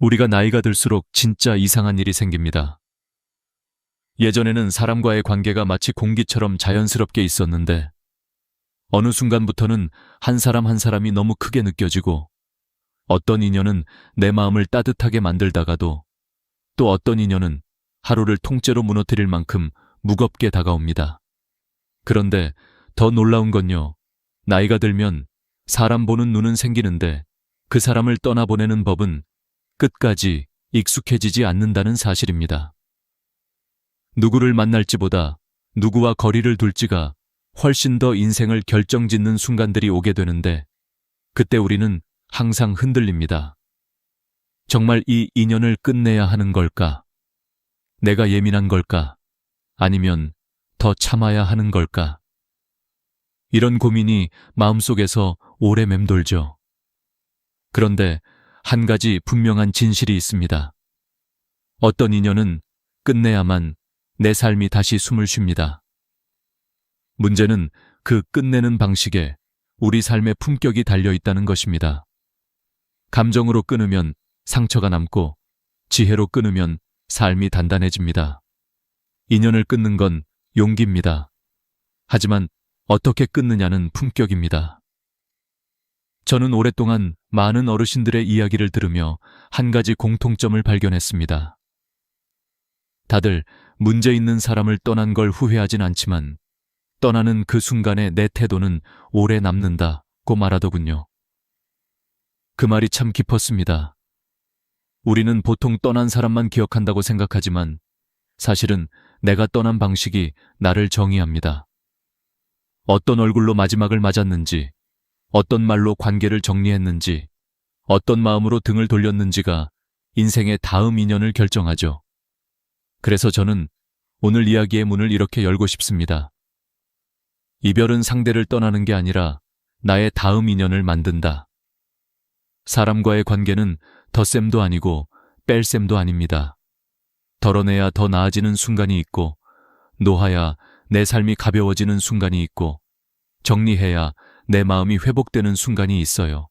우리가 나이가 들수록 진짜 이상한 일이 생깁니다. 예전에는 사람과의 관계가 마치 공기처럼 자연스럽게 있었는데 어느 순간부터는 한 사람 한 사람이 너무 크게 느껴지고 어떤 인연은 내 마음을 따뜻하게 만들다가도 또 어떤 인연은 하루를 통째로 무너뜨릴 만큼 무겁게 다가옵니다. 그런데 더 놀라운 건요, 나이가 들면 사람 보는 눈은 생기는데 그 사람을 떠나보내는 법은 끝까지 익숙해지지 않는다는 사실입니다. 누구를 만날지보다 누구와 거리를 둘지가 훨씬 더 인생을 결정짓는 순간들이 오게 되는데 그때 우리는 항상 흔들립니다. 정말 이 인연을 끝내야 하는 걸까? 내가 예민한 걸까? 아니면 더 참아야 하는 걸까? 이런 고민이 마음속에서 오래 맴돌죠. 그런데 한 가지 분명한 진실이 있습니다. 어떤 인연은 끝내야만 내 삶이 다시 숨을 쉽니다. 문제는 그 끝내는 방식에 우리 삶의 품격이 달려 있다는 것입니다. 감정으로 끊으면 상처가 남고 지혜로 끊으면 삶이 단단해집니다. 인연을 끊는 건 용기입니다. 하지만 어떻게 끊느냐는 품격입니다. 저는 오랫동안 많은 어르신들의 이야기를 들으며 한 가지 공통점을 발견했습니다. 다들 문제 있는 사람을 떠난 걸 후회하진 않지만 떠나는 그 순간에 내 태도는 오래 남는다고 말하더군요. 그 말이 참 깊었습니다. 우리는 보통 떠난 사람만 기억한다고 생각하지만 사실은 내가 떠난 방식이 나를 정의합니다. 어떤 얼굴로 마지막을 맞았는지, 어떤 말로 관계를 정리했는지, 어떤 마음으로 등을 돌렸는지가 인생의 다음 인연을 결정하죠. 그래서 저는 오늘 이야기의 문을 이렇게 열고 싶습니다. 이별은 상대를 떠나는 게 아니라 나의 다음 인연을 만든다. 사람과의 관계는 덧셈도 아니고 뺄셈도 아닙니다. 덜어내야 더 나아지는 순간이 있고, 놓아야 내 삶이 가벼워지는 순간이 있고, 정리해야 내 마음이 회복되는 순간이 있어요.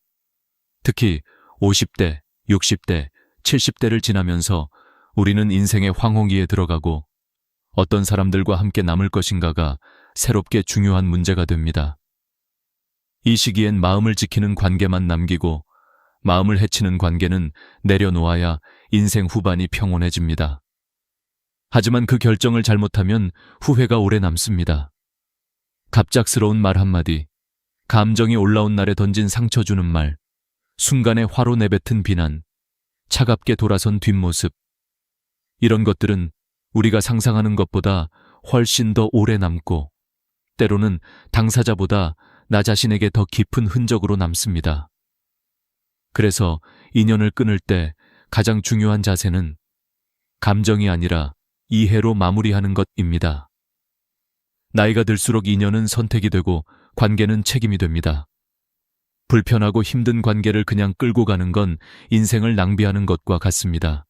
특히 50대, 60대, 70대를 지나면서 우리는 인생의 황혼기에 들어가고 어떤 사람들과 함께 남을 것인가가 새롭게 중요한 문제가 됩니다. 이 시기엔 마음을 지키는 관계만 남기고 마음을 해치는 관계는 내려놓아야 인생 후반이 평온해집니다. 하지만 그 결정을 잘못하면 후회가 오래 남습니다. 갑작스러운 말 한마디, 감정이 올라온 날에 던진 상처 주는 말, 순간에 화로 내뱉은 비난, 차갑게 돌아선 뒷모습. 이런 것들은 우리가 상상하는 것보다 훨씬 더 오래 남고 때로는 당사자보다 나 자신에게 더 깊은 흔적으로 남습니다. 그래서 인연을 끊을 때 가장 중요한 자세는 감정이 아니라 이해로 마무리하는 것입니다. 나이가 들수록 인연은 선택이 되고 관계는 책임이 됩니다. 불편하고 힘든 관계를 그냥 끌고 가는 건 인생을 낭비하는 것과 같습니다.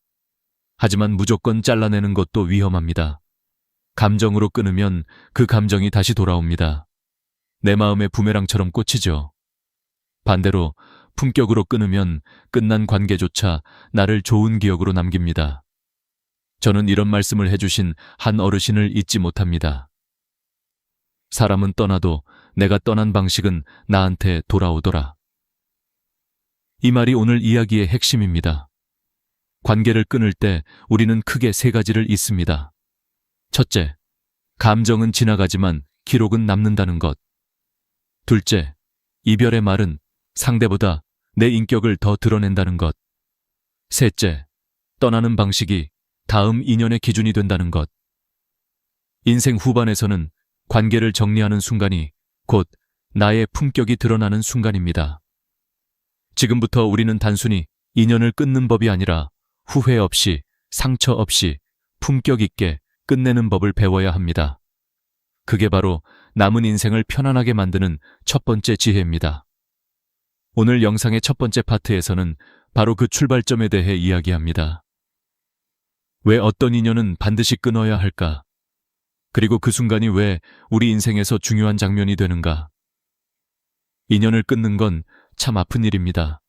하지만 무조건 잘라내는 것도 위험합니다. 감정으로 끊으면 그 감정이 다시 돌아옵니다. 내 마음의 부메랑처럼 꽂히죠. 반대로 품격으로 끊으면 끝난 관계조차 나를 좋은 기억으로 남깁니다. 저는 이런 말씀을 해주신 한 어르신을 잊지 못합니다. 사람은 떠나도 내가 떠난 방식은 나한테 돌아오더라. 이 말이 오늘 이야기의 핵심입니다. 관계를 끊을 때 우리는 크게 세 가지를 잊습니다. 첫째, 감정은 지나가지만 기록은 남는다는 것. 둘째, 이별의 말은 상대보다 내 인격을 더 드러낸다는 것. 셋째, 떠나는 방식이 다음 인연의 기준이 된다는 것. 인생 후반에서는 관계를 정리하는 순간이 곧 나의 품격이 드러나는 순간입니다. 지금부터 우리는 단순히 인연을 끊는 법이 아니라 후회 없이, 상처 없이 품격 있게 끝내는 법을 배워야 합니다. 그게 바로 남은 인생을 편안하게 만드는 첫 번째 지혜입니다. 오늘 영상의 첫 번째 파트에서는 바로 그 출발점에 대해 이야기합니다. 왜 어떤 인연은 반드시 끊어야 할까? 그리고 그 순간이 왜 우리 인생에서 중요한 장면이 되는가? 인연을 끊는 건 참 아픈 일입니다.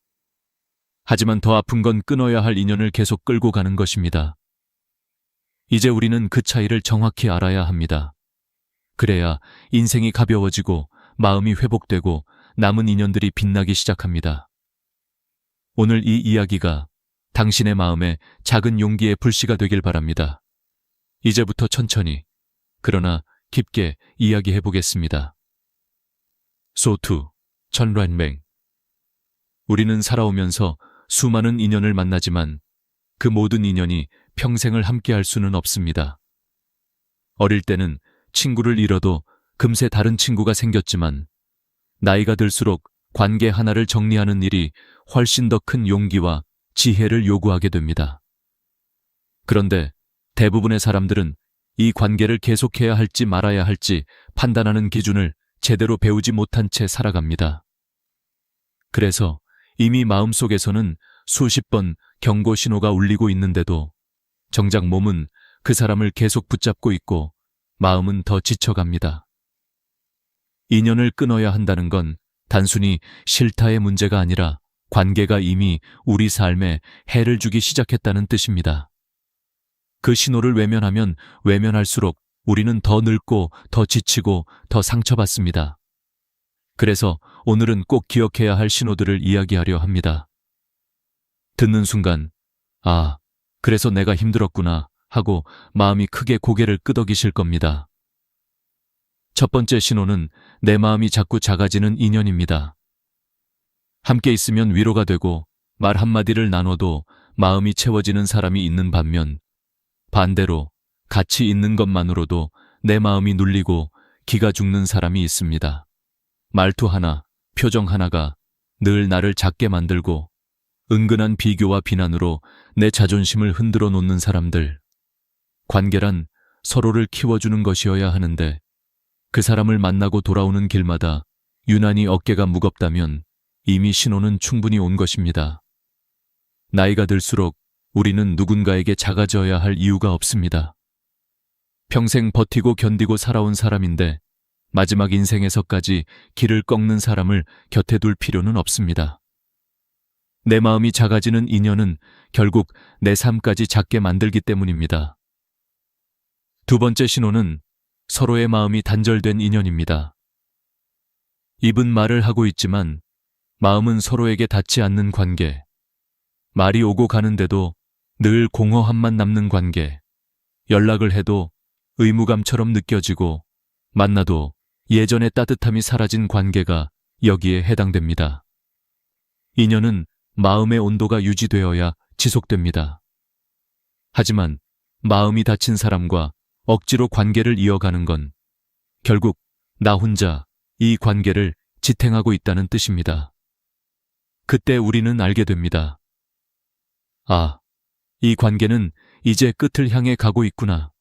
하지만 더 아픈 건 끊어야 할 인연을 계속 끌고 가는 것입니다. 이제 우리는 그 차이를 정확히 알아야 합니다. 그래야 인생이 가벼워지고 마음이 회복되고 남은 인연들이 빛나기 시작합니다. 오늘 이 이야기가 당신의 마음에 작은 용기의 불씨가 되길 바랍니다. 이제부터 천천히, 그러나 깊게 이야기해 보겠습니다. 소투, 천란맹. 우리는 살아오면서 수많은 인연을 만나지만 그 모든 인연이 평생을 함께할 수는 없습니다. 어릴 때는 친구를 잃어도 금세 다른 친구가 생겼지만 나이가 들수록 관계 하나를 정리하는 일이 훨씬 더 큰 용기와 지혜를 요구하게 됩니다. 그런데 대부분의 사람들은 이 관계를 계속해야 할지 말아야 할지 판단하는 기준을 제대로 배우지 못한 채 살아갑니다. 그래서 이미 마음속에서는 수십 번 경고 신호가 울리고 있는데도 정작 몸은 그 사람을 계속 붙잡고 있고 마음은 더 지쳐갑니다. 인연을 끊어야 한다는 건 단순히 싫다의 문제가 아니라 관계가 이미 우리 삶에 해를 주기 시작했다는 뜻입니다. 그 신호를 외면하면 외면할수록 우리는 더 늙고 더 지치고 더 상처받습니다. 그래서 오늘은 꼭 기억해야 할 신호들을 이야기하려 합니다. 듣는 순간, 아, 그래서 내가 힘들었구나 하고 마음이 크게 고개를 끄덕이실 겁니다. 첫 번째 신호는 내 마음이 자꾸 작아지는 인연입니다. 함께 있으면 위로가 되고 말 한마디를 나눠도 마음이 채워지는 사람이 있는 반면 반대로 같이 있는 것만으로도 내 마음이 눌리고 기가 죽는 사람이 있습니다. 말투 하나, 표정 하나가 늘 나를 작게 만들고 은근한 비교와 비난으로 내 자존심을 흔들어 놓는 사람들. 관계란 서로를 키워주는 것이어야 하는데 그 사람을 만나고 돌아오는 길마다 유난히 어깨가 무겁다면 이미 신호는 충분히 온 것입니다. 나이가 들수록 우리는 누군가에게 작아져야 할 이유가 없습니다. 평생 버티고 견디고 살아온 사람인데 마지막 인생에서까지 길을 꺾는 사람을 곁에 둘 필요는 없습니다. 내 마음이 작아지는 인연은 결국 내 삶까지 작게 만들기 때문입니다. 두 번째 신호는 서로의 마음이 단절된 인연입니다. 입은 말을 하고 있지만 마음은 서로에게 닿지 않는 관계. 말이 오고 가는데도 늘 공허함만 남는 관계. 연락을 해도 의무감처럼 느껴지고 만나도 예전의 따뜻함이 사라진 관계가 여기에 해당됩니다. 인연은 마음의 온도가 유지되어야 지속됩니다. 하지만 마음이 닫힌 사람과 억지로 관계를 이어가는 건 결국 나 혼자 이 관계를 지탱하고 있다는 뜻입니다. 그때 우리는 알게 됩니다. 아, 이 관계는 이제 끝을 향해 가고 있구나.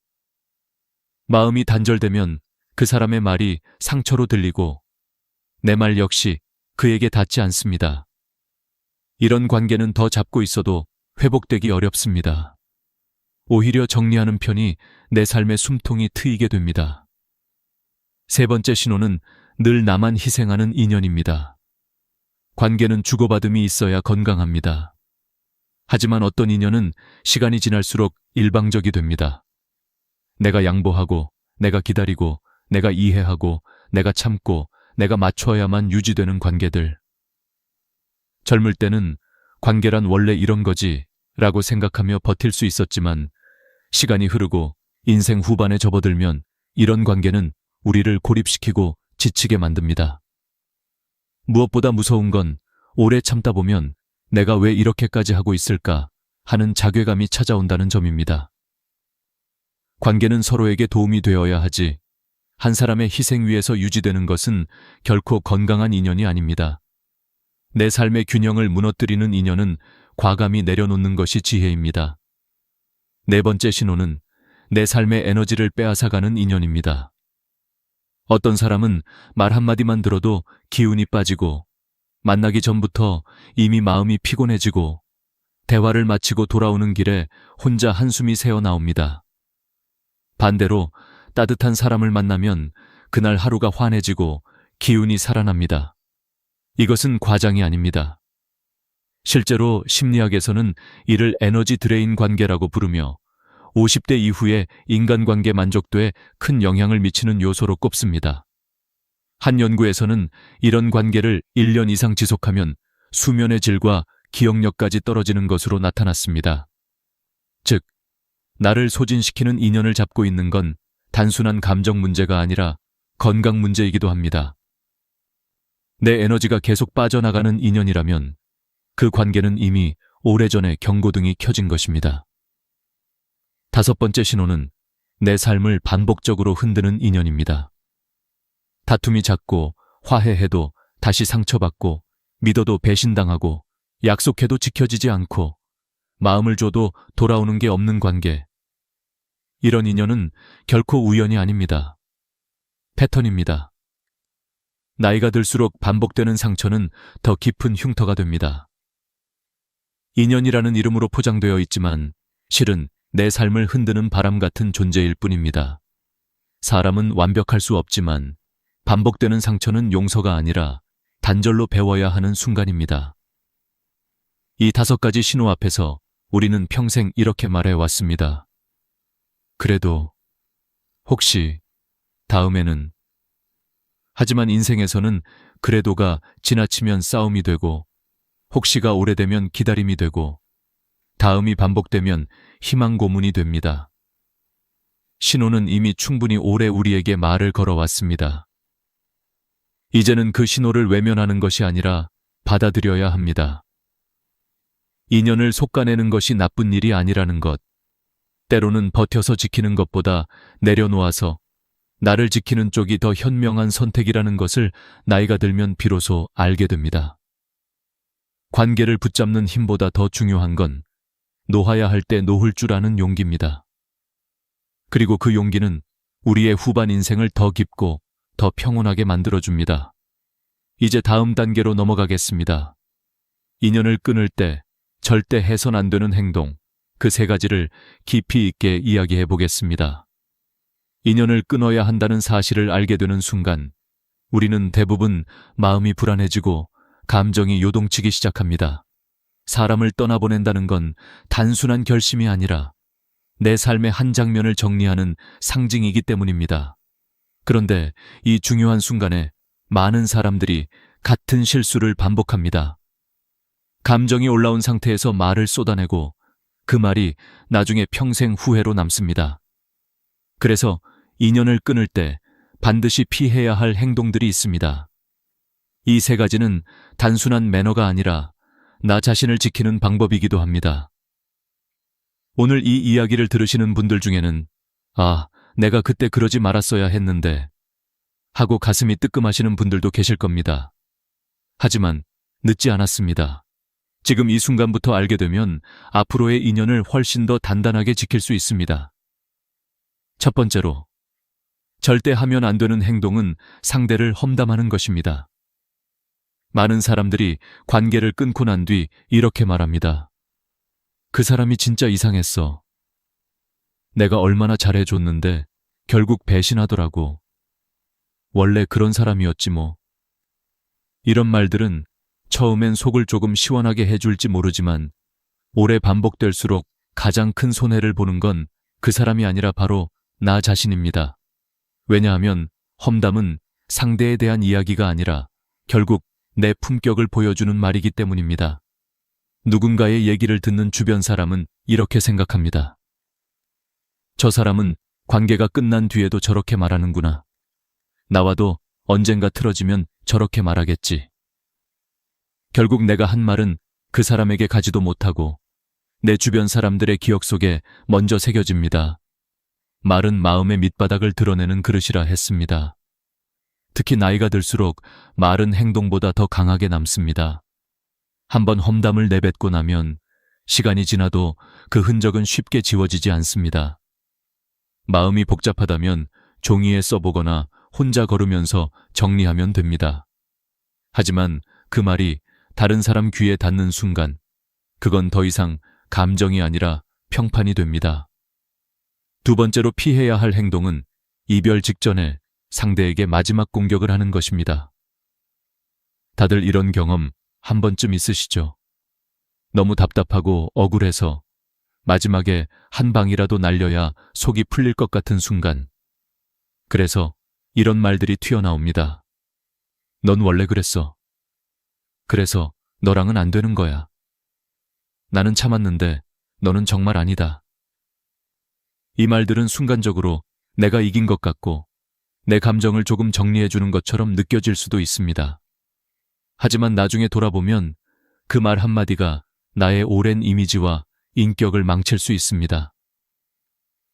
마음이 단절되면 그 사람의 말이 상처로 들리고 내 말 역시 그에게 닿지 않습니다. 이런 관계는 더 잡고 있어도 회복되기 어렵습니다. 오히려 정리하는 편이 내 삶의 숨통이 트이게 됩니다. 세 번째 신호는 늘 나만 희생하는 인연입니다. 관계는 주고받음이 있어야 건강합니다. 하지만 어떤 인연은 시간이 지날수록 일방적이 됩니다. 내가 양보하고, 내가 기다리고, 내가 이해하고, 내가 참고, 내가 맞춰야만 유지되는 관계들. 젊을 때는 관계란 원래 이런 거지 라고 생각하며 버틸 수 있었지만 시간이 흐르고 인생 후반에 접어들면 이런 관계는 우리를 고립시키고 지치게 만듭니다. 무엇보다 무서운 건 오래 참다 보면 내가 왜 이렇게까지 하고 있을까 하는 자괴감이 찾아온다는 점입니다. 관계는 서로에게 도움이 되어야 하지 한 사람의 희생 위에서 유지되는 것은 결코 건강한 인연이 아닙니다. 내 삶의 균형을 무너뜨리는 인연은 과감히 내려놓는 것이 지혜입니다. 네 번째 신호는 내 삶의 에너지를 빼앗아가는 인연입니다. 어떤 사람은 말 한마디만 들어도 기운이 빠지고 만나기 전부터 이미 마음이 피곤해지고 대화를 마치고 돌아오는 길에 혼자 한숨이 새어나옵니다. 반대로 따뜻한 사람을 만나면 그날 하루가 환해지고 기운이 살아납니다. 이것은 과장이 아닙니다. 실제로 심리학에서는 이를 에너지 드레인 관계라고 부르며 50대 이후의 인간관계 만족도에 큰 영향을 미치는 요소로 꼽습니다. 한 연구에서는 이런 관계를 1년 이상 지속하면 수면의 질과 기억력까지 떨어지는 것으로 나타났습니다. 즉, 나를 소진시키는 인연을 잡고 있는 건 단순한 감정 문제가 아니라 건강 문제이기도 합니다. 내 에너지가 계속 빠져나가는 인연이라면 그 관계는 이미 오래전에 경고등이 켜진 것입니다. 5번째 신호는 내 삶을 반복적으로 흔드는 인연입니다. 다툼이 잦고 화해해도 다시 상처받고 믿어도 배신당하고 약속해도 지켜지지 않고 마음을 줘도 돌아오는 게 없는 관계. 이런 인연은 결코 우연이 아닙니다. 패턴입니다. 나이가 들수록 반복되는 상처는 더 깊은 흉터가 됩니다. 인연이라는 이름으로 포장되어 있지만 실은 내 삶을 흔드는 바람 같은 존재일 뿐입니다. 사람은 완벽할 수 없지만 반복되는 상처는 용서가 아니라 단절로 배워야 하는 순간입니다. 이 5가지 신호 앞에서 우리는 평생 이렇게 말해왔습니다. 그래도, 혹시, 다음에는. 하지만 인생에서는 그래도가 지나치면 싸움이 되고, 혹시가 오래되면 기다림이 되고, 다음이 반복되면 희망 고문이 됩니다. 신호는 이미 충분히 오래 우리에게 말을 걸어왔습니다. 이제는 그 신호를 외면하는 것이 아니라 받아들여야 합니다. 인연을 속아내는 것이 나쁜 일이 아니라는 것, 때로는 버텨서 지키는 것보다 내려놓아서 나를 지키는 쪽이 더 현명한 선택이라는 것을 나이가 들면 비로소 알게 됩니다. 관계를 붙잡는 힘보다 더 중요한 건 놓아야 할 때 놓을 줄 아는 용기입니다. 그리고 그 용기는 우리의 후반 인생을 더 깊고 더 평온하게 만들어줍니다. 이제 다음 단계로 넘어가겠습니다. 인연을 끊을 때 절대 해선 안 되는 행동, 그 3가지를 깊이 있게 이야기해 보겠습니다. 인연을 끊어야 한다는 사실을 알게 되는 순간 우리는 대부분 마음이 불안해지고 감정이 요동치기 시작합니다. 사람을 떠나보낸다는 건 단순한 결심이 아니라 내 삶의 한 장면을 정리하는 상징이기 때문입니다. 그런데 이 중요한 순간에 많은 사람들이 같은 실수를 반복합니다. 감정이 올라온 상태에서 말을 쏟아내고 그 말이 나중에 평생 후회로 남습니다. 그래서 인연을 끊을 때 반드시 피해야 할 행동들이 있습니다. 이 3가지는 단순한 매너가 아니라 나 자신을 지키는 방법이기도 합니다. 오늘 이 이야기를 들으시는 분들 중에는 내가 그때 그러지 말았어야 했는데 하고 가슴이 뜨끔하시는 분들도 계실 겁니다. 하지만 늦지 않았습니다. 지금 이 순간부터 알게 되면 앞으로의 인연을 훨씬 더 단단하게 지킬 수 있습니다. 첫 번째로, 절대 하면 안 되는 행동은 상대를 험담하는 것입니다. 많은 사람들이 관계를 끊고 난 뒤 이렇게 말합니다. 그 사람이 진짜 이상했어. 내가 얼마나 잘해줬는데 결국 배신하더라고. 원래 그런 사람이었지 뭐. 이런 말들은 처음엔 속을 조금 시원하게 해줄지 모르지만 오래 반복될수록 가장 큰 손해를 보는 건 그 사람이 아니라 바로 나 자신입니다. 왜냐하면 험담은 상대에 대한 이야기가 아니라 결국 내 품격을 보여주는 말이기 때문입니다. 누군가의 얘기를 듣는 주변 사람은 이렇게 생각합니다. 저 사람은 관계가 끝난 뒤에도 저렇게 말하는구나. 나와도 언젠가 틀어지면 저렇게 말하겠지. 결국 내가 한 말은 그 사람에게 가지도 못하고 내 주변 사람들의 기억 속에 먼저 새겨집니다. 말은 마음의 밑바닥을 드러내는 그릇이라 했습니다. 특히 나이가 들수록 말은 행동보다 더 강하게 남습니다. 한번 험담을 내뱉고 나면 시간이 지나도 그 흔적은 쉽게 지워지지 않습니다. 마음이 복잡하다면 종이에 써보거나 혼자 걸으면서 정리하면 됩니다. 하지만 그 말이 다른 사람 귀에 닿는 순간 그건 더 이상 감정이 아니라 평판이 됩니다. 2번째로 피해야 할 행동은 이별 직전에 상대에게 마지막 공격을 하는 것입니다. 다들 이런 경험 한 번쯤 있으시죠? 너무 답답하고 억울해서 마지막에 한 방이라도 날려야 속이 풀릴 것 같은 순간. 그래서 이런 말들이 튀어나옵니다. 넌 원래 그랬어. 그래서 너랑은 안 되는 거야. 나는 참았는데 너는 정말 아니다. 이 말들은 순간적으로 내가 이긴 것 같고 내 감정을 조금 정리해주는 것처럼 느껴질 수도 있습니다. 하지만 나중에 돌아보면 그 말 한마디가 나의 오랜 이미지와 인격을 망칠 수 있습니다.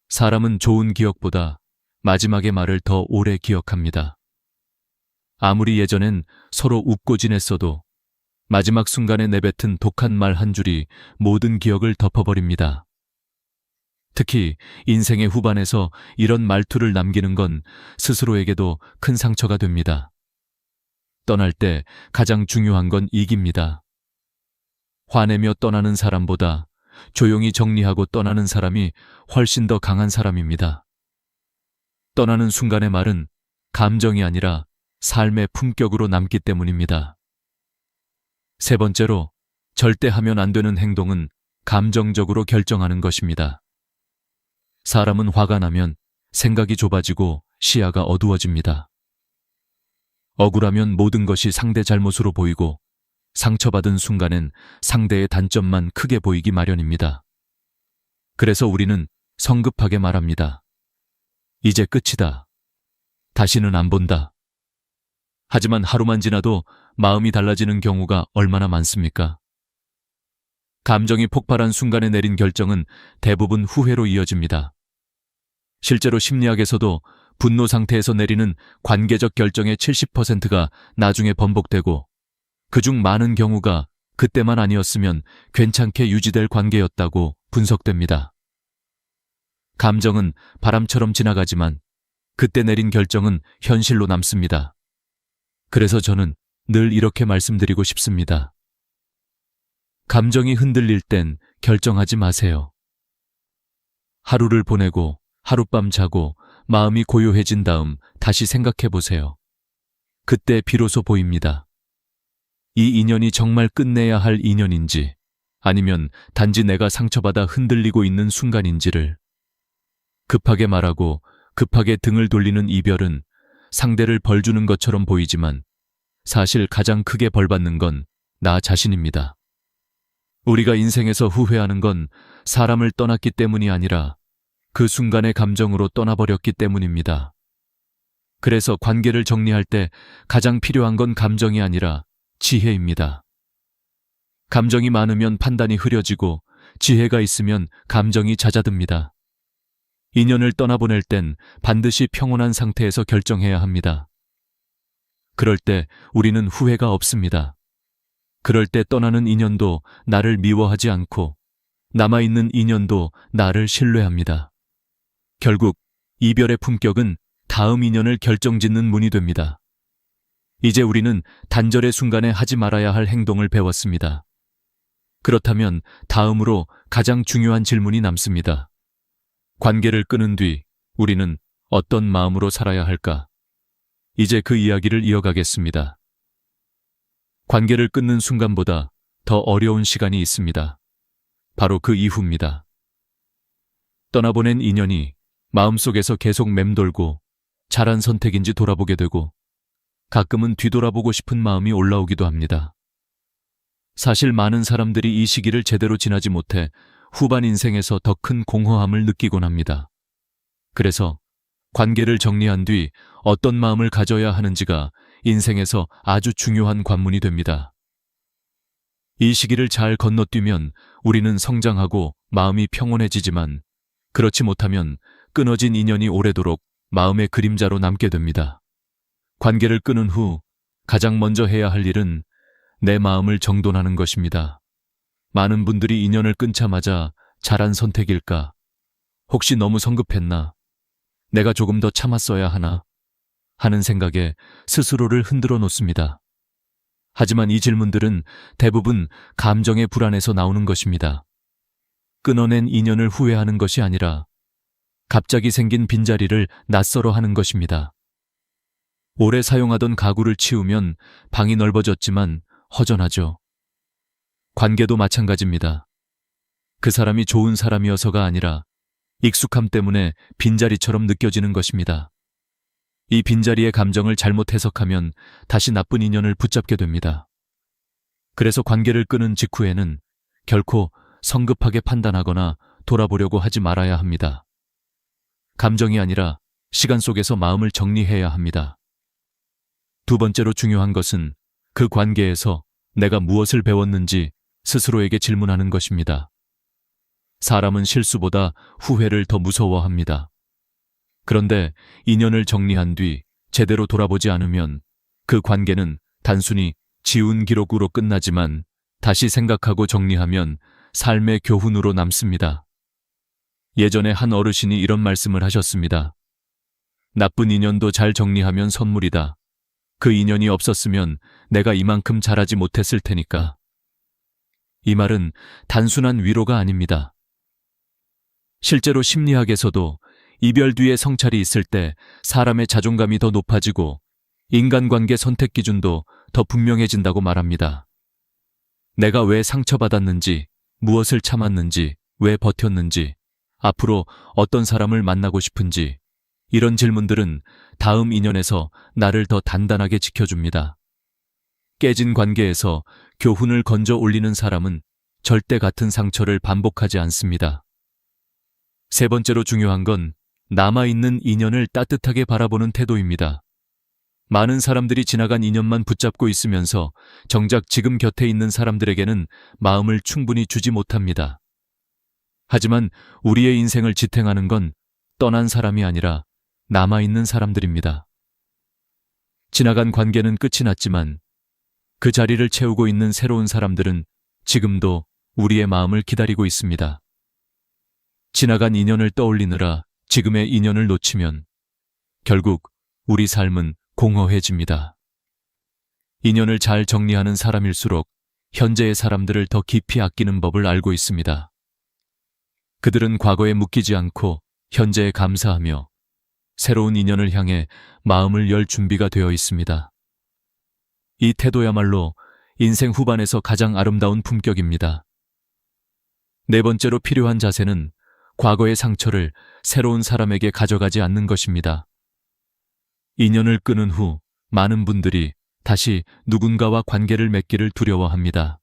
사람은 좋은 기억보다 마지막의 말을 더 오래 기억합니다. 아무리 예전엔 서로 웃고 지냈어도 마지막 순간에 내뱉은 독한 말 한 줄이 모든 기억을 덮어버립니다. 특히 인생의 후반에서 이런 말투를 남기는 건 스스로에게도 큰 상처가 됩니다. 떠날 때 가장 중요한 건 이깁니다. 화내며 떠나는 사람보다 조용히 정리하고 떠나는 사람이 훨씬 더 강한 사람입니다. 떠나는 순간의 말은 감정이 아니라 삶의 품격으로 남기 때문입니다. 세 번째로, 절대 하면 안 되는 행동은 감정적으로 결정하는 것입니다. 사람은 화가 나면 생각이 좁아지고 시야가 어두워집니다. 억울하면 모든 것이 상대 잘못으로 보이고 상처받은 순간엔 상대의 단점만 크게 보이기 마련입니다. 그래서 우리는 성급하게 말합니다. 이제 끝이다. 다시는 안 본다. 하지만 하루만 지나도 마음이 달라지는 경우가 얼마나 많습니까? 감정이 폭발한 순간에 내린 결정은 대부분 후회로 이어집니다. 실제로 심리학에서도 분노 상태에서 내리는 관계적 결정의 70%가 나중에 번복되고 그중 많은 경우가 그때만 아니었으면 괜찮게 유지될 관계였다고 분석됩니다. 감정은 바람처럼 지나가지만 그때 내린 결정은 현실로 남습니다. 그래서 저는 늘 이렇게 말씀드리고 싶습니다. 감정이 흔들릴 땐 결정하지 마세요. 하루를 보내고 하룻밤 자고 마음이 고요해진 다음 다시 생각해 보세요. 그때 비로소 보입니다. 이 인연이 정말 끝내야 할 인연인지 아니면 단지 내가 상처받아 흔들리고 있는 순간인지를. 급하게 말하고 급하게 등을 돌리는 이별은 상대를 벌 주는 것처럼 보이지만 사실 가장 크게 벌 받는 건 나 자신입니다. 우리가 인생에서 후회하는 건 사람을 떠났기 때문이 아니라 그 순간의 감정으로 떠나버렸기 때문입니다. 그래서 관계를 정리할 때 가장 필요한 건 감정이 아니라 지혜입니다. 감정이 많으면 판단이 흐려지고 지혜가 있으면 감정이 잦아듭니다. 인연을 떠나보낼 땐 반드시 평온한 상태에서 결정해야 합니다. 그럴 때 우리는 후회가 없습니다. 그럴 때 떠나는 인연도 나를 미워하지 않고 남아있는 인연도 나를 신뢰합니다. 결국 이별의 품격은 다음 인연을 결정짓는 문이 됩니다. 이제 우리는 단절의 순간에 하지 말아야 할 행동을 배웠습니다. 그렇다면 다음으로 가장 중요한 질문이 남습니다. 관계를 끊은 뒤 우리는 어떤 마음으로 살아야 할까? 이제 그 이야기를 이어가겠습니다. 관계를 끊는 순간보다 더 어려운 시간이 있습니다. 바로 그 이후입니다. 떠나보낸 인연이 마음속에서 계속 맴돌고 잘한 선택인지 돌아보게 되고 가끔은 뒤돌아보고 싶은 마음이 올라오기도 합니다. 사실 많은 사람들이 이 시기를 제대로 지나지 못해 후반 인생에서 더 큰 공허함을 느끼곤 합니다. 그래서 관계를 정리한 뒤 어떤 마음을 가져야 하는지가 인생에서 아주 중요한 관문이 됩니다. 이 시기를 잘 건너뛰면 우리는 성장하고 마음이 평온해지지만 그렇지 못하면 끊어진 인연이 오래도록 마음의 그림자로 남게 됩니다. 관계를 끊은 후 가장 먼저 해야 할 일은 내 마음을 정돈하는 것입니다. 많은 분들이 인연을 끊자마자 잘한 선택일까? 혹시 너무 성급했나? 내가 조금 더 참았어야 하나? 하는 생각에 스스로를 흔들어 놓습니다. 하지만 이 질문들은 대부분 감정의 불안에서 나오는 것입니다. 끊어낸 인연을 후회하는 것이 아니라 갑자기 생긴 빈자리를 낯설어 하는 것입니다. 오래 사용하던 가구를 치우면 방이 넓어졌지만 허전하죠. 관계도 마찬가지입니다. 그 사람이 좋은 사람이어서가 아니라 익숙함 때문에 빈자리처럼 느껴지는 것입니다. 이 빈자리의 감정을 잘못 해석하면 다시 나쁜 인연을 붙잡게 됩니다. 그래서 관계를 끊은 직후에는 결코 성급하게 판단하거나 돌아보려고 하지 말아야 합니다. 감정이 아니라 시간 속에서 마음을 정리해야 합니다. 두 번째로 중요한 것은 그 관계에서 내가 무엇을 배웠는지 스스로에게 질문하는 것입니다. 사람은 실수보다 후회를 더 무서워합니다. 그런데 인연을 정리한 뒤 제대로 돌아보지 않으면 그 관계는 단순히 지운 기록으로 끝나지만 다시 생각하고 정리하면 삶의 교훈으로 남습니다. 예전에 한 어르신이 이런 말씀을 하셨습니다. 나쁜 인연도 잘 정리하면 선물이다. 그 인연이 없었으면 내가 이만큼 잘하지 못했을 테니까. 이 말은 단순한 위로가 아닙니다. 실제로 심리학에서도 이별 뒤에 성찰이 있을 때 사람의 자존감이 더 높아지고 인간관계 선택 기준도 더 분명해진다고 말합니다. 내가 왜 상처받았는지, 무엇을 참았는지, 왜 버텼는지, 앞으로 어떤 사람을 만나고 싶은지, 이런 질문들은 다음 인연에서 나를 더 단단하게 지켜줍니다. 깨진 관계에서 교훈을 건져 올리는 사람은 절대 같은 상처를 반복하지 않습니다. 세 번째로 중요한 건 남아있는 인연을 따뜻하게 바라보는 태도입니다. 많은 사람들이 지나간 인연만 붙잡고 있으면서 정작 지금 곁에 있는 사람들에게는 마음을 충분히 주지 못합니다. 하지만 우리의 인생을 지탱하는 건 떠난 사람이 아니라 남아있는 사람들입니다. 지나간 관계는 끝이 났지만 그 자리를 채우고 있는 새로운 사람들은 지금도 우리의 마음을 기다리고 있습니다. 지나간 인연을 떠올리느라 지금의 인연을 놓치면 결국 우리 삶은 공허해집니다. 인연을 잘 정리하는 사람일수록 현재의 사람들을 더 깊이 아끼는 법을 알고 있습니다. 그들은 과거에 묶이지 않고 현재에 감사하며 새로운 인연을 향해 마음을 열 준비가 되어 있습니다. 이 태도야말로 인생 후반에서 가장 아름다운 품격입니다. 네 번째로 필요한 자세는 과거의 상처를 새로운 사람에게 가져가지 않는 것입니다. 인연을 끊은 후 많은 분들이 다시 누군가와 관계를 맺기를 두려워합니다.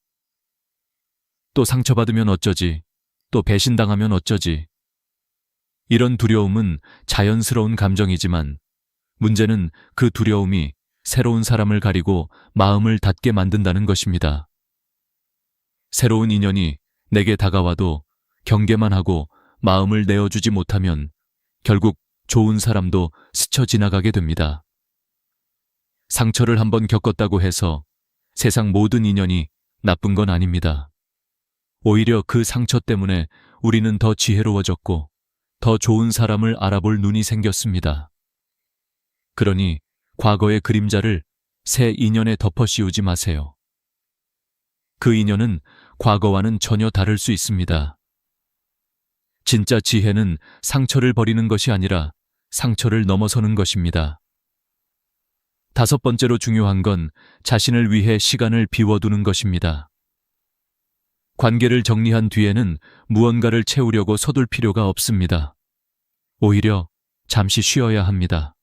또 상처받으면 어쩌지? 또 배신당하면 어쩌지? 이런 두려움은 자연스러운 감정이지만 문제는 그 두려움이 새로운 사람을 가리고 마음을 닫게 만든다는 것입니다. 새로운 인연이 내게 다가와도 경계만 하고 마음을 내어주지 못하면 결국 좋은 사람도 스쳐 지나가게 됩니다. 상처를 한번 겪었다고 해서 세상 모든 인연이 나쁜 건 아닙니다. 오히려 그 상처 때문에 우리는 더 지혜로워졌고 더 좋은 사람을 알아볼 눈이 생겼습니다. 그러니 과거의 그림자를 새 인연에 덮어 씌우지 마세요. 그 인연은 과거와는 전혀 다를 수 있습니다. 진짜 지혜는 상처를 버리는 것이 아니라 상처를 넘어서는 것입니다. 다섯 번째로 중요한 건 자신을 위해 시간을 비워두는 것입니다. 관계를 정리한 뒤에는 무언가를 채우려고 서둘 필요가 없습니다. 오히려 잠시 쉬어야 합니다.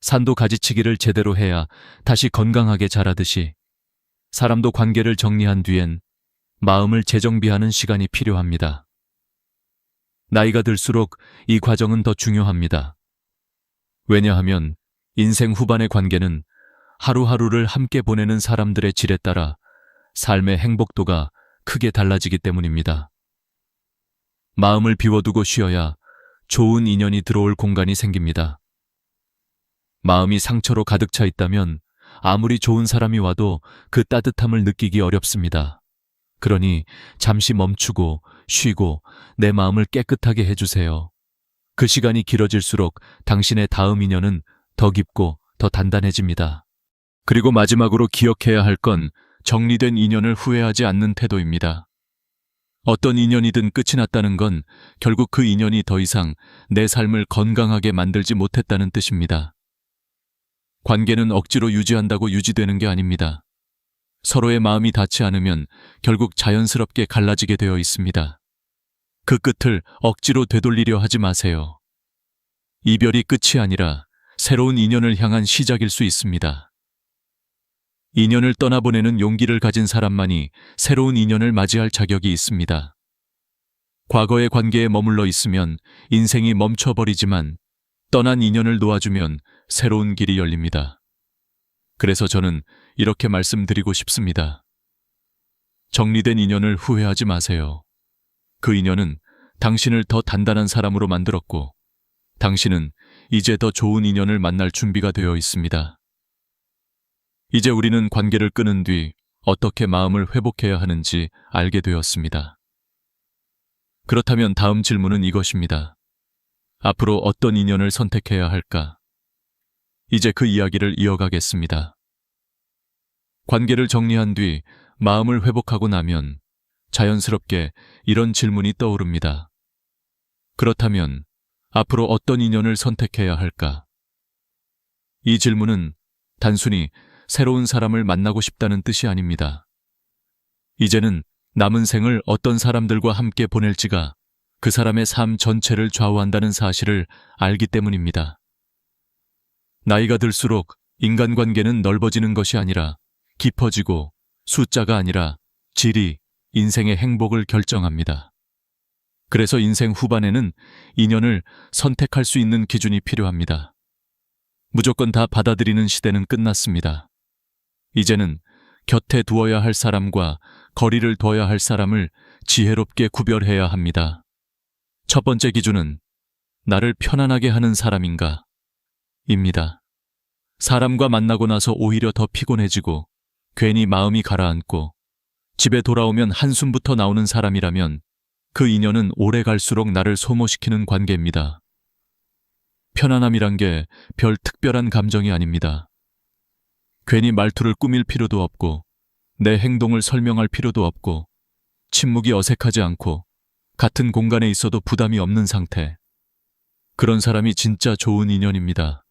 산도 가지치기를 제대로 해야 다시 건강하게 자라듯이 사람도 관계를 정리한 뒤엔 마음을 재정비하는 시간이 필요합니다. 나이가 들수록 이 과정은 더 중요합니다. 왜냐하면 인생 후반의 관계는 하루하루를 함께 보내는 사람들의 질에 따라 삶의 행복도가 크게 달라지기 때문입니다. 마음을 비워두고 쉬어야 좋은 인연이 들어올 공간이 생깁니다. 마음이 상처로 가득 차 있다면 아무리 좋은 사람이 와도 그 따뜻함을 느끼기 어렵습니다. 그러니 잠시 멈추고 쉬고 내 마음을 깨끗하게 해주세요. 그 시간이 길어질수록 당신의 다음 인연은 더 깊고 더 단단해집니다. 그리고 마지막으로 기억해야 할 건 정리된 인연을 후회하지 않는 태도입니다. 어떤 인연이든 끝이 났다는 건 결국 그 인연이 더 이상 내 삶을 건강하게 만들지 못했다는 뜻입니다. 관계는 억지로 유지한다고 유지되는 게 아닙니다. 서로의 마음이 닿지 않으면 결국 자연스럽게 갈라지게 되어 있습니다. 그 끝을 억지로 되돌리려 하지 마세요. 이별이 끝이 아니라 새로운 인연을 향한 시작일 수 있습니다. 인연을 떠나보내는 용기를 가진 사람만이 새로운 인연을 맞이할 자격이 있습니다. 과거의 관계에 머물러 있으면 인생이 멈춰버리지만 떠난 인연을 놓아주면 새로운 길이 열립니다. 그래서 저는 이렇게 말씀드리고 싶습니다. 정리된 인연을 후회하지 마세요. 그 인연은 당신을 더 단단한 사람으로 만들었고, 당신은 이제 더 좋은 인연을 만날 준비가 되어 있습니다. 이제 우리는 관계를 끊은 뒤 어떻게 마음을 회복해야 하는지 알게 되었습니다. 그렇다면 다음 질문은 이것입니다. 앞으로 어떤 인연을 선택해야 할까? 이제 그 이야기를 이어가겠습니다. 관계를 정리한 뒤 마음을 회복하고 나면 자연스럽게 이런 질문이 떠오릅니다. 그렇다면 앞으로 어떤 인연을 선택해야 할까? 이 질문은 단순히 새로운 사람을 만나고 싶다는 뜻이 아닙니다. 이제는 남은 생을 어떤 사람들과 함께 보낼지가 그 사람의 삶 전체를 좌우한다는 사실을 알기 때문입니다. 나이가 들수록 인간관계는 넓어지는 것이 아니라 깊어지고 숫자가 아니라 질이 인생의 행복을 결정합니다. 그래서 인생 후반에는 인연을 선택할 수 있는 기준이 필요합니다. 무조건 다 받아들이는 시대는 끝났습니다. 이제는 곁에 두어야 할 사람과 거리를 둬야 할 사람을 지혜롭게 구별해야 합니다. 첫 번째 기준은 나를 편안하게 하는 사람인가? 입니다. 사람과 만나고 나서 오히려 더 피곤해지고 괜히 마음이 가라앉고 집에 돌아오면 한숨부터 나오는 사람이라면 그 인연은 오래 갈수록 나를 소모시키는 관계입니다. 편안함이란 게 별 특별한 감정이 아닙니다. 괜히 말투를 꾸밀 필요도 없고 내 행동을 설명할 필요도 없고 침묵이 어색하지 않고 같은 공간에 있어도 부담이 없는 상태. 그런 사람이 진짜 좋은 인연입니다.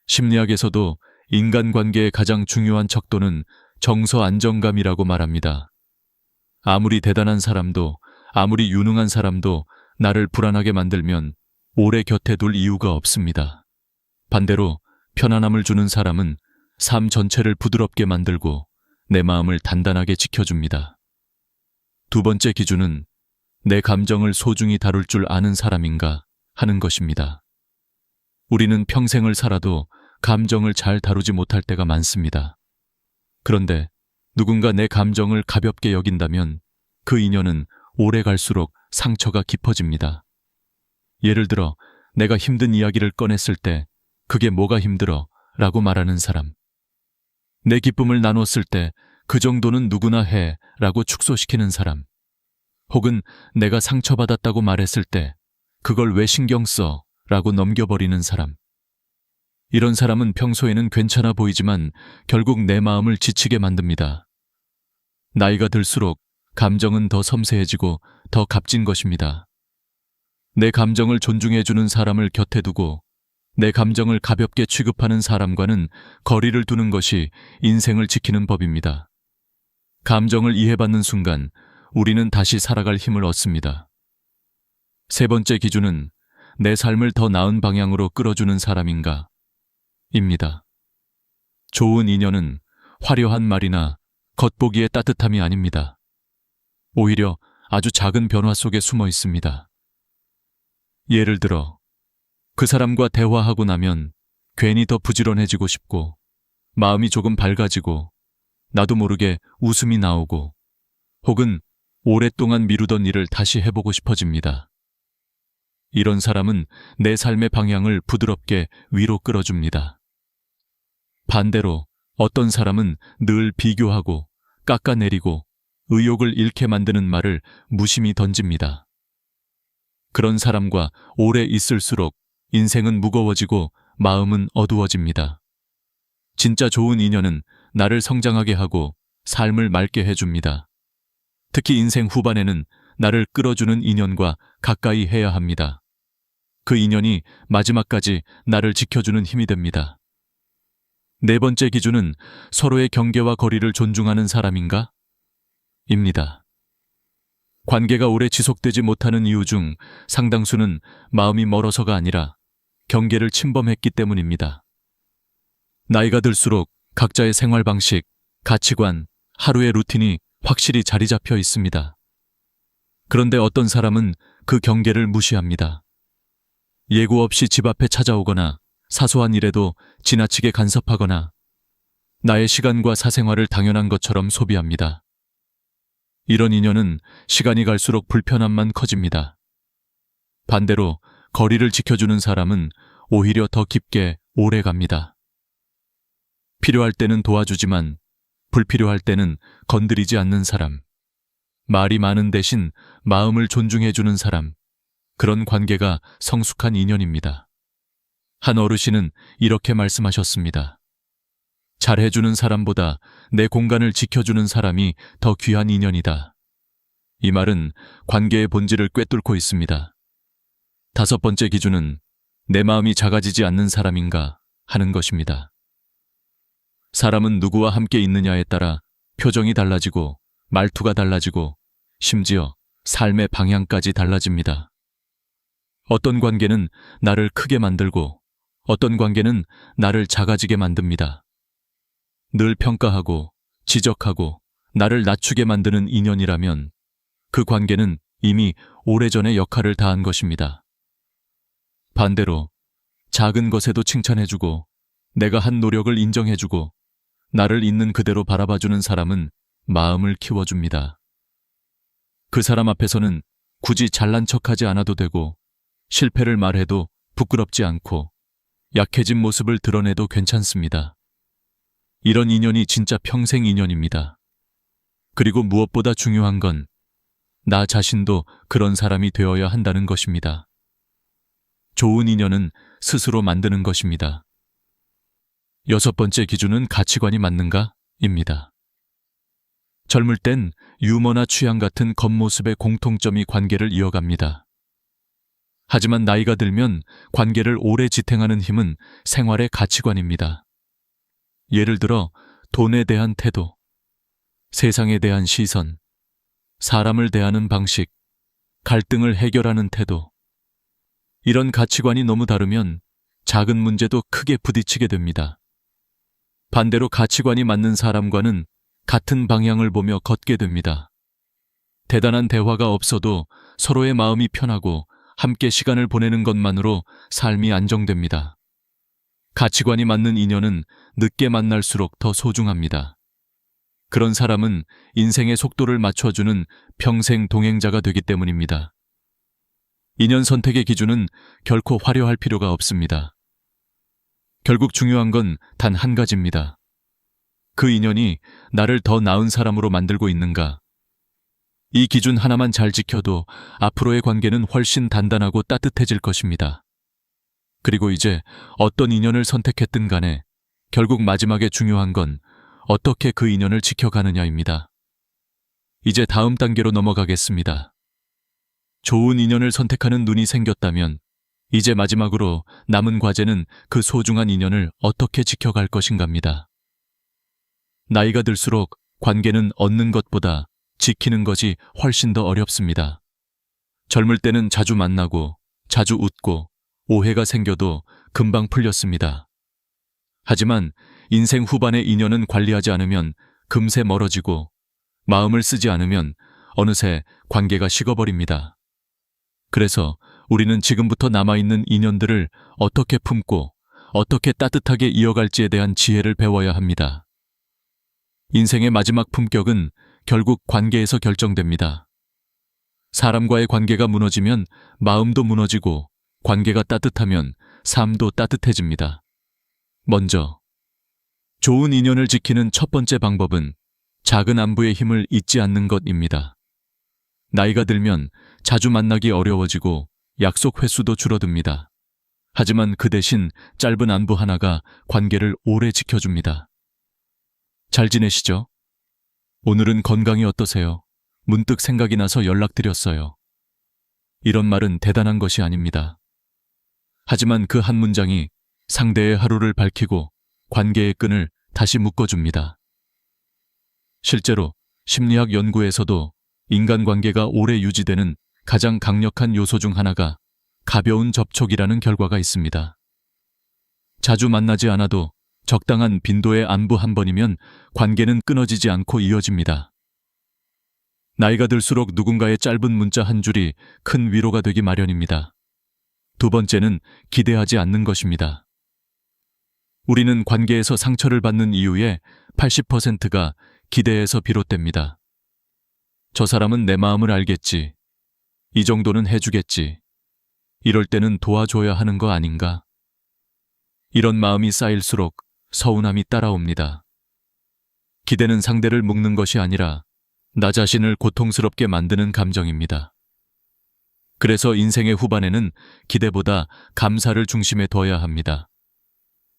심리학에서도 인간관계의 가장 중요한 척도는 정서 안정감이라고 말합니다. 아무리 대단한 사람도 아무리 유능한 사람도 나를 불안하게 만들면 오래 곁에 둘 이유가 없습니다. 반대로 편안함을 주는 사람은 삶 전체를 부드럽게 만들고 내 마음을 단단하게 지켜줍니다. 두 번째 기준은 내 감정을 소중히 다룰 줄 아는 사람인가 하는 것입니다. 우리는 평생을 살아도 감정을 잘 다루지 못할 때가 많습니다. 그런데 누군가 내 감정을 가볍게 여긴다면 그 인연은 오래 갈수록 상처가 깊어집니다. 예를 들어 내가 힘든 이야기를 꺼냈을 때 그게 뭐가 힘들어? 라고 말하는 사람. 내 기쁨을 나눴을 때 그 정도는 누구나 해 라고 축소시키는 사람. 혹은 내가 상처받았다고 말했을 때 그걸 왜 신경 써? 라고 넘겨버리는 사람. 이런 사람은 평소에는 괜찮아 보이지만 결국 내 마음을 지치게 만듭니다. 나이가 들수록 감정은 더 섬세해지고 더 값진 것입니다. 내 감정을 존중해주는 사람을 곁에 두고 내 감정을 가볍게 취급하는 사람과는 거리를 두는 것이 인생을 지키는 법입니다. 감정을 이해받는 순간 우리는 다시 살아갈 힘을 얻습니다. 세 번째 기준은 내 삶을 더 나은 방향으로 끌어주는 사람인가? 입니다. 좋은 인연은 화려한 말이나 겉보기의 따뜻함이 아닙니다. 오히려 아주 작은 변화 속에 숨어 있습니다. 예를 들어 그 사람과 대화하고 나면 괜히 더 부지런해지고 싶고 마음이 조금 밝아지고 나도 모르게 웃음이 나오고 혹은 오랫동안 미루던 일을 다시 해보고 싶어집니다. 이런 사람은 내 삶의 방향을 부드럽게 위로 끌어줍니다. 반대로 어떤 사람은 늘 비교하고 깎아내리고 의욕을 잃게 만드는 말을 무심히 던집니다. 그런 사람과 오래 있을수록 인생은 무거워지고 마음은 어두워집니다. 진짜 좋은 인연은 나를 성장하게 하고 삶을 맑게 해줍니다. 특히 인생 후반에는 나를 끌어주는 인연과 가까이 해야 합니다. 그 인연이 마지막까지 나를 지켜주는 힘이 됩니다. 네 번째 기준은 서로의 경계와 거리를 존중하는 사람인가? 입니다. 관계가 오래 지속되지 못하는 이유 중 상당수는 마음이 멀어서가 아니라 경계를 침범했기 때문입니다. 나이가 들수록 각자의 생활 방식, 가치관, 하루의 루틴이 확실히 자리 잡혀 있습니다. 그런데 어떤 사람은 그 경계를 무시합니다. 예고 없이 집 앞에 찾아오거나 사소한 일에도 지나치게 간섭하거나 나의 시간과 사생활을 당연한 것처럼 소비합니다. 이런 인연은 시간이 갈수록 불편함만 커집니다. 반대로 거리를 지켜주는 사람은 오히려 더 깊게 오래 갑니다. 필요할 때는 도와주지만 불필요할 때는 건드리지 않는 사람. 말이 많은 대신 마음을 존중해주는 사람. 그런 관계가 성숙한 인연입니다. 한 어르신은 이렇게 말씀하셨습니다. 잘해주는 사람보다 내 공간을 지켜주는 사람이 더 귀한 인연이다. 이 말은 관계의 본질을 꿰뚫고 있습니다. 다섯 번째 기준은 내 마음이 작아지지 않는 사람인가 하는 것입니다. 사람은 누구와 함께 있느냐에 따라 표정이 달라지고 말투가 달라지고 심지어 삶의 방향까지 달라집니다. 어떤 관계는 나를 크게 만들고 어떤 관계는 나를 작아지게 만듭니다. 늘 평가하고 지적하고 나를 낮추게 만드는 인연이라면 그 관계는 이미 오래전에 역할을 다한 것입니다. 반대로 작은 것에도 칭찬해주고 내가 한 노력을 인정해주고 나를 있는 그대로 바라봐주는 사람은 마음을 키워줍니다. 그 사람 앞에서는 굳이 잘난 척하지 않아도 되고 실패를 말해도 부끄럽지 않고 약해진 모습을 드러내도 괜찮습니다. 이런 인연이 진짜 평생 인연입니다. 그리고 무엇보다 중요한 건 나 자신도 그런 사람이 되어야 한다는 것입니다. 좋은 인연은 스스로 만드는 것입니다. 여섯 번째 기준은 가치관이 맞는가? 입니다. 젊을 땐 유머나 취향 같은 겉모습의 공통점이 관계를 이어갑니다. 하지만 나이가 들면 관계를 오래 지탱하는 힘은 생활의 가치관입니다. 예를 들어 돈에 대한 태도, 세상에 대한 시선, 사람을 대하는 방식, 갈등을 해결하는 태도. 이런 가치관이 너무 다르면 작은 문제도 크게 부딪히게 됩니다. 반대로 가치관이 맞는 사람과는 같은 방향을 보며 걷게 됩니다. 대단한 대화가 없어도 서로의 마음이 편하고 함께 시간을 보내는 것만으로 삶이 안정됩니다. 가치관이 맞는 인연은 늦게 만날수록 더 소중합니다. 그런 사람은 인생의 속도를 맞춰주는 평생 동행자가 되기 때문입니다. 인연 선택의 기준은 결코 화려할 필요가 없습니다. 결국 중요한 건 단 한 가지입니다. 그 인연이 나를 더 나은 사람으로 만들고 있는가? 이 기준 하나만 잘 지켜도 앞으로의 관계는 훨씬 단단하고 따뜻해질 것입니다. 그리고 이제 어떤 인연을 선택했든 간에 결국 마지막에 중요한 건 어떻게 그 인연을 지켜가느냐입니다. 이제 다음 단계로 넘어가겠습니다. 좋은 인연을 선택하는 눈이 생겼다면 이제 마지막으로 남은 과제는 그 소중한 인연을 어떻게 지켜갈 것인가입니다. 나이가 들수록 관계는 얻는 것보다 지키는 것이 훨씬 더 어렵습니다. 젊을 때는 자주 만나고 자주 웃고 오해가 생겨도 금방 풀렸습니다. 하지만 인생 후반의 인연은 관리하지 않으면 금세 멀어지고 마음을 쓰지 않으면 어느새 관계가 식어버립니다. 그래서 우리는 지금부터 남아있는 인연들을 어떻게 품고 어떻게 따뜻하게 이어갈지에 대한 지혜를 배워야 합니다. 인생의 마지막 품격은 결국 관계에서 결정됩니다. 사람과의 관계가 무너지면 마음도 무너지고 관계가 따뜻하면 삶도 따뜻해집니다. 먼저, 좋은 인연을 지키는 첫 번째 방법은 작은 안부의 힘을 잊지 않는 것입니다. 나이가 들면 자주 만나기 어려워지고 약속 횟수도 줄어듭니다. 하지만 그 대신 짧은 안부 하나가 관계를 오래 지켜줍니다. 잘 지내시죠? 오늘은 건강이 어떠세요? 문득 생각이 나서 연락드렸어요. 이런 말은 대단한 것이 아닙니다. 하지만 그 한 문장이 상대의 하루를 밝히고 관계의 끈을 다시 묶어줍니다. 실제로 심리학 연구에서도 인간관계가 오래 유지되는 가장 강력한 요소 중 하나가 가벼운 접촉이라는 결과가 있습니다. 자주 만나지 않아도 적당한 빈도의 안부 한 번이면 관계는 끊어지지 않고 이어집니다. 나이가 들수록 누군가의 짧은 문자 한 줄이 큰 위로가 되기 마련입니다. 두 번째는 기대하지 않는 것입니다. 우리는 관계에서 상처를 받는 이유의 80%가 기대에서 비롯됩니다. 저 사람은 내 마음을 알겠지. 이 정도는 해주겠지. 이럴 때는 도와줘야 하는 거 아닌가? 이런 마음이 쌓일수록 서운함이 따라옵니다. 기대는 상대를 묶는 것이 아니라 나 자신을 고통스럽게 만드는 감정입니다. 그래서 인생의 후반에는 기대보다 감사를 중심에 둬야 합니다.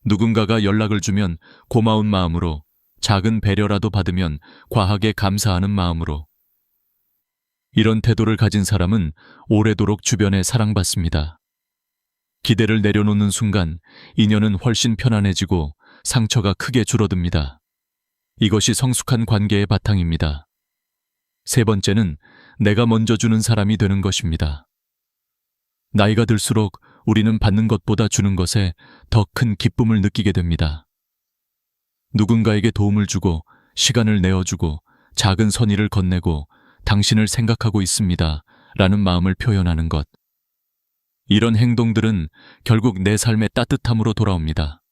누군가가 연락을 주면 고마운 마음으로, 작은 배려라도 받으면 과하게 감사하는 마음으로. 이런 태도를 가진 사람은 오래도록 주변에 사랑받습니다. 기대를 내려놓는 순간 인연은 훨씬 편안해지고 상처가 크게 줄어듭니다. 이것이 성숙한 관계의 바탕입니다. 세 번째는 내가 먼저 주는 사람이 되는 것입니다. 나이가 들수록 우리는 받는 것보다 주는 것에 더 큰 기쁨을 느끼게 됩니다. 누군가에게 도움을 주고 시간을 내어주고 작은 선의를 건네고 당신을 생각하고 있습니다 라는 마음을 표현하는 것. 이런 행동들은 결국 내 삶의 따뜻함으로 돌아옵니다.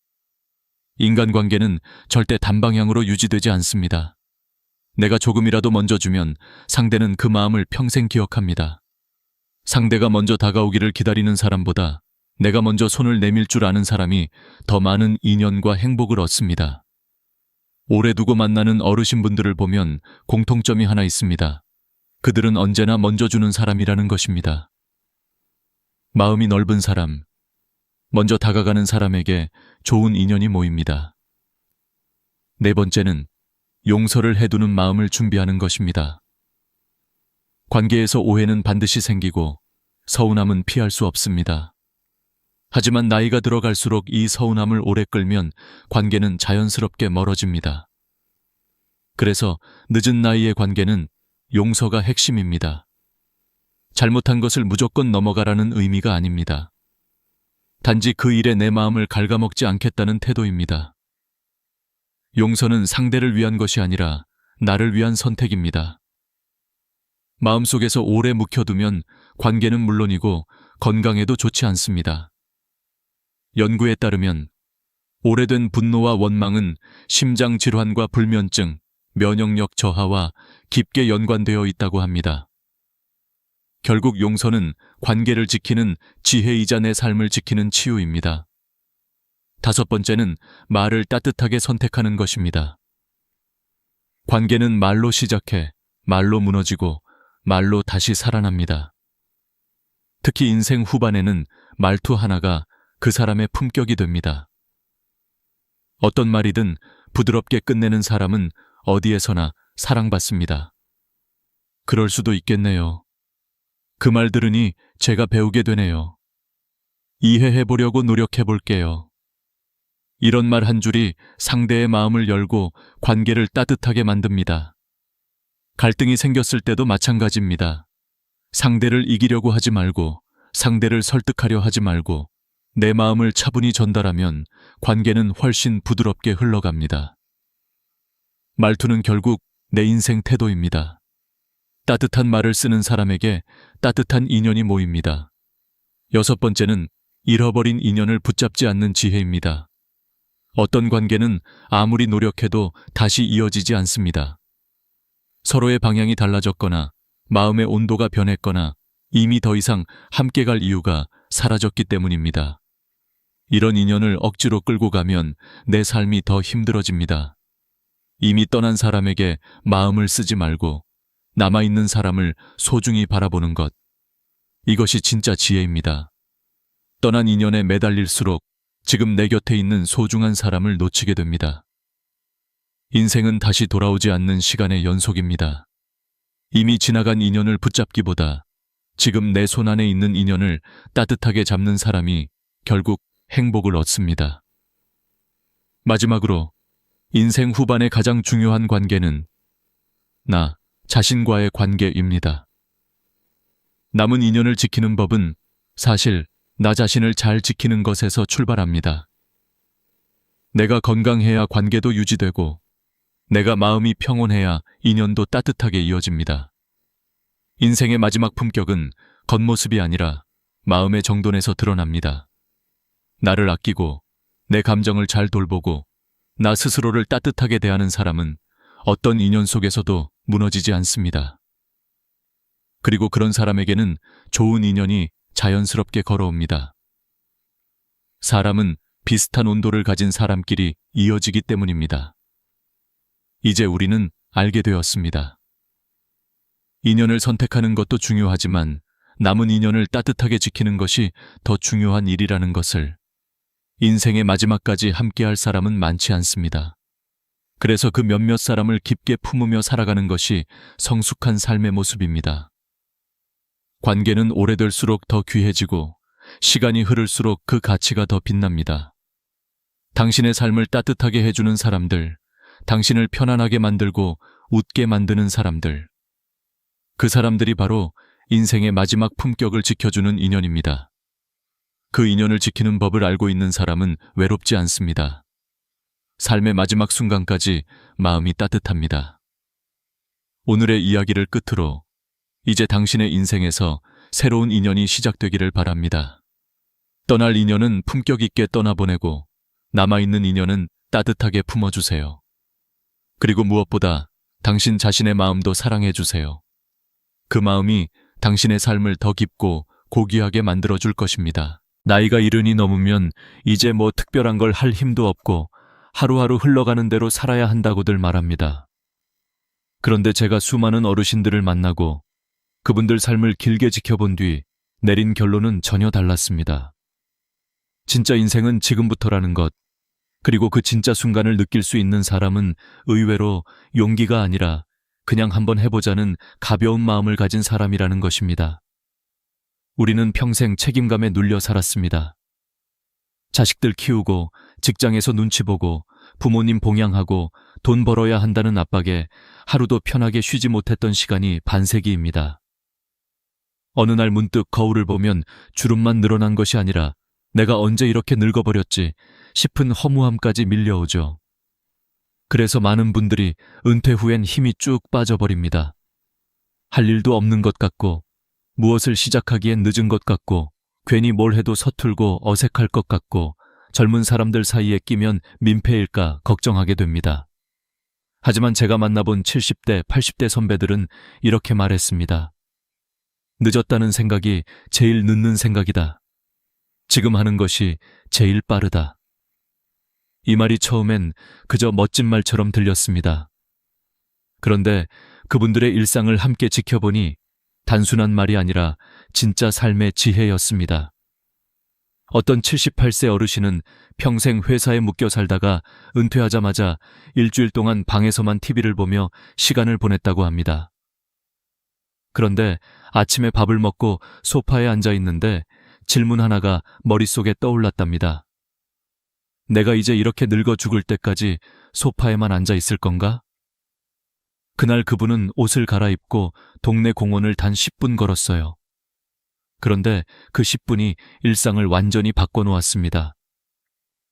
인간관계는 절대 단방향으로 유지되지 않습니다. 내가 조금이라도 먼저 주면 상대는 그 마음을 평생 기억합니다. 상대가 먼저 다가오기를 기다리는 사람보다 내가 먼저 손을 내밀 줄 아는 사람이 더 많은 인연과 행복을 얻습니다. 오래 두고 만나는 어르신분들을 보면 공통점이 하나 있습니다. 그들은 언제나 먼저 주는 사람이라는 것입니다. 마음이 넓은 사람, 먼저 다가가는 사람에게 좋은 인연이 모입니다. 네 번째는 용서를 해두는 마음을 준비하는 것입니다. 관계에서 오해는 반드시 생기고 서운함은 피할 수 없습니다. 하지만 나이가 들어갈수록 이 서운함을 오래 끌면 관계는 자연스럽게 멀어집니다. 그래서 늦은 나이의 관계는 용서가 핵심입니다. 잘못한 것을 무조건 넘어가라는 의미가 아닙니다. 단지 그 일에 내 마음을 갉아먹지 않겠다는 태도입니다. 용서는 상대를 위한 것이 아니라 나를 위한 선택입니다. 마음속에서 오래 묵혀두면 관계는 물론이고 건강에도 좋지 않습니다. 연구에 따르면 오래된 분노와 원망은 심장 질환과 불면증, 면역력 저하와 깊게 연관되어 있다고 합니다. 결국 용서는 관계를 지키는 지혜이자 내 삶을 지키는 치유입니다. 다섯 번째는 말을 따뜻하게 선택하는 것입니다. 관계는 말로 시작해 말로 무너지고 말로 다시 살아납니다. 특히 인생 후반에는 말투 하나가 그 사람의 품격이 됩니다. 어떤 말이든 부드럽게 끝내는 사람은 어디에서나 사랑받습니다. 그럴 수도 있겠네요. 그 말 들으니 제가 배우게 되네요. 이해해보려고 노력해볼게요. 이런 말 한 줄이 상대의 마음을 열고 관계를 따뜻하게 만듭니다. 갈등이 생겼을 때도 마찬가지입니다. 상대를 이기려고 하지 말고 상대를 설득하려 하지 말고 내 마음을 차분히 전달하면 관계는 훨씬 부드럽게 흘러갑니다. 말투는 결국 내 인생 태도입니다. 따뜻한 말을 쓰는 사람에게 따뜻한 인연이 모입니다. 여섯 번째는 잃어버린 인연을 붙잡지 않는 지혜입니다. 어떤 관계는 아무리 노력해도 다시 이어지지 않습니다. 서로의 방향이 달라졌거나 마음의 온도가 변했거나 이미 더 이상 함께 갈 이유가 사라졌기 때문입니다. 이런 인연을 억지로 끌고 가면 내 삶이 더 힘들어집니다. 이미 떠난 사람에게 마음을 쓰지 말고 남아있는 사람을 소중히 바라보는 것. 이것이 진짜 지혜입니다. 떠난 인연에 매달릴수록 지금 내 곁에 있는 소중한 사람을 놓치게 됩니다. 인생은 다시 돌아오지 않는 시간의 연속입니다. 이미 지나간 인연을 붙잡기보다 지금 내 손 안에 있는 인연을 따뜻하게 잡는 사람이 결국 행복을 얻습니다. 마지막으로 인생 후반의 가장 중요한 관계는 나 자신과의 관계입니다. 남은 인연을 지키는 법은 사실 나 자신을 잘 지키는 것에서 출발합니다. 내가 건강해야 관계도 유지되고 내가 마음이 평온해야 인연도 따뜻하게 이어집니다. 인생의 마지막 품격은 겉모습이 아니라 마음의 정돈에서 드러납니다. 나를 아끼고 내 감정을 잘 돌보고 나 스스로를 따뜻하게 대하는 사람은 어떤 인연 속에서도 무너지지 않습니다. 그리고 그런 사람에게는 좋은 인연이 자연스럽게 걸어옵니다. 사람은 비슷한 온도를 가진 사람끼리 이어지기 때문입니다. 이제 우리는 알게 되었습니다. 인연을 선택하는 것도 중요하지만 남은 인연을 따뜻하게 지키는 것이 더 중요한 일이라는 것을. 인생의 마지막까지 함께할 사람은 많지 않습니다. 그래서 그 몇몇 사람을 깊게 품으며 살아가는 것이 성숙한 삶의 모습입니다. 관계는 오래될수록 더 귀해지고 시간이 흐를수록 그 가치가 더 빛납니다. 당신의 삶을 따뜻하게 해주는 사람들, 당신을 편안하게 만들고 웃게 만드는 사람들. 그 사람들이 바로 인생의 마지막 품격을 지켜주는 인연입니다. 그 인연을 지키는 법을 알고 있는 사람은 외롭지 않습니다. 삶의 마지막 순간까지 마음이 따뜻합니다. 오늘의 이야기를 끝으로 이제 당신의 인생에서 새로운 인연이 시작되기를 바랍니다. 떠날 인연은 품격 있게 떠나보내고 남아있는 인연은 따뜻하게 품어주세요. 그리고 무엇보다 당신 자신의 마음도 사랑해주세요. 그 마음이 당신의 삶을 더 깊고 고귀하게 만들어줄 것입니다. 나이가 이른이 넘으면 이제 뭐 특별한 걸 할 힘도 없고 하루하루 흘러가는 대로 살아야 한다고들 말합니다. 그런데 제가 수많은 어르신들을 만나고 그분들 삶을 길게 지켜본 뒤 내린 결론은 전혀 달랐습니다. 진짜 인생은 지금부터라는 것, 그리고 그 진짜 순간을 느낄 수 있는 사람은 의외로 용기가 아니라 그냥 한번 해보자는 가벼운 마음을 가진 사람이라는 것입니다. 우리는 평생 책임감에 눌려 살았습니다. 자식들 키우고 직장에서 눈치 보고 부모님 봉양하고 돈 벌어야 한다는 압박에 하루도 편하게 쉬지 못했던 시간이 반세기입니다. 어느 날 문득 거울을 보면 주름만 늘어난 것이 아니라 내가 언제 이렇게 늙어버렸지 싶은 허무함까지 밀려오죠. 그래서 많은 분들이 은퇴 후엔 힘이 쭉 빠져버립니다. 할 일도 없는 것 같고 무엇을 시작하기엔 늦은 것 같고 괜히 뭘 해도 서툴고 어색할 것 같고 젊은 사람들 사이에 끼면 민폐일까 걱정하게 됩니다. 하지만 제가 만나본 70대, 80대 선배들은 이렇게 말했습니다. 늦었다는 생각이 제일 늦는 생각이다. 지금 하는 것이 제일 빠르다. 이 말이 처음엔 그저 멋진 말처럼 들렸습니다. 그런데 그분들의 일상을 함께 지켜보니 단순한 말이 아니라 진짜 삶의 지혜였습니다. 어떤 78세 어르신은 평생 회사에 묶여 살다가 은퇴하자마자 일주일 동안 방에서만 TV를 보며 시간을 보냈다고 합니다. 그런데 아침에 밥을 먹고 소파에 앉아 있는데 질문 하나가 머릿속에 떠올랐답니다. 내가 이제 이렇게 늙어 죽을 때까지 소파에만 앉아 있을 건가? 그날 그분은 옷을 갈아입고 동네 공원을 단 10분 걸었어요. 그런데 그 10분이 일상을 완전히 바꿔놓았습니다.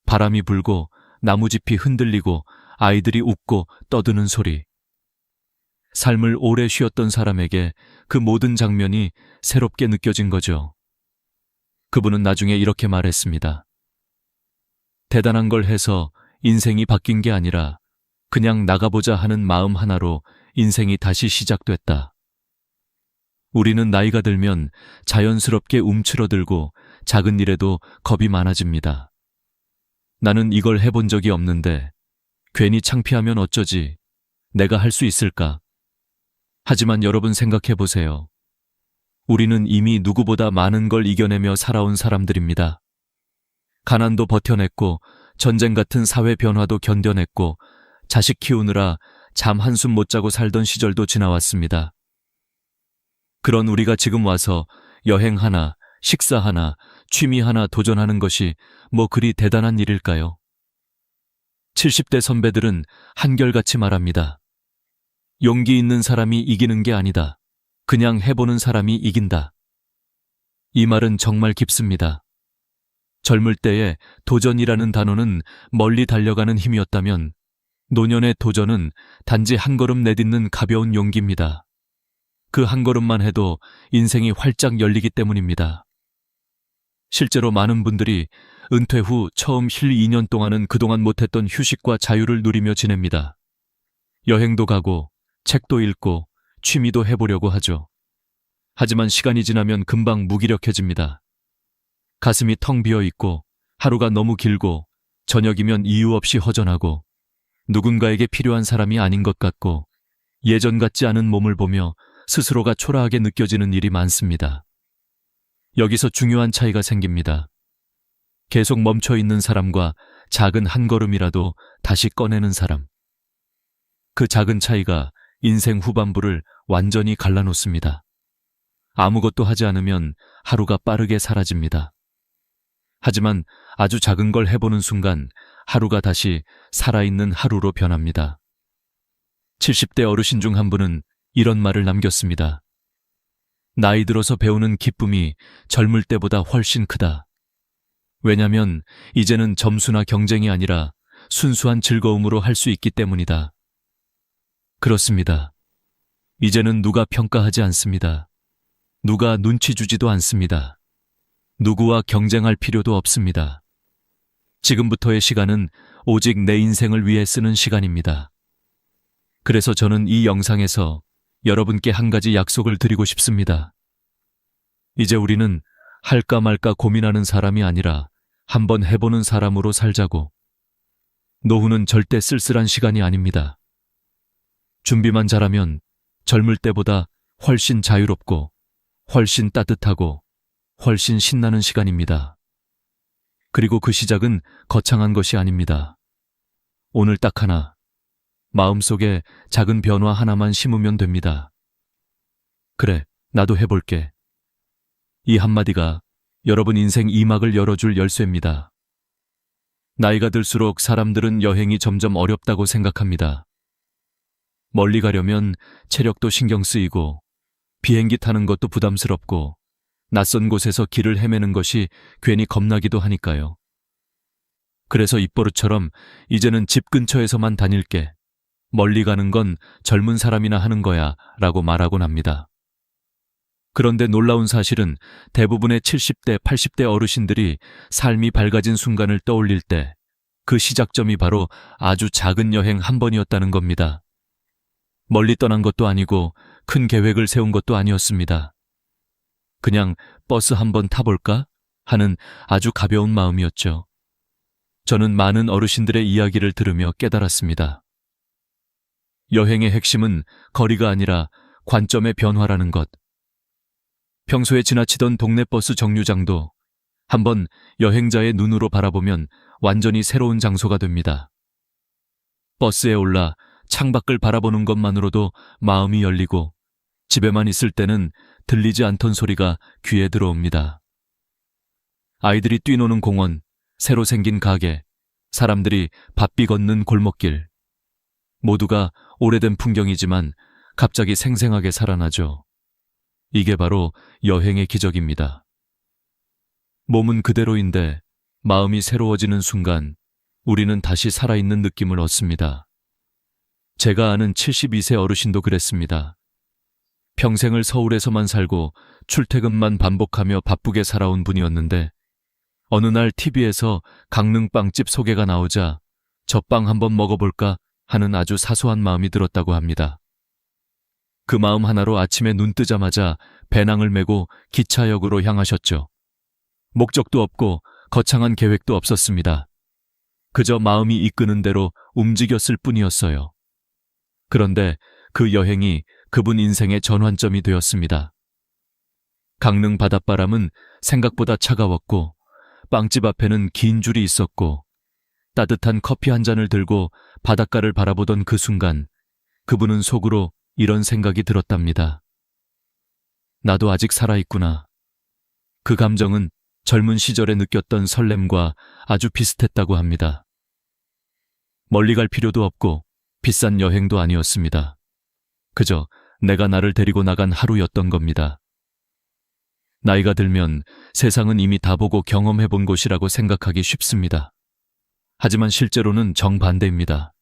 바람이 불고 나무짚이 흔들리고 아이들이 웃고 떠드는 소리. 삶을 오래 쉬었던 사람에게 그 모든 장면이 새롭게 느껴진 거죠. 그분은 나중에 이렇게 말했습니다. 대단한 걸 해서 인생이 바뀐 게 아니라 그냥 나가보자 하는 마음 하나로 인생이 다시 시작됐다. 우리는 나이가 들면 자연스럽게 움츠러들고 작은 일에도 겁이 많아집니다. 나는 이걸 해본 적이 없는데 괜히 창피하면 어쩌지? 내가 할 수 있을까? 하지만 여러분 생각해 보세요. 우리는 이미 누구보다 많은 걸 이겨내며 살아온 사람들입니다. 가난도 버텨냈고 전쟁 같은 사회 변화도 견뎌냈고 자식 키우느라 잠 한숨 못 자고 살던 시절도 지나왔습니다. 그런 우리가 지금 와서 여행 하나, 식사 하나, 취미 하나 도전하는 것이 뭐 그리 대단한 일일까요? 70대 선배들은 한결같이 말합니다. 용기 있는 사람이 이기는 게 아니다. 그냥 해보는 사람이 이긴다. 이 말은 정말 깊습니다. 젊을 때에 도전이라는 단어는 멀리 달려가는 힘이었다면 노년의 도전은 단지 한 걸음 내딛는 가벼운 용기입니다. 그 한 걸음만 해도 인생이 활짝 열리기 때문입니다. 실제로 많은 분들이 은퇴 후 처음 쉴 2년 동안은 그동안 못했던 휴식과 자유를 누리며 지냅니다. 여행도 가고 책도 읽고 취미도 해보려고 하죠. 하지만 시간이 지나면 금방 무기력해집니다. 가슴이 텅 비어 있고 하루가 너무 길고 저녁이면 이유 없이 허전하고 누군가에게 필요한 사람이 아닌 것 같고 예전 같지 않은 몸을 보며 스스로가 초라하게 느껴지는 일이 많습니다. 여기서 중요한 차이가 생깁니다. 계속 멈춰 있는 사람과 작은 한 걸음이라도 다시 꺼내는 사람. 그 작은 차이가 인생 후반부를 완전히 갈라놓습니다. 아무것도 하지 않으면 하루가 빠르게 사라집니다. 하지만 아주 작은 걸 해보는 순간 하루가 다시 살아있는 하루로 변합니다. 70대 어르신 중 한 분은 이런 말을 남겼습니다. 나이 들어서 배우는 기쁨이 젊을 때보다 훨씬 크다. 왜냐면 이제는 점수나 경쟁이 아니라 순수한 즐거움으로 할 수 있기 때문이다. 그렇습니다. 이제는 누가 평가하지 않습니다. 누가 눈치 주지도 않습니다. 누구와 경쟁할 필요도 없습니다. 지금부터의 시간은 오직 내 인생을 위해 쓰는 시간입니다. 그래서 저는 이 영상에서 여러분께 한 가지 약속을 드리고 싶습니다. 이제 우리는 할까 말까 고민하는 사람이 아니라 한번 해보는 사람으로 살자고. 노후는 절대 쓸쓸한 시간이 아닙니다. 준비만 잘하면 젊을 때보다 훨씬 자유롭고 훨씬 따뜻하고 훨씬 신나는 시간입니다. 그리고 그 시작은 거창한 것이 아닙니다. 오늘 딱 하나, 마음속에 작은 변화 하나만 심으면 됩니다. 그래, 나도 해볼게. 이 한마디가 여러분 인생 2막을 열어줄 열쇠입니다. 나이가 들수록 사람들은 여행이 점점 어렵다고 생각합니다. 멀리 가려면 체력도 신경 쓰이고 비행기 타는 것도 부담스럽고 낯선 곳에서 길을 헤매는 것이 괜히 겁나기도 하니까요. 그래서 입버릇처럼 이제는 집 근처에서만 다닐게. 멀리 가는 건 젊은 사람이나 하는 거야 라고 말하곤 합니다. 그런데 놀라운 사실은 대부분의 70대, 80대 어르신들이 삶이 밝아진 순간을 떠올릴 때 그 시작점이 바로 아주 작은 여행 한 번이었다는 겁니다. 멀리 떠난 것도 아니고 큰 계획을 세운 것도 아니었습니다. 그냥 버스 한번 타볼까? 하는 아주 가벼운 마음이었죠. 저는 많은 어르신들의 이야기를 들으며 깨달았습니다. 여행의 핵심은 거리가 아니라 관점의 변화라는 것. 평소에 지나치던 동네 버스 정류장도 한번 여행자의 눈으로 바라보면 완전히 새로운 장소가 됩니다. 버스에 올라 창밖을 바라보는 것만으로도 마음이 열리고 집에만 있을 때는 들리지 않던 소리가 귀에 들어옵니다. 아이들이 뛰노는 공원, 새로 생긴 가게, 사람들이 바삐 걷는 골목길. 모두가 오래된 풍경이지만 갑자기 생생하게 살아나죠. 이게 바로 여행의 기적입니다. 몸은 그대로인데 마음이 새로워지는 순간 우리는 다시 살아있는 느낌을 얻습니다. 제가 아는 72세 어르신도 그랬습니다. 평생을 서울에서만 살고 출퇴근만 반복하며 바쁘게 살아온 분이었는데 어느 날 TV에서 강릉빵집 소개가 나오자 저 빵 한번 먹어볼까 하는 아주 사소한 마음이 들었다고 합니다. 그 마음 하나로 아침에 눈 뜨자마자 배낭을 메고 기차역으로 향하셨죠. 목적도 없고 거창한 계획도 없었습니다. 그저 마음이 이끄는 대로 움직였을 뿐이었어요. 그런데 그 여행이 그분 인생의 전환점이 되었습니다. 강릉 바닷바람은 생각보다 차가웠고 빵집 앞에는 긴 줄이 있었고 따뜻한 커피 한 잔을 들고 바닷가를 바라보던 그 순간 그분은 속으로 이런 생각이 들었답니다. 나도 아직 살아있구나. 그 감정은 젊은 시절에 느꼈던 설렘과 아주 비슷했다고 합니다. 멀리 갈 필요도 없고 비싼 여행도 아니었습니다. 그저 내가 나를 데리고 나간 하루였던 겁니다. 나이가 들면 세상은 이미 다 보고 경험해 본 곳이라고 생각하기 쉽습니다. 하지만 실제로는 정반대입니다.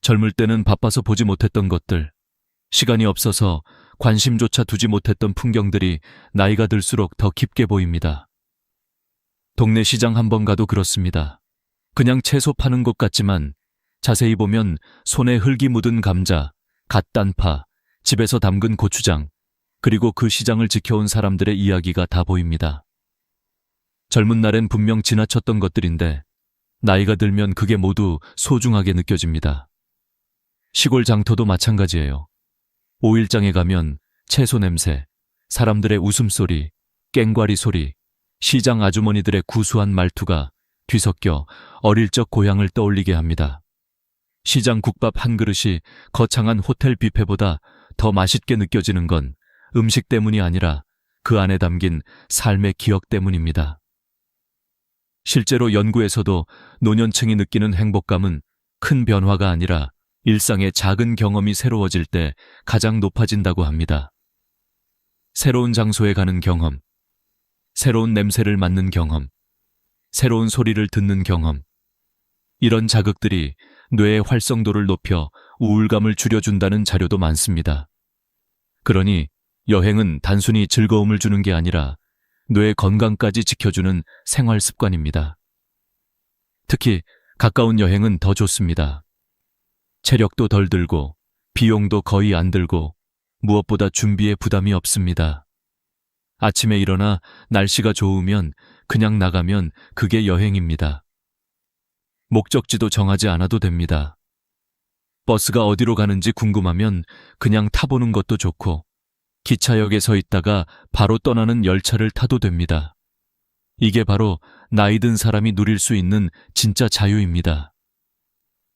젊을 때는 바빠서 보지 못했던 것들, 시간이 없어서 관심조차 두지 못했던 풍경들이 나이가 들수록 더 깊게 보입니다. 동네 시장 한번 가도 그렇습니다. 그냥 채소 파는 곳 같지만 자세히 보면 손에 흙이 묻은 감자, 갓단파, 집에서 담근 고추장, 그리고 그 시장을 지켜온 사람들의 이야기가 다 보입니다. 젊은 날엔 분명 지나쳤던 것들인데 나이가 들면 그게 모두 소중하게 느껴집니다. 시골 장터도 마찬가지예요. 오일장에 가면 채소 냄새, 사람들의 웃음소리, 깽과리 소리, 시장 아주머니들의 구수한 말투가 뒤섞여 어릴 적 고향을 떠올리게 합니다. 시장 국밥 한 그릇이 거창한 호텔 뷔페보다 더 맛있게 느껴지는 건 음식 때문이 아니라 그 안에 담긴 삶의 기억 때문입니다. 실제로 연구에서도 노년층이 느끼는 행복감은 큰 변화가 아니라 일상의 작은 경험이 새로워질 때 가장 높아진다고 합니다. 새로운 장소에 가는 경험, 새로운 냄새를 맡는 경험, 새로운 소리를 듣는 경험. 이런 자극들이 뇌의 활성도를 높여 우울감을 줄여준다는 자료도 많습니다. 그러니 여행은 단순히 즐거움을 주는 게 아니라 뇌 건강까지 지켜주는 생활 습관입니다. 특히 가까운 여행은 더 좋습니다. 체력도 덜 들고 비용도 거의 안 들고 무엇보다 준비에 부담이 없습니다. 아침에 일어나 날씨가 좋으면 그냥 나가면 그게 여행입니다. 목적지도 정하지 않아도 됩니다. 버스가 어디로 가는지 궁금하면 그냥 타보는 것도 좋고 기차역에 서 있다가 바로 떠나는 열차를 타도 됩니다. 이게 바로 나이 든 사람이 누릴 수 있는 진짜 자유입니다.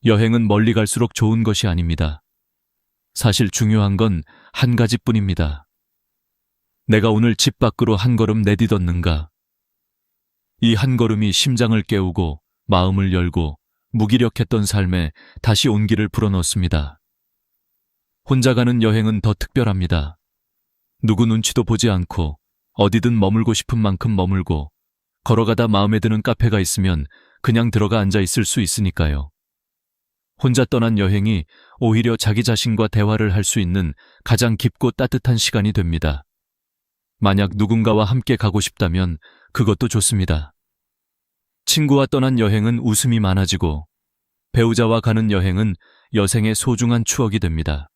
여행은 멀리 갈수록 좋은 것이 아닙니다. 사실 중요한 건 한 가지뿐입니다. 내가 오늘 집 밖으로 한 걸음 내디뎠는가? 이 한 걸음이 심장을 깨우고 마음을 열고 무기력했던 삶에 다시 온기를 불어넣습니다. 혼자 가는 여행은 더 특별합니다. 누구 눈치도 보지 않고 어디든 머물고 싶은 만큼 머물고 걸어가다 마음에 드는 카페가 있으면 그냥 들어가 앉아 있을 수 있으니까요. 혼자 떠난 여행이 오히려 자기 자신과 대화를 할 수 있는 가장 깊고 따뜻한 시간이 됩니다. 만약 누군가와 함께 가고 싶다면 그것도 좋습니다. 친구와 떠난 여행은 웃음이 많아지고 배우자와 가는 여행은 여생의 소중한 추억이 됩니다.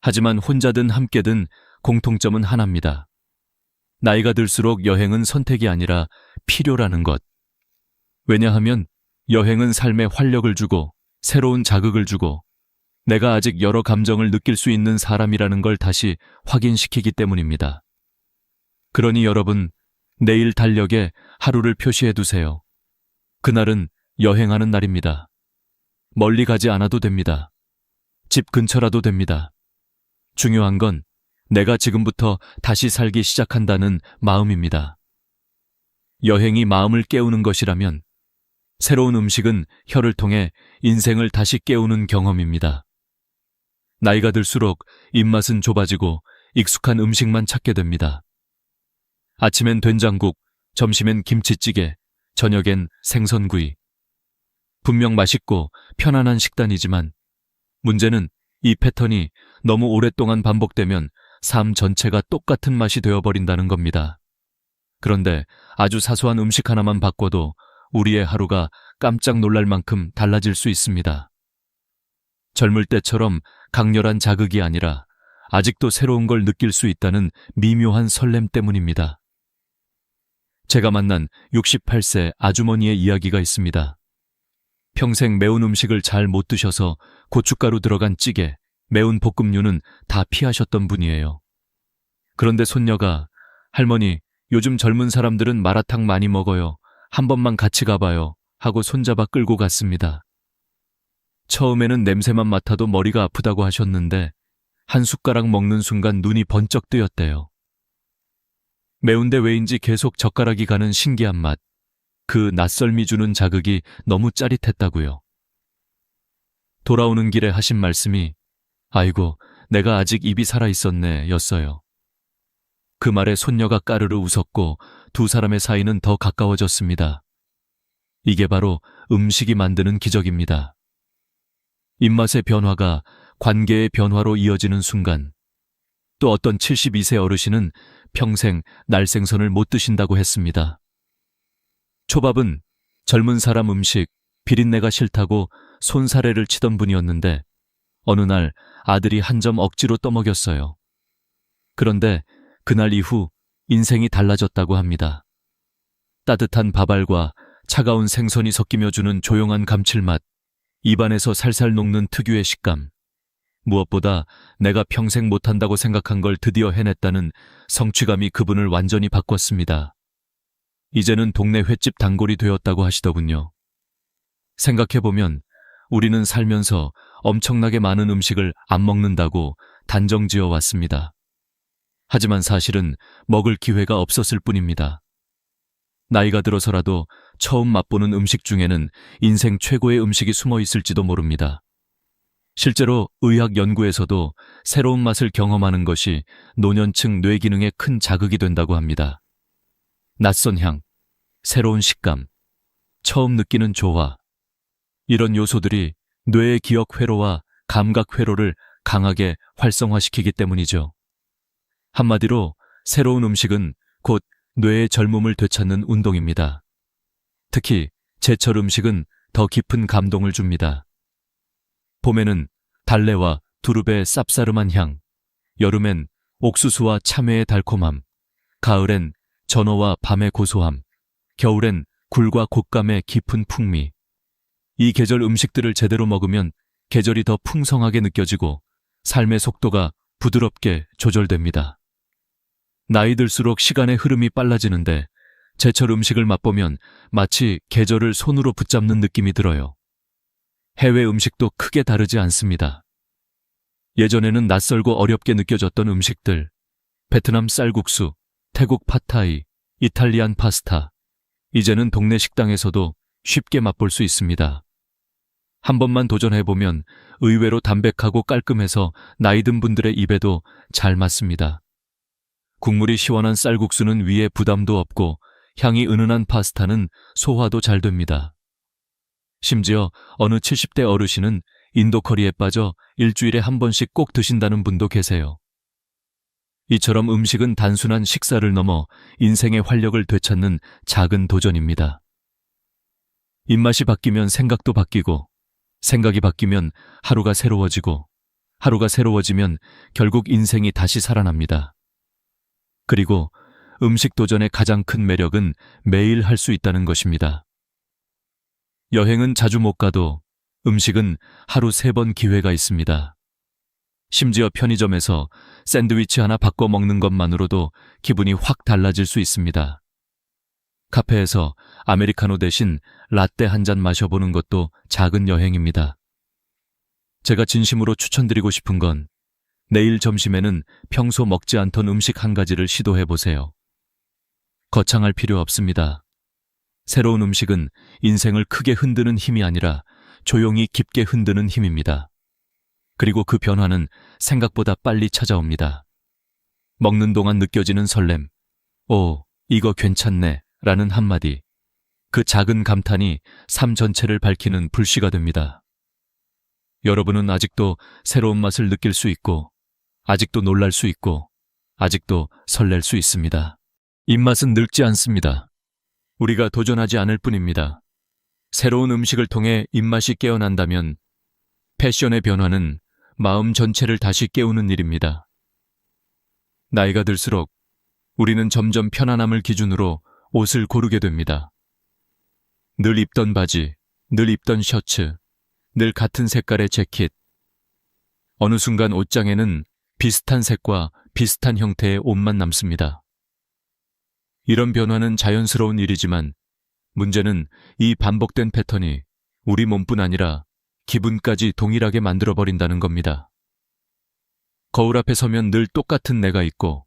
하지만 혼자든 함께든 공통점은 하나입니다. 나이가 들수록 여행은 선택이 아니라 필요라는 것. 왜냐하면 여행은 삶에 활력을 주고 새로운 자극을 주고 내가 아직 여러 감정을 느낄 수 있는 사람이라는 걸 다시 확인시키기 때문입니다. 그러니 여러분, 내일 달력에 하루를 표시해 두세요. 그날은 여행하는 날입니다. 멀리 가지 않아도 됩니다. 집 근처라도 됩니다. 중요한 건 내가 지금부터 다시 살기 시작한다는 마음입니다. 여행이 마음을 깨우는 것이라면 새로운 음식은 혀를 통해 인생을 다시 깨우는 경험입니다. 나이가 들수록 입맛은 좁아지고 익숙한 음식만 찾게 됩니다. 아침엔 된장국, 점심엔 김치찌개, 저녁엔 생선구이. 분명 맛있고 편안한 식단이지만 문제는 이 패턴이 너무 오랫동안 반복되면 삶 전체가 똑같은 맛이 되어버린다는 겁니다. 그런데 아주 사소한 음식 하나만 바꿔도 우리의 하루가 깜짝 놀랄 만큼 달라질 수 있습니다. 젊을 때처럼 강렬한 자극이 아니라 아직도 새로운 걸 느낄 수 있다는 미묘한 설렘 때문입니다. 제가 만난 68세 아주머니의 이야기가 있습니다. 평생 매운 음식을 잘 못 드셔서 고춧가루 들어간 찌개, 매운 볶음류는 다 피하셨던 분이에요. 그런데 손녀가 할머니, 요즘 젊은 사람들은 마라탕 많이 먹어요. 한 번만 같이 가봐요. 하고 손잡아 끌고 갔습니다. 처음에는 냄새만 맡아도 머리가 아프다고 하셨는데 한 숟가락 먹는 순간 눈이 번쩍 뜨였대요. 매운데 왜인지 계속 젓가락이 가는 신기한 맛. 그 낯설미 주는 자극이 너무 짜릿했다고요. 돌아오는 길에 하신 말씀이 아이고, 내가 아직 입이 살아있었네 였어요. 그 말에 손녀가 까르르 웃었고 두 사람의 사이는 더 가까워졌습니다. 이게 바로 음식이 만드는 기적입니다. 입맛의 변화가 관계의 변화로 이어지는 순간, 또 어떤 72세 어르신은 평생 날생선을 못 드신다고 했습니다. 초밥은 젊은 사람 음식, 비린내가 싫다고 손사래를 치던 분이었는데 어느 날 아들이 한 점 억지로 떠먹였어요. 그런데 그날 이후 인생이 달라졌다고 합니다. 따뜻한 밥알과 차가운 생선이 섞이며 주는 조용한 감칠맛, 입안에서 살살 녹는 특유의 식감, 무엇보다 내가 평생 못한다고 생각한 걸 드디어 해냈다는 성취감이 그분을 완전히 바꿨습니다. 이제는 동네 횟집 단골이 되었다고 하시더군요. 생각해보면 우리는 살면서 엄청나게 많은 음식을 안 먹는다고 단정지어 왔습니다. 하지만 사실은 먹을 기회가 없었을 뿐입니다. 나이가 들어서라도 처음 맛보는 음식 중에는 인생 최고의 음식이 숨어 있을지도 모릅니다. 실제로 의학 연구에서도 새로운 맛을 경험하는 것이 노년층 뇌 기능에 큰 자극이 된다고 합니다. 낯선 향, 새로운 식감, 처음 느끼는 조화, 이런 요소들이 뇌의 기억 회로와 감각 회로를 강하게 활성화시키기 때문이죠. 한마디로 새로운 음식은 곧 뇌의 젊음을 되찾는 운동입니다. 특히 제철 음식은 더 깊은 감동을 줍니다. 봄에는 달래와 두릅의 쌉싸름한 향, 여름엔 옥수수와 참외의 달콤함, 가을엔 전어와 밤의 고소함, 겨울엔 굴과 곶감의 깊은 풍미. 이 계절 음식들을 제대로 먹으면 계절이 더 풍성하게 느껴지고 삶의 속도가 부드럽게 조절됩니다. 나이 들수록 시간의 흐름이 빨라지는데 제철 음식을 맛보면 마치 계절을 손으로 붙잡는 느낌이 들어요. 해외 음식도 크게 다르지 않습니다. 예전에는 낯설고 어렵게 느껴졌던 음식들, 베트남 쌀국수, 태국 팟타이, 이탈리안 파스타, 이제는 동네 식당에서도 쉽게 맛볼 수 있습니다. 한 번만 도전해보면 의외로 담백하고 깔끔해서 나이 든 분들의 입에도 잘 맞습니다. 국물이 시원한 쌀국수는 위에 부담도 없고 향이 은은한 파스타는 소화도 잘 됩니다. 심지어 어느 70대 어르신은 인도 커리에 빠져 일주일에 한 번씩 꼭 드신다는 분도 계세요. 이처럼 음식은 단순한 식사를 넘어 인생의 활력을 되찾는 작은 도전입니다. 입맛이 바뀌면 생각도 바뀌고, 생각이 바뀌면 하루가 새로워지고, 하루가 새로워지면 결국 인생이 다시 살아납니다. 그리고 음식 도전의 가장 큰 매력은 매일 할 수 있다는 것입니다. 여행은 자주 못 가도 음식은 하루 3번 기회가 있습니다. 심지어 편의점에서 샌드위치 하나 바꿔 먹는 것만으로도 기분이 확 달라질 수 있습니다. 카페에서 아메리카노 대신 라떼 한 잔 마셔보는 것도 작은 여행입니다. 제가 진심으로 추천드리고 싶은 건 내일 점심에는 평소 먹지 않던 음식 한 가지를 시도해보세요. 거창할 필요 없습니다. 새로운 음식은 인생을 크게 흔드는 힘이 아니라 조용히 깊게 흔드는 힘입니다. 그리고 그 변화는 생각보다 빨리 찾아옵니다. 먹는 동안 느껴지는 설렘, 오, 이거 괜찮네 라는 한마디, 그 작은 감탄이 삶 전체를 밝히는 불씨가 됩니다. 여러분은 아직도 새로운 맛을 느낄 수 있고, 아직도 놀랄 수 있고, 아직도 설렐 수 있습니다. 입맛은 늙지 않습니다. 우리가 도전하지 않을 뿐입니다. 새로운 음식을 통해 입맛이 깨어난다면 패션의 변화는 마음 전체를 다시 깨우는 일입니다. 나이가 들수록 우리는 점점 편안함을 기준으로 옷을 고르게 됩니다. 늘 입던 바지, 늘 입던 셔츠, 늘 같은 색깔의 재킷. 어느 순간 옷장에는 비슷한 색과 비슷한 형태의 옷만 남습니다. 이런 변화는 자연스러운 일이지만 문제는 이 반복된 패턴이 우리 몸뿐 아니라 기분까지 동일하게 만들어버린다는 겁니다. 거울 앞에 서면 늘 똑같은 내가 있고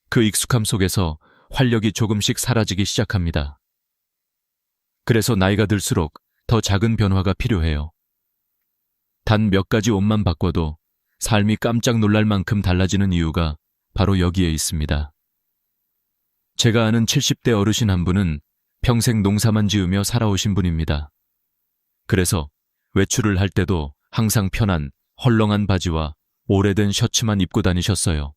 그 익숙함 속에서 활력이 조금씩 사라지기 시작합니다. 그래서 나이가 들수록 더 작은 변화가 필요해요. 단 몇 가지 옷만 바꿔도 삶이 깜짝 놀랄 만큼 달라지는 이유가 바로 여기에 있습니다. 제가 아는 70대 어르신 한 분은 평생 농사만 지으며 살아오신 분입니다. 그래서 외출을 할 때도 항상 편한 헐렁한 바지와 오래된 셔츠만 입고 다니셨어요.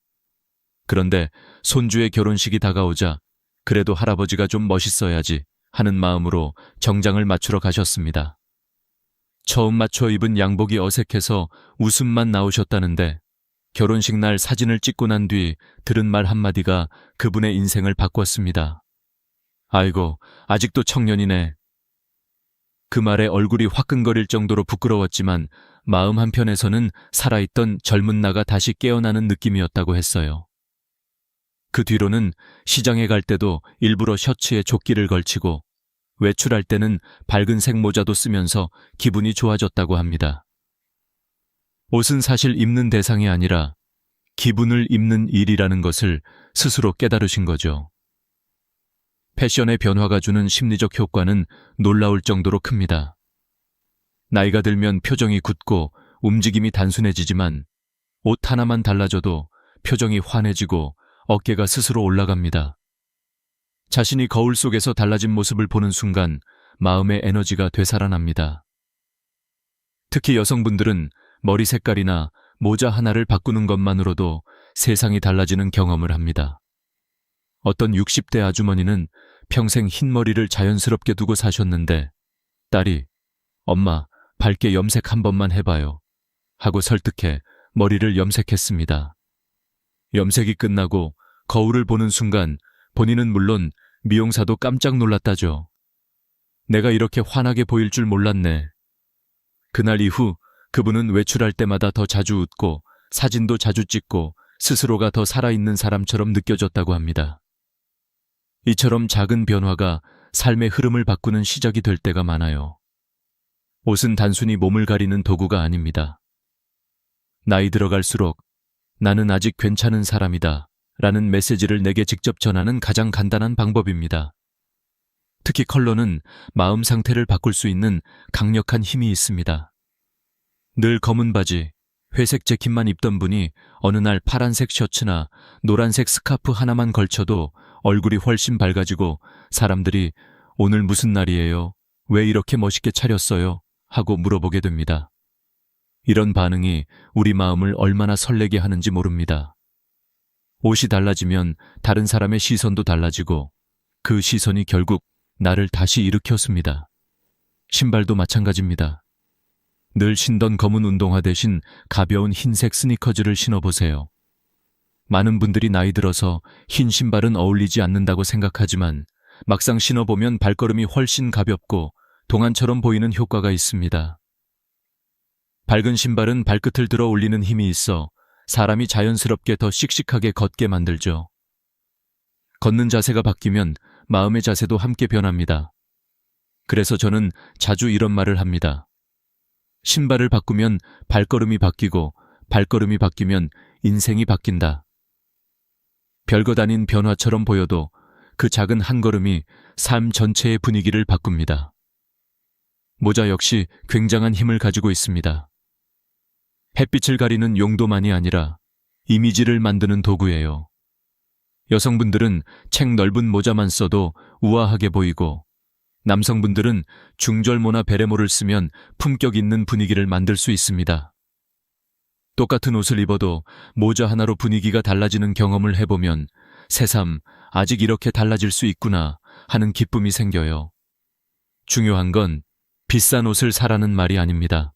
그런데 손주의 결혼식이 다가오자 그래도 할아버지가 좀 멋있어야지 하는 마음으로 정장을 맞추러 가셨습니다. 처음 맞춰 입은 양복이 어색해서 웃음만 나오셨다는데 결혼식 날 사진을 찍고 난 뒤 들은 말 한마디가 그분의 인생을 바꿨습니다. 아이고, 아직도 청년이네. 그 말에 얼굴이 화끈거릴 정도로 부끄러웠지만 마음 한편에서는 살아있던 젊은 나가 다시 깨어나는 느낌이었다고 했어요. 그 뒤로는 시장에 갈 때도 일부러 셔츠에 조끼를 걸치고 외출할 때는 밝은색 모자도 쓰면서 기분이 좋아졌다고 합니다. 옷은 사실 입는 대상이 아니라 기분을 입는 일이라는 것을 스스로 깨달으신 거죠. 패션의 변화가 주는 심리적 효과는 놀라울 정도로 큽니다. 나이가 들면 표정이 굳고 움직임이 단순해지지만 옷 하나만 달라져도 표정이 환해지고 어깨가 스스로 올라갑니다. 자신이 거울 속에서 달라진 모습을 보는 순간 마음의 에너지가 되살아납니다. 특히 여성분들은 머리 색깔이나 모자 하나를 바꾸는 것만으로도 세상이 달라지는 경험을 합니다. 어떤 60대 아주머니는 평생 흰머리를 자연스럽게 두고 사셨는데 딸이 엄마 밝게 염색 한 번만 해봐요 하고 설득해 머리를 염색했습니다. 염색이 끝나고 거울을 보는 순간 본인은 물론 미용사도 깜짝 놀랐다죠. 내가 이렇게 환하게 보일 줄 몰랐네. 그날 이후 그분은 외출할 때마다 더 자주 웃고 사진도 자주 찍고 스스로가 더 살아있는 사람처럼 느껴졌다고 합니다. 이처럼 작은 변화가 삶의 흐름을 바꾸는 시작이 될 때가 많아요. 옷은 단순히 몸을 가리는 도구가 아닙니다. 나이 들어갈수록 나는 아직 괜찮은 사람이다 라는 메시지를 내게 직접 전하는 가장 간단한 방법입니다. 특히 컬러는 마음 상태를 바꿀 수 있는 강력한 힘이 있습니다. 늘 검은 바지, 회색 재킷만 입던 분이 어느 날 파란색 셔츠나 노란색 스카프 하나만 걸쳐도 얼굴이 훨씬 밝아지고 사람들이 오늘 무슨 날이에요? 왜 이렇게 멋있게 차렸어요? 하고 물어보게 됩니다. 이런 반응이 우리 마음을 얼마나 설레게 하는지 모릅니다. 옷이 달라지면 다른 사람의 시선도 달라지고 그 시선이 결국 나를 다시 일으켰습니다. 신발도 마찬가지입니다. 늘 신던 검은 운동화 대신 가벼운 흰색 스니커즈를 신어보세요. 많은 분들이 나이 들어서 흰 신발은 어울리지 않는다고 생각하지만 막상 신어보면 발걸음이 훨씬 가볍고 동안처럼 보이는 효과가 있습니다. 밝은 신발은 발끝을 들어 올리는 힘이 있어 사람이 자연스럽게 더 씩씩하게 걷게 만들죠. 걷는 자세가 바뀌면 마음의 자세도 함께 변합니다. 그래서 저는 자주 이런 말을 합니다. 신발을 바꾸면 발걸음이 바뀌고 발걸음이 바뀌면 인생이 바뀐다. 별것 아닌 변화처럼 보여도 그 작은 한 걸음이 삶 전체의 분위기를 바꿉니다. 모자 역시 굉장한 힘을 가지고 있습니다. 햇빛을 가리는 용도만이 아니라 이미지를 만드는 도구예요. 여성분들은 책 넓은 모자만 써도 우아하게 보이고 남성분들은 중절모나 베레모를 쓰면 품격 있는 분위기를 만들 수 있습니다. 똑같은 옷을 입어도 모자 하나로 분위기가 달라지는 경험을 해보면 새삼 아직 이렇게 달라질 수 있구나 하는 기쁨이 생겨요. 중요한 건 비싼 옷을 사라는 말이 아닙니다.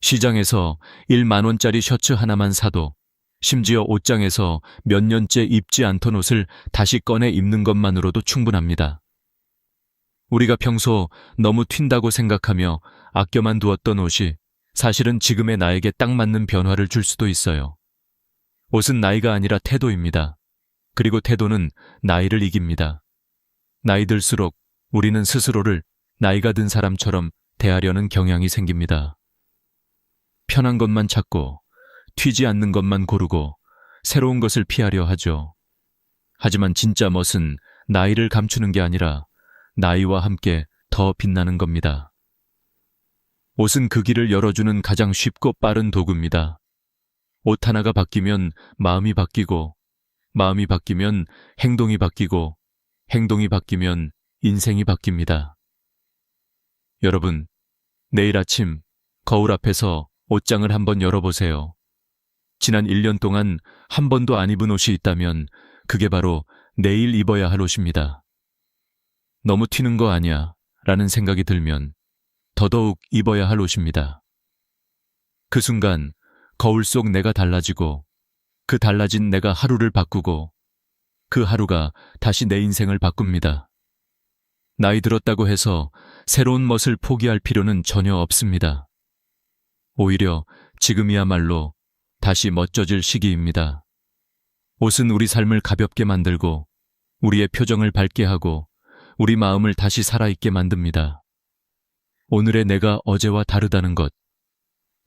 시장에서 1만 원짜리 셔츠 하나만 사도 심지어 옷장에서 몇 년째 입지 않던 옷을 다시 꺼내 입는 것만으로도 충분합니다. 우리가 평소 너무 튄다고 생각하며 아껴만 두었던 옷이 사실은 지금의 나에게 딱 맞는 변화를 줄 수도 있어요. 옷은 나이가 아니라 태도입니다. 그리고 태도는 나이를 이깁니다. 나이 들수록 우리는 스스로를 나이가 든 사람처럼 대하려는 경향이 생깁니다. 편한 것만 찾고 튀지 않는 것만 고르고 새로운 것을 피하려 하죠. 하지만 진짜 멋은 나이를 감추는 게 아니라 나이와 함께 더 빛나는 겁니다. 옷은 그 길을 열어주는 가장 쉽고 빠른 도구입니다. 옷 하나가 바뀌면 마음이 바뀌고, 마음이 바뀌면 행동이 바뀌고, 행동이 바뀌면 인생이 바뀝니다. 여러분, 내일 아침 거울 앞에서 옷장을 한번 열어보세요. 지난 1년 동안 한 번도 안 입은 옷이 있다면 그게 바로 내일 입어야 할 옷입니다. 너무 튀는 거 아니야 라는 생각이 들면 더더욱 입어야 할 옷입니다. 그 순간 거울 속 내가 달라지고, 그 달라진 내가 하루를 바꾸고, 그 하루가 다시 내 인생을 바꿉니다. 나이 들었다고 해서 새로운 멋을 포기할 필요는 전혀 없습니다. 오히려 지금이야말로 다시 멋져질 시기입니다. 옷은 우리 삶을 가볍게 만들고, 우리의 표정을 밝게 하고, 우리 마음을 다시 살아있게 만듭니다. 오늘의 내가 어제와 다르다는 것,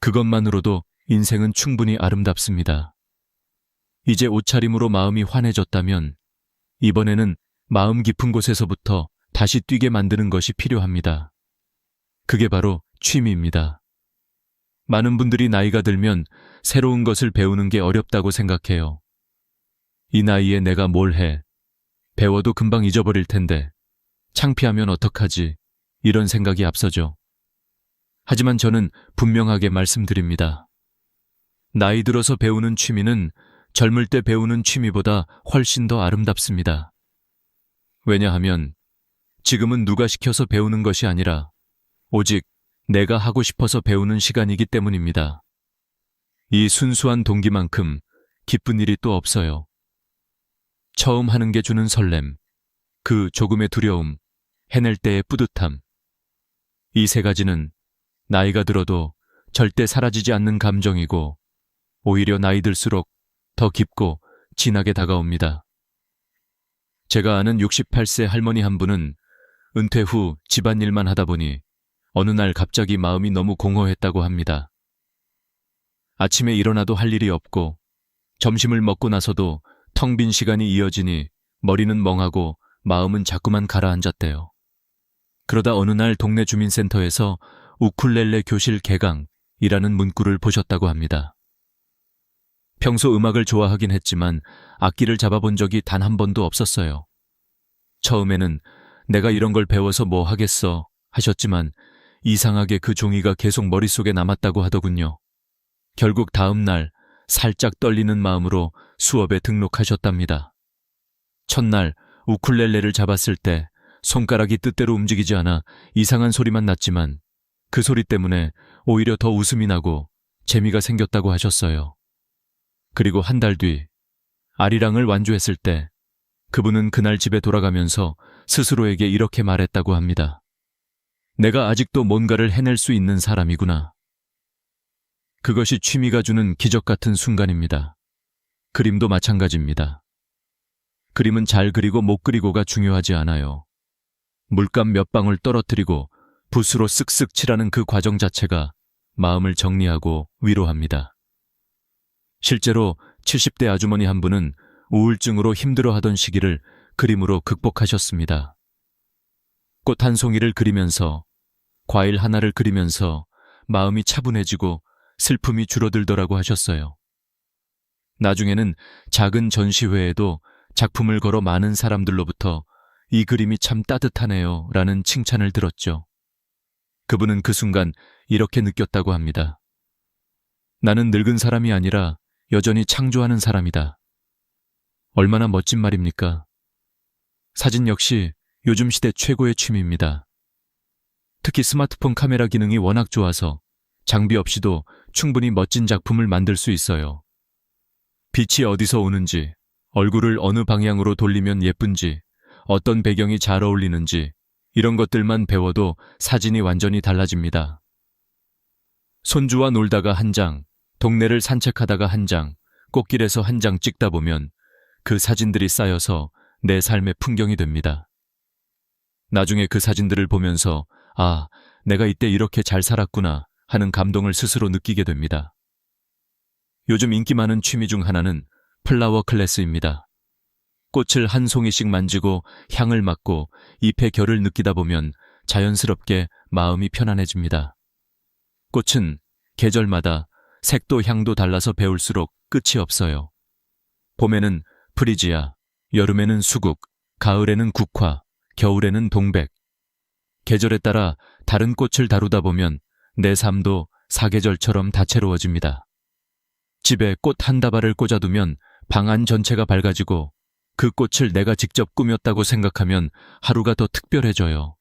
그것만으로도 인생은 충분히 아름답습니다. 이제 옷차림으로 마음이 환해졌다면 이번에는 마음 깊은 곳에서부터 다시 뛰게 만드는 것이 필요합니다. 그게 바로 취미입니다. 많은 분들이 나이가 들면 새로운 것을 배우는 게 어렵다고 생각해요. 이 나이에 내가 뭘 해? 배워도 금방 잊어버릴 텐데 창피하면 어떡하지? 이런 생각이 앞서죠. 하지만 저는 분명하게 말씀드립니다. 나이 들어서 배우는 취미는 젊을 때 배우는 취미보다 훨씬 더 아름답습니다. 왜냐하면 지금은 누가 시켜서 배우는 것이 아니라 오직 내가 하고 싶어서 배우는 시간이기 때문입니다. 이 순수한 동기만큼 기쁜 일이 또 없어요. 처음 하는 게 주는 설렘, 그 조금의 두려움, 해낼 때의 뿌듯함. 이 세 가지는 나이가 들어도 절대 사라지지 않는 감정이고 오히려 나이 들수록 더 깊고 진하게 다가옵니다. 제가 아는 68세 할머니 한 분은 은퇴 후 집안일만 하다 보니 어느 날 갑자기 마음이 너무 공허했다고 합니다. 아침에 일어나도 할 일이 없고 점심을 먹고 나서도 텅 빈 시간이 이어지니 머리는 멍하고 마음은 자꾸만 가라앉았대요. 그러다 어느 날 동네 주민센터에서 우쿨렐레 교실 개강이라는 문구를 보셨다고 합니다. 평소 음악을 좋아하긴 했지만 악기를 잡아본 적이 단 한 번도 없었어요. 처음에는 내가 이런 걸 배워서 뭐 하겠어 하셨지만 이상하게 그 종이가 계속 머릿속에 남았다고 하더군요. 결국 다음 날 살짝 떨리는 마음으로 수업에 등록하셨답니다. 첫날 우쿨렐레를 잡았을 때 손가락이 뜻대로 움직이지 않아 이상한 소리만 났지만 그 소리 때문에 오히려 더 웃음이 나고 재미가 생겼다고 하셨어요. 그리고 한 달 뒤 아리랑을 완주했을 때 그분은 그날 집에 돌아가면서 스스로에게 이렇게 말했다고 합니다. 내가 아직도 뭔가를 해낼 수 있는 사람이구나. 그것이 취미가 주는 기적 같은 순간입니다. 그림도 마찬가지입니다. 그림은 잘 그리고 못 그리고가 중요하지 않아요. 물감 몇 방울 떨어뜨리고 붓으로 쓱쓱 칠하는 그 과정 자체가 마음을 정리하고 위로합니다. 실제로 70대 아주머니 한 분은 우울증으로 힘들어하던 시기를 그림으로 극복하셨습니다. 꽃 한 송이를 그리면서, 과일 하나를 그리면서 마음이 차분해지고 슬픔이 줄어들더라고 하셨어요. 나중에는 작은 전시회에도 작품을 걸어 많은 사람들로부터 이 그림이 참 따뜻하네요 라는 칭찬을 들었죠. 그분은 그 순간 이렇게 느꼈다고 합니다. 나는 늙은 사람이 아니라 여전히 창조하는 사람이다. 얼마나 멋진 말입니까? 사진 역시 요즘 시대 최고의 취미입니다. 특히 스마트폰 카메라 기능이 워낙 좋아서 장비 없이도 충분히 멋진 작품을 만들 수 있어요. 빛이 어디서 오는지, 얼굴을 어느 방향으로 돌리면 예쁜지, 어떤 배경이 잘 어울리는지 이런 것들만 배워도 사진이 완전히 달라집니다. 손주와 놀다가 한 장, 동네를 산책하다가 한 장, 꽃길에서 한 장 찍다 보면 그 사진들이 쌓여서 내 삶의 풍경이 됩니다. 나중에 그 사진들을 보면서 아, 내가 이때 이렇게 잘 살았구나 하는 감동을 스스로 느끼게 됩니다. 요즘 인기 많은 취미 중 하나는 플라워 클래스입니다. 꽃을 한 송이씩 만지고 향을 맡고 잎의 결을 느끼다 보면 자연스럽게 마음이 편안해집니다. 꽃은 계절마다 색도 향도 달라서 배울수록 끝이 없어요. 봄에는 프리지아, 여름에는 수국, 가을에는 국화, 겨울에는 동백. 계절에 따라 다른 꽃을 다루다 보면 내 삶도 사계절처럼 다채로워집니다. 집에 꽃 한 다발을 꽂아두면 방 안 전체가 밝아지고 그 꽃을 내가 직접 꾸몄다고 생각하면 하루가 더 특별해져요.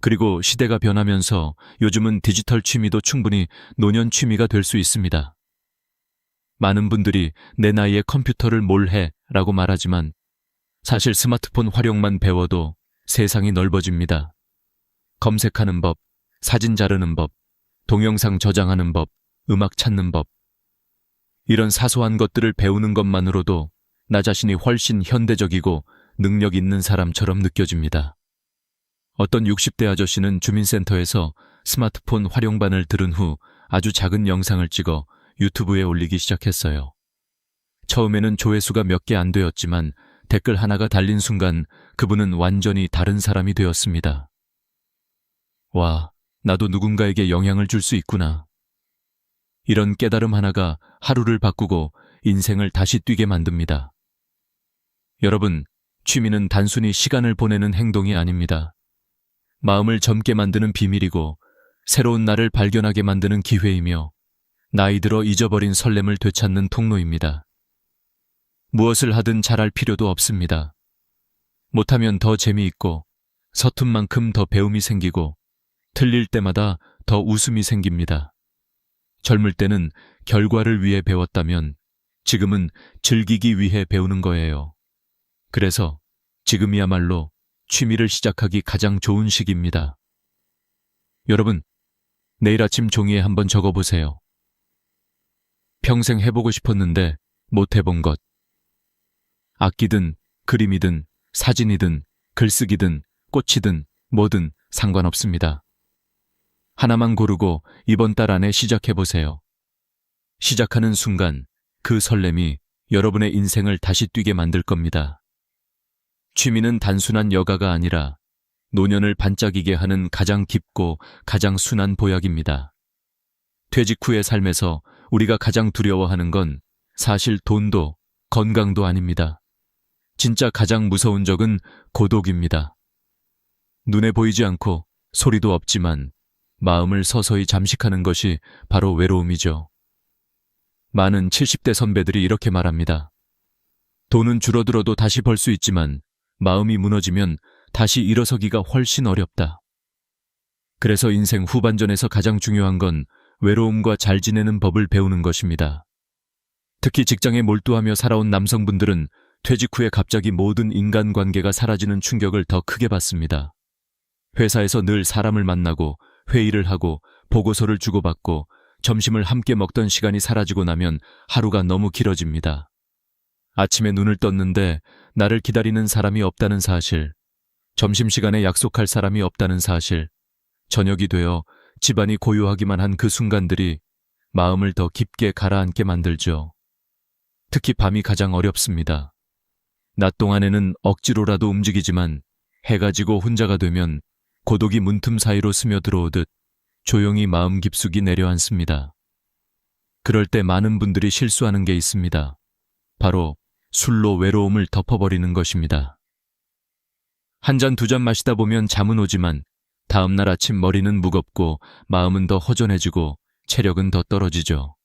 그리고 시대가 변하면서 요즘은 디지털 취미도 충분히 노년 취미가 될 수 있습니다. 많은 분들이 내 나이에 컴퓨터를 뭘 해? 라고 말하지만 사실 스마트폰 활용만 배워도 세상이 넓어집니다. 검색하는 법, 사진 자르는 법, 동영상 저장하는 법, 음악 찾는 법. 이런 사소한 것들을 배우는 것만으로도 나 자신이 훨씬 현대적이고 능력 있는 사람처럼 느껴집니다. 어떤 60대 아저씨는 주민센터에서 스마트폰 활용반을 들은 후 아주 작은 영상을 찍어 유튜브에 올리기 시작했어요. 처음에는 조회수가 몇 개 안 되었지만 댓글 하나가 달린 순간 그분은 완전히 다른 사람이 되었습니다. 와, 나도 누군가에게 영향을 줄 수 있구나. 이런 깨달음 하나가 하루를 바꾸고 인생을 다시 뛰게 만듭니다. 여러분, 취미는 단순히 시간을 보내는 행동이 아닙니다. 마음을 젊게 만드는 비밀이고 새로운 나를 발견하게 만드는 기회이며 나이 들어 잊어버린 설렘을 되찾는 통로입니다. 무엇을 하든 잘할 필요도 없습니다. 못하면 더 재미있고 서툰 만큼 더 배움이 생기고 틀릴 때마다 더 웃음이 생깁니다. 젊을 때는 결과를 위해 배웠다면 지금은 즐기기 위해 배우는 거예요. 그래서 지금이야말로 취미를 시작하기 가장 좋은 시기입니다. 여러분, 내일 아침 종이에 한번 적어보세요. 평생 해보고 싶었는데 못 해본 것. 악기든 그림이든 사진이든 글쓰기든 꽃이든 뭐든 상관없습니다. 하나만 고르고 이번 달 안에 시작해보세요. 시작하는 순간 그 설렘이 여러분의 인생을 다시 뛰게 만들 겁니다. 취미는 단순한 여가가 아니라 노년을 반짝이게 하는 가장 깊고 가장 순한 보약입니다. 퇴직 후의 삶에서 우리가 가장 두려워하는 건 사실 돈도 건강도 아닙니다. 진짜 가장 무서운 적은 고독입니다. 눈에 보이지 않고 소리도 없지만 마음을 서서히 잠식하는 것이 바로 외로움이죠. 많은 70대 선배들이 이렇게 말합니다. 돈은 줄어들어도 다시 벌 수 있지만 마음이 무너지면 다시 일어서기가 훨씬 어렵다. 그래서 인생 후반전에서 가장 중요한 건 외로움과 잘 지내는 법을 배우는 것입니다. 특히 직장에 몰두하며 살아온 남성분들은 퇴직 후에 갑자기 모든 인간관계가 사라지는 충격을 더 크게 받습니다. 회사에서 늘 사람을 만나고 회의를 하고 보고서를 주고받고 점심을 함께 먹던 시간이 사라지고 나면 하루가 너무 길어집니다. 아침에 눈을 떴는데 나를 기다리는 사람이 없다는 사실, 점심시간에 약속할 사람이 없다는 사실, 저녁이 되어 집안이 고요하기만 한 그 순간들이 마음을 더 깊게 가라앉게 만들죠. 특히 밤이 가장 어렵습니다. 낮 동안에는 억지로라도 움직이지만 해가 지고 혼자가 되면 고독이 문틈 사이로 스며들어오듯 조용히 마음 깊숙이 내려앉습니다. 그럴 때 많은 분들이 실수하는 게 있습니다. 바로 술로 외로움을 덮어버리는 것입니다. 한 잔 두 잔 마시다 보면 잠은 오지만 다음날 아침 머리는 무겁고 마음은 더 허전해지고 체력은 더 떨어지죠.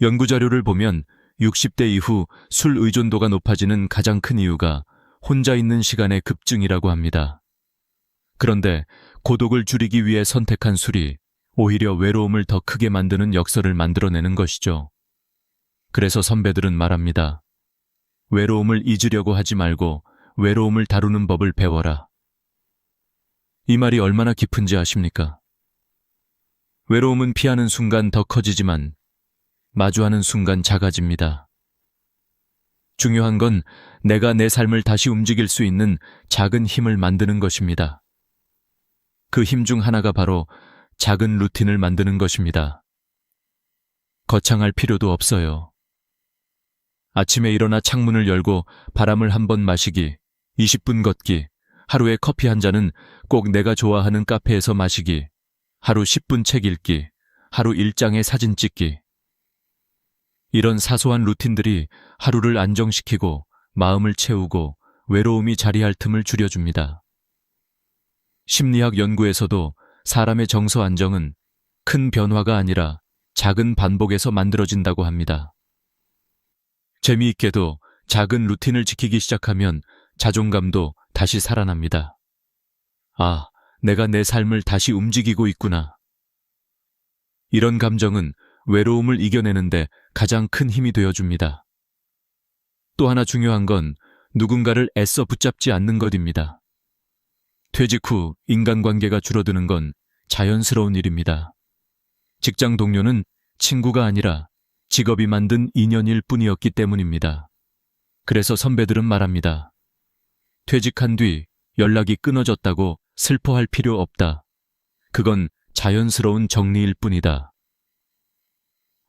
연구자료를 보면 60대 이후 술 의존도가 높아지는 가장 큰 이유가 혼자 있는 시간의 급증이라고 합니다. 그런데 고독을 줄이기 위해 선택한 술이 오히려 외로움을 더 크게 만드는 역설을 만들어내는 것이죠. 그래서 선배들은 말합니다. 외로움을 잊으려고 하지 말고 외로움을 다루는 법을 배워라. 이 말이 얼마나 깊은지 아십니까? 외로움은 피하는 순간 더 커지지만 마주하는 순간 작아집니다. 중요한 건 내가 내 삶을 다시 움직일 수 있는 작은 힘을 만드는 것입니다. 그 힘 중 하나가 바로 작은 루틴을 만드는 것입니다. 거창할 필요도 없어요. 아침에 일어나 창문을 열고 바람을 한 번 마시기, 20분 걷기, 하루에 커피 한 잔은 꼭 내가 좋아하는 카페에서 마시기, 하루 10분 책 읽기, 하루 1장의 사진 찍기. 이런 사소한 루틴들이 하루를 안정시키고 마음을 채우고 외로움이 자리할 틈을 줄여줍니다. 심리학 연구에서도 사람의 정서 안정은 큰 변화가 아니라 작은 반복에서 만들어진다고 합니다. 재미있게도 작은 루틴을 지키기 시작하면 자존감도 다시 살아납니다. 아, 내가 내 삶을 다시 움직이고 있구나. 이런 감정은 외로움을 이겨내는데 가장 큰 힘이 되어줍니다. 또 하나 중요한 건 누군가를 애써 붙잡지 않는 것입니다. 퇴직 후 인간관계가 줄어드는 건 자연스러운 일입니다. 직장 동료는 친구가 아니라 직업이 만든 인연일 뿐이었기 때문입니다. 그래서 선배들은 말합니다. 퇴직한 뒤 연락이 끊어졌다고 슬퍼할 필요 없다. 그건 자연스러운 정리일 뿐이다.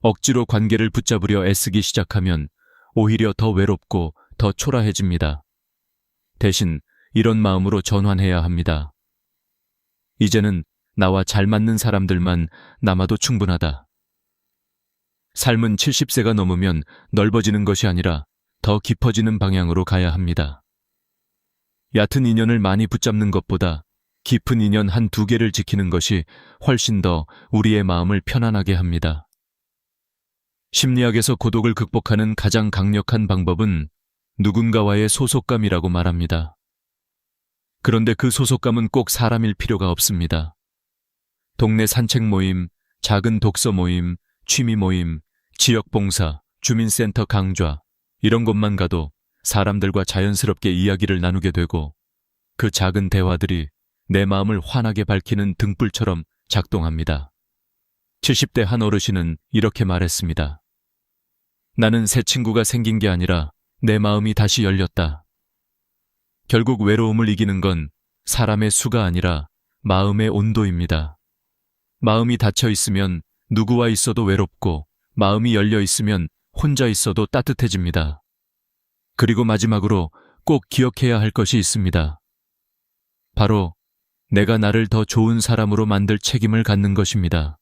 억지로 관계를 붙잡으려 애쓰기 시작하면 오히려 더 외롭고 더 초라해집니다. 대신 이런 마음으로 전환해야 합니다. 이제는 나와 잘 맞는 사람들만 남아도 충분하다. 삶은 70세가 넘으면 넓어지는 것이 아니라 더 깊어지는 방향으로 가야 합니다. 얕은 인연을 많이 붙잡는 것보다 깊은 인연 한두 개를 지키는 것이 훨씬 더 우리의 마음을 편안하게 합니다. 심리학에서 고독을 극복하는 가장 강력한 방법은 누군가와의 소속감이라고 말합니다. 그런데 그 소속감은 꼭 사람일 필요가 없습니다. 동네 산책 모임, 작은 독서 모임, 취미 모임, 지역봉사, 주민센터 강좌, 이런 곳만 가도 사람들과 자연스럽게 이야기를 나누게 되고 그 작은 대화들이 내 마음을 환하게 밝히는 등불처럼 작동합니다. 70대 한 어르신은 이렇게 말했습니다. 나는 새 친구가 생긴 게 아니라 내 마음이 다시 열렸다. 결국 외로움을 이기는 건 사람의 수가 아니라 마음의 온도입니다. 마음이 닫혀 있으면 누구와 있어도 외롭고 마음이 열려 있으면 혼자 있어도 따뜻해집니다. 그리고 마지막으로 꼭 기억해야 할 것이 있습니다. 바로 내가 나를 더 좋은 사람으로 만들 책임을 갖는 것입니다.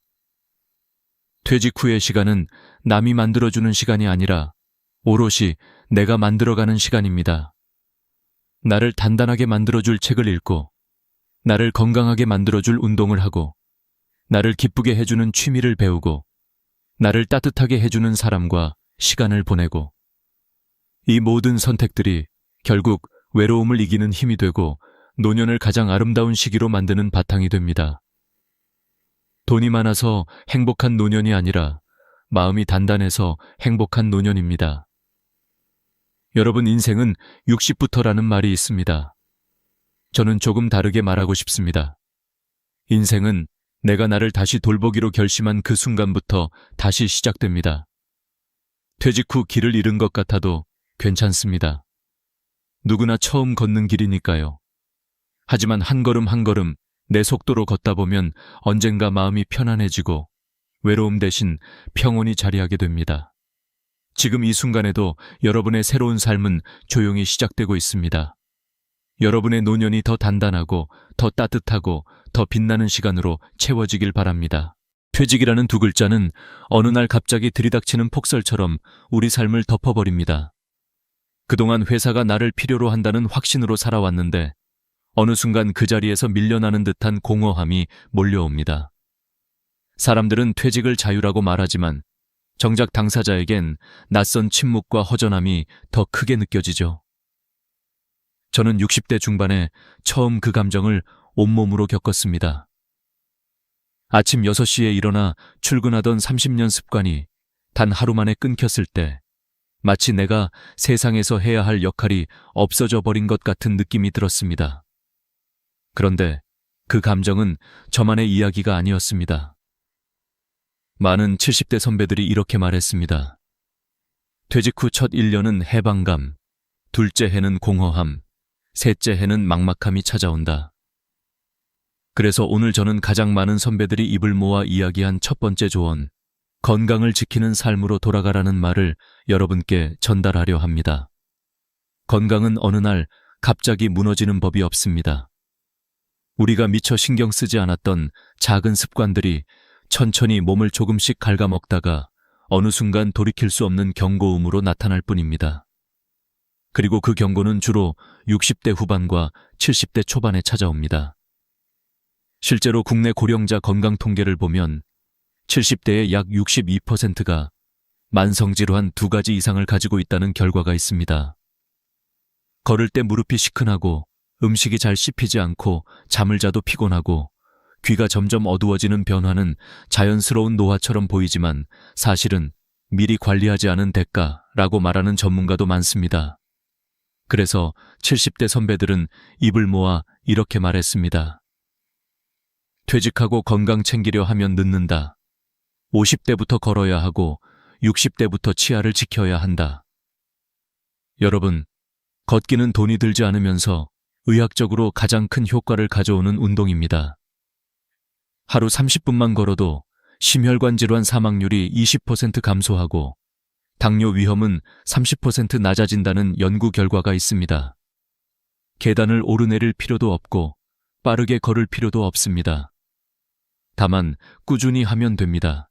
퇴직 후의 시간은 남이 만들어주는 시간이 아니라 오롯이 내가 만들어가는 시간입니다. 나를 단단하게 만들어줄 책을 읽고, 나를 건강하게 만들어줄 운동을 하고, 나를 기쁘게 해주는 취미를 배우고, 나를 따뜻하게 해주는 사람과 시간을 보내고, 이 모든 선택들이 결국 외로움을 이기는 힘이 되고 노년을 가장 아름다운 시기로 만드는 바탕이 됩니다. 돈이 많아서 행복한 노년이 아니라 마음이 단단해서 행복한 노년입니다. 여러분, 인생은 60부터라는 말이 있습니다. 저는 조금 다르게 말하고 싶습니다. 인생은 내가 나를 다시 돌보기로 결심한 그 순간부터 다시 시작됩니다. 퇴직 후 길을 잃은 것 같아도 괜찮습니다. 누구나 처음 걷는 길이니까요. 하지만 한 걸음 한 걸음 내 속도로 걷다 보면 언젠가 마음이 편안해지고 외로움 대신 평온이 자리하게 됩니다. 지금 이 순간에도 여러분의 새로운 삶은 조용히 시작되고 있습니다. 여러분의 노년이 더 단단하고 더 따뜻하고 더 빛나는 시간으로 채워지길 바랍니다. 퇴직이라는 두 글자는 어느 날 갑자기 들이닥치는 폭설처럼 우리 삶을 덮어버립니다. 그동안 회사가 나를 필요로 한다는 확신으로 살아왔는데 어느 순간 그 자리에서 밀려나는 듯한 공허함이 몰려옵니다. 사람들은 퇴직을 자유라고 말하지만 정작 당사자에겐 낯선 침묵과 허전함이 더 크게 느껴지죠. 저는 60대 중반에 처음 그 감정을 온몸으로 겪었습니다. 아침 6시에 일어나 출근하던 30년 습관이 단 하루 만에 끊겼을 때 마치 내가 세상에서 해야 할 역할이 없어져 버린 것 같은 느낌이 들었습니다. 그런데 그 감정은 저만의 이야기가 아니었습니다. 많은 70대 선배들이 이렇게 말했습니다. 퇴직 후 첫 1년은 해방감, 둘째 해는 공허함, 셋째 해는 막막함이 찾아온다. 그래서 오늘 저는 가장 많은 선배들이 입을 모아 이야기한 첫 번째 조언, 건강을 지키는 삶으로 돌아가라는 말을 여러분께 전달하려 합니다. 건강은 어느 날 갑자기 무너지는 법이 없습니다. 우리가 미처 신경 쓰지 않았던 작은 습관들이 천천히 몸을 조금씩 갉아먹다가 어느 순간 돌이킬 수 없는 경고음으로 나타날 뿐입니다. 그리고 그 경고는 주로 60대 후반과 70대 초반에 찾아옵니다. 실제로 국내 고령자 건강 통계를 보면 70대의 약 62%가 만성질환 2가지 이상을 가지고 있다는 결과가 있습니다. 걸을 때 무릎이 시큰하고 음식이 잘 씹히지 않고 잠을 자도 피곤하고 귀가 점점 어두워지는 변화는 자연스러운 노화처럼 보이지만 사실은 미리 관리하지 않은 대가라고 말하는 전문가도 많습니다. 그래서 70대 선배들은 입을 모아 이렇게 말했습니다. 퇴직하고 건강 챙기려 하면 늦는다. 50대부터 걸어야 하고 60대부터 치아를 지켜야 한다. 여러분, 걷기는 돈이 들지 않으면서 의학적으로 가장 큰 효과를 가져오는 운동입니다. 하루 30분만 걸어도 심혈관 질환 사망률이 20% 감소하고 당뇨 위험은 30% 낮아진다는 연구 결과가 있습니다. 계단을 오르내릴 필요도 없고 빠르게 걸을 필요도 없습니다. 다만 꾸준히 하면 됩니다.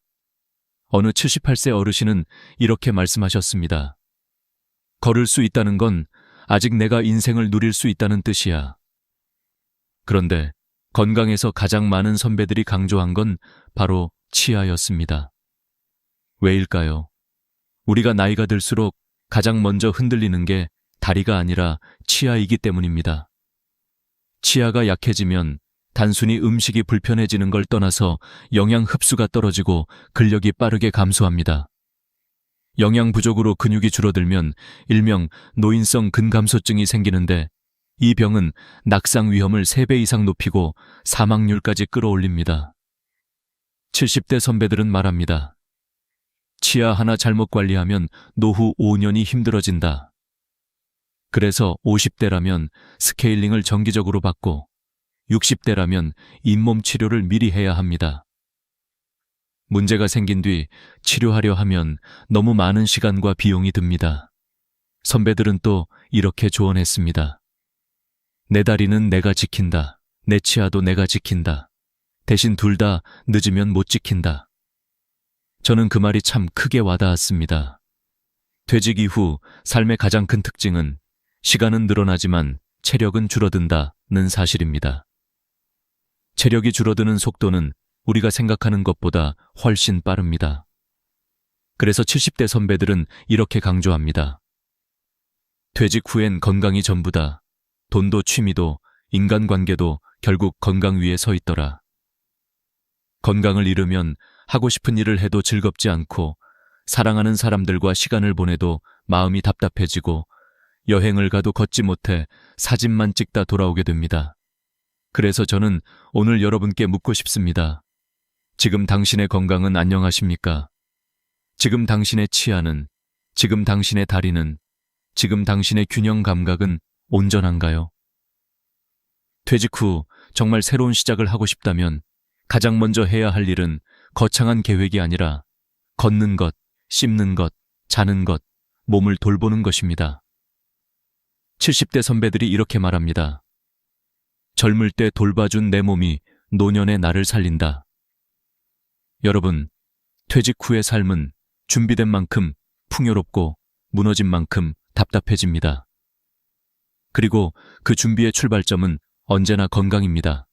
어느 78세 어르신은 이렇게 말씀하셨습니다. 걸을 수 있다는 건 아직 내가 인생을 누릴 수 있다는 뜻이야. 그런데 건강에서 가장 많은 선배들이 강조한 건 바로 치아였습니다. 왜일까요? 우리가 나이가 들수록 가장 먼저 흔들리는 게 다리가 아니라 치아이기 때문입니다. 치아가 약해지면 단순히 음식이 불편해지는 걸 떠나서 영양 흡수가 떨어지고 근력이 빠르게 감소합니다. 영양 부족으로 근육이 줄어들면 일명 노인성 근감소증이 생기는데 이 병은 낙상 위험을 3배 이상 높이고 사망률까지 끌어올립니다. 70대 선배들은 말합니다. 치아 하나 잘못 관리하면 노후 5년이 힘들어진다. 그래서 50대라면 스케일링을 정기적으로 받고 60대라면 잇몸 치료를 미리 해야 합니다. 문제가 생긴 뒤 치료하려 하면 너무 많은 시간과 비용이 듭니다. 선배들은 또 이렇게 조언했습니다. 내 다리는 내가 지킨다. 내 치아도 내가 지킨다. 대신 둘 다 늦으면 못 지킨다. 저는 그 말이 참 크게 와닿았습니다. 퇴직 이후 삶의 가장 큰 특징은 시간은 늘어나지만 체력은 줄어든다는 사실입니다. 체력이 줄어드는 속도는 우리가 생각하는 것보다 훨씬 빠릅니다. 그래서 70대 선배들은 이렇게 강조합니다. 퇴직 후엔 건강이 전부다. 돈도 취미도 인간관계도 결국 건강 위에 서 있더라. 건강을 잃으면 하고 싶은 일을 해도 즐겁지 않고 사랑하는 사람들과 시간을 보내도 마음이 답답해지고 여행을 가도 걷지 못해 사진만 찍다 돌아오게 됩니다. 그래서 저는 오늘 여러분께 묻고 싶습니다. 지금 당신의 건강은 안녕하십니까? 지금 당신의 치아는, 지금 당신의 다리는, 지금 당신의 균형 감각은 온전한가요? 퇴직 후 정말 새로운 시작을 하고 싶다면 가장 먼저 해야 할 일은 거창한 계획이 아니라 걷는 것, 씹는 것, 자는 것, 몸을 돌보는 것입니다. 70대 선배들이 이렇게 말합니다. 젊을 때 돌봐준 내 몸이 노년의 나를 살린다. 여러분, 퇴직 후의 삶은 준비된 만큼 풍요롭고 무너진 만큼 답답해집니다. 그리고 그 준비의 출발점은 언제나 건강입니다.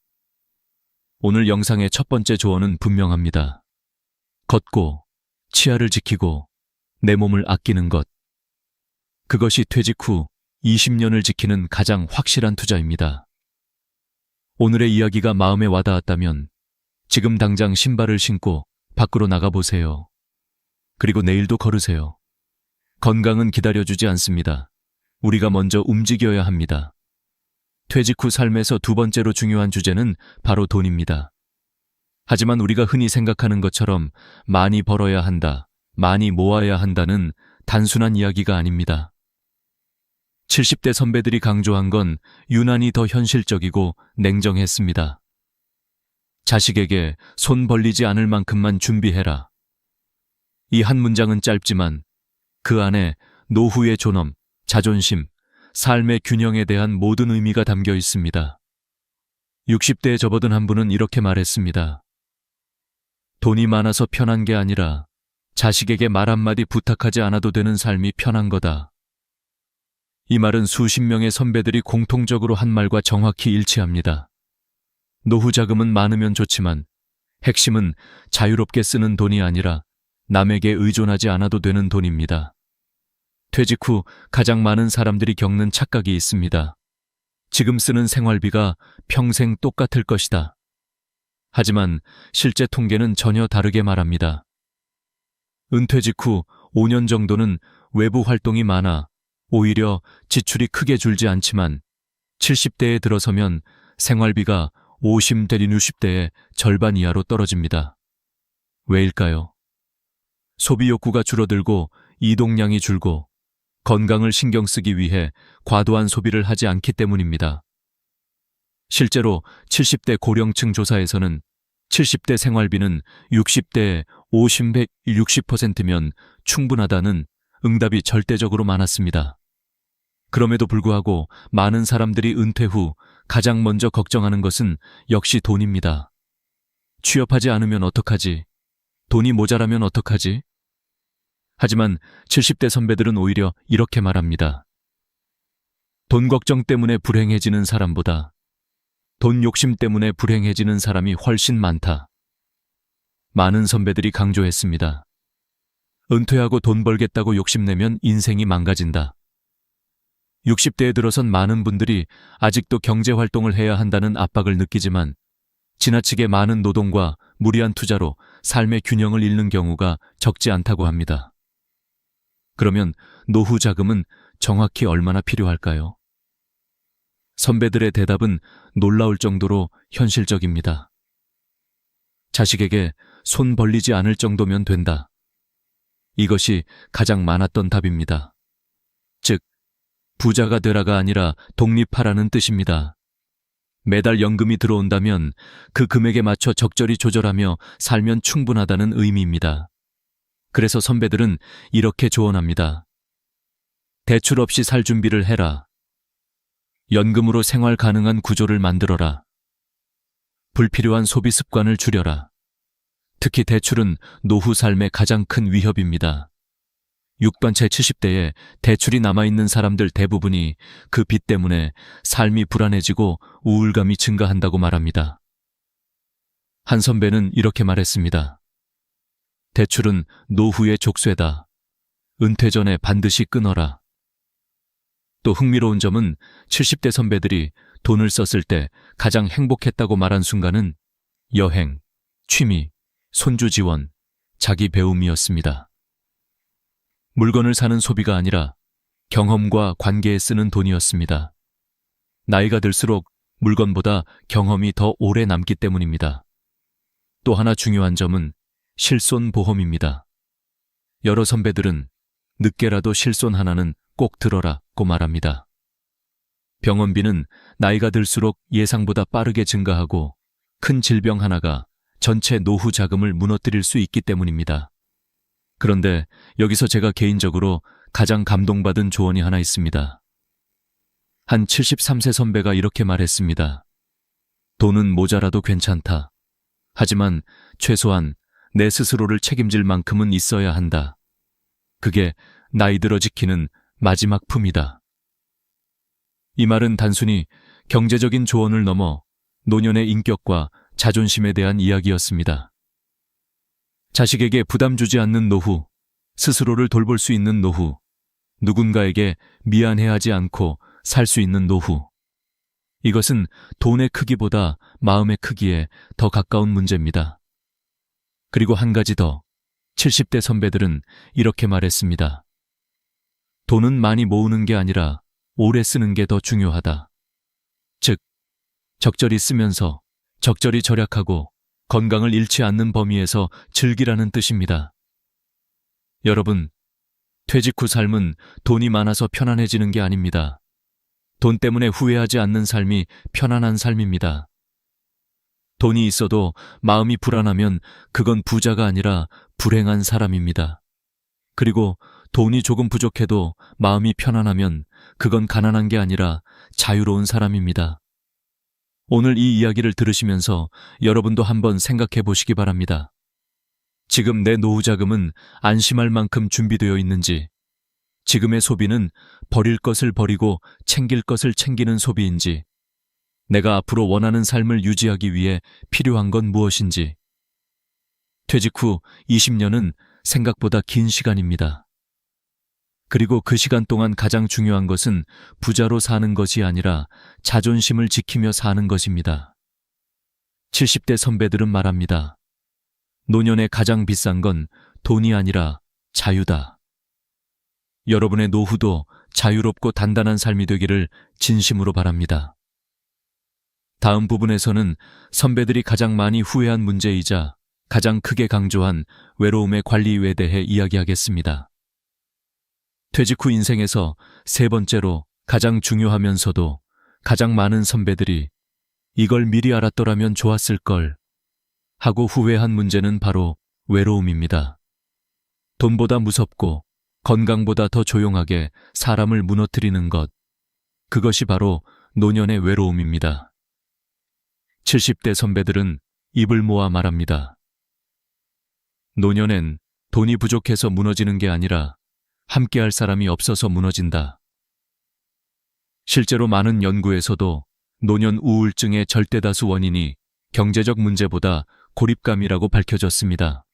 오늘 영상의 첫 번째 조언은 분명합니다. 걷고, 치아를 지키고, 내 몸을 아끼는 것. 그것이 퇴직 후 20년을 지키는 가장 확실한 투자입니다. 오늘의 이야기가 마음에 와닿았다면 지금 당장 신발을 신고 밖으로 나가보세요. 그리고 내일도 걸으세요. 건강은 기다려주지 않습니다. 우리가 먼저 움직여야 합니다. 퇴직 후 삶에서 두 번째로 중요한 주제는 바로 돈입니다. 하지만 우리가 흔히 생각하는 것처럼 많이 벌어야 한다, 많이 모아야 한다는 단순한 이야기가 아닙니다. 70대 선배들이 강조한 건 유난히 더 현실적이고 냉정했습니다. 자식에게 손 벌리지 않을 만큼만 준비해라. 이 한 문장은 짧지만 그 안에 노후의 존엄, 자존심, 삶의 균형에 대한 모든 의미가 담겨 있습니다. 60대에 접어든 한 분은 이렇게 말했습니다. 돈이 많아서 편한 게 아니라 자식에게 말 한마디 부탁하지 않아도 되는 삶이 편한 거다. 이 말은 수십 명의 선배들이 공통적으로 한 말과 정확히 일치합니다. 노후 자금은 많으면 좋지만 핵심은 자유롭게 쓰는 돈이 아니라 남에게 의존하지 않아도 되는 돈입니다. 퇴직 후 가장 많은 사람들이 겪는 착각이 있습니다. 지금 쓰는 생활비가 평생 똑같을 것이다. 하지만 실제 통계는 전혀 다르게 말합니다. 은퇴직 후 5년 정도는 외부 활동이 많아 오히려 지출이 크게 줄지 않지만 70대에 들어서면 생활비가 50 대리 60대의 절반 이하로 떨어집니다. 왜일까요? 소비 욕구가 줄어들고 이동량이 줄고 건강을 신경 쓰기 위해 과도한 소비를 하지 않기 때문입니다. 실제로 70대 고령층 조사에서는 70대 생활비는 60대의 50배 60%면 충분하다는 응답이 절대적으로 많았습니다. 그럼에도 불구하고 많은 사람들이 은퇴 후 가장 먼저 걱정하는 것은 역시 돈입니다. 취업하지 않으면 어떡하지? 돈이 모자라면 어떡하지? 하지만 70대 선배들은 오히려 이렇게 말합니다. 돈 걱정 때문에 불행해지는 사람보다 돈 욕심 때문에 불행해지는 사람이 훨씬 많다. 많은 선배들이 강조했습니다. 은퇴하고 돈 벌겠다고 욕심내면 인생이 망가진다. 60대에 들어선 많은 분들이 아직도 경제활동을 해야 한다는 압박을 느끼지만 지나치게 많은 노동과 무리한 투자로 삶의 균형을 잃는 경우가 적지 않다고 합니다. 그러면 노후 자금은 정확히 얼마나 필요할까요? 선배들의 대답은 놀라울 정도로 현실적입니다. 자식에게 손 벌리지 않을 정도면 된다. 이것이 가장 많았던 답입니다. 즉, 부자가 되라가 아니라 독립하라는 뜻입니다. 매달 연금이 들어온다면 그 금액에 맞춰 적절히 조절하며 살면 충분하다는 의미입니다. 그래서 선배들은 이렇게 조언합니다. 대출 없이 살 준비를 해라. 연금으로 생활 가능한 구조를 만들어라. 불필요한 소비 습관을 줄여라. 특히 대출은 노후 삶의 가장 큰 위협입니다. 6번째 70대에 대출이 남아있는 사람들 대부분이 그 빚 때문에 삶이 불안해지고 우울감이 증가한다고 말합니다. 한 선배는 이렇게 말했습니다. 대출은 노후의 족쇄다. 은퇴 전에 반드시 끊어라. 또 흥미로운 점은 70대 선배들이 돈을 썼을 때 가장 행복했다고 말한 순간은 여행, 취미, 손주 지원, 자기 배움이었습니다. 물건을 사는 소비가 아니라 경험과 관계에 쓰는 돈이었습니다. 나이가 들수록 물건보다 경험이 더 오래 남기 때문입니다. 또 하나 중요한 점은 실손보험입니다. 여러 선배들은 늦게라도 실손 하나는 꼭 들어라고 말합니다. 병원비는 나이가 들수록 예상보다 빠르게 증가하고 큰 질병 하나가 전체 노후 자금을 무너뜨릴 수 있기 때문입니다. 그런데 여기서 제가 개인적으로 가장 감동받은 조언이 하나 있습니다. 한 73세 선배가 이렇게 말했습니다. 돈은 모자라도 괜찮다. 하지만 최소한 내 스스로를 책임질 만큼은 있어야 한다. 그게 나이 들어 지키는 마지막 품이다. 이 말은 단순히 경제적인 조언을 넘어 노년의 인격과 자존심에 대한 이야기였습니다. 자식에게 부담 주지 않는 노후, 스스로를 돌볼 수 있는 노후, 누군가에게 미안해하지 않고 살 수 있는 노후. 이것은 돈의 크기보다 마음의 크기에 더 가까운 문제입니다. 그리고 한 가지 더, 70대 선배들은 이렇게 말했습니다. 돈은 많이 모으는 게 아니라 오래 쓰는 게 더 중요하다. 즉, 적절히 쓰면서 적절히 절약하고 건강을 잃지 않는 범위에서 즐기라는 뜻입니다. 여러분, 퇴직 후 삶은 돈이 많아서 편안해지는 게 아닙니다. 돈 때문에 후회하지 않는 삶이 편안한 삶입니다. 돈이 있어도 마음이 불안하면 그건 부자가 아니라 불행한 사람입니다. 그리고 돈이 조금 부족해도 마음이 편안하면 그건 가난한 게 아니라 자유로운 사람입니다. 오늘 이 이야기를 들으시면서 여러분도 한번 생각해 보시기 바랍니다. 지금 내 노후 자금은 안심할 만큼 준비되어 있는지, 지금의 소비는 버릴 것을 버리고 챙길 것을 챙기는 소비인지, 내가 앞으로 원하는 삶을 유지하기 위해 필요한 건 무엇인지. 퇴직 후 20년은 생각보다 긴 시간입니다. 그리고 그 시간 동안 가장 중요한 것은 부자로 사는 것이 아니라 자존심을 지키며 사는 것입니다. 70대 선배들은 말합니다. 노년에 가장 비싼 건 돈이 아니라 자유다. 여러분의 노후도 자유롭고 단단한 삶이 되기를 진심으로 바랍니다. 다음 부분에서는 선배들이 가장 많이 후회한 문제이자 가장 크게 강조한 외로움의 관리에 대해 이야기하겠습니다. 퇴직 후 인생에서 세 번째로 가장 중요하면서도 가장 많은 선배들이 이걸 미리 알았더라면 좋았을 걸 하고 후회한 문제는 바로 외로움입니다. 돈보다 무섭고 건강보다 더 조용하게 사람을 무너뜨리는 것, 그것이 바로 노년의 외로움입니다. 70대 선배들은 입을 모아 말합니다. 노년엔 돈이 부족해서 무너지는 게 아니라 함께할 사람이 없어서 무너진다. 실제로 많은 연구에서도 노년 우울증의 절대다수 원인이 경제적 문제보다 고립감이라고 밝혀졌습니다.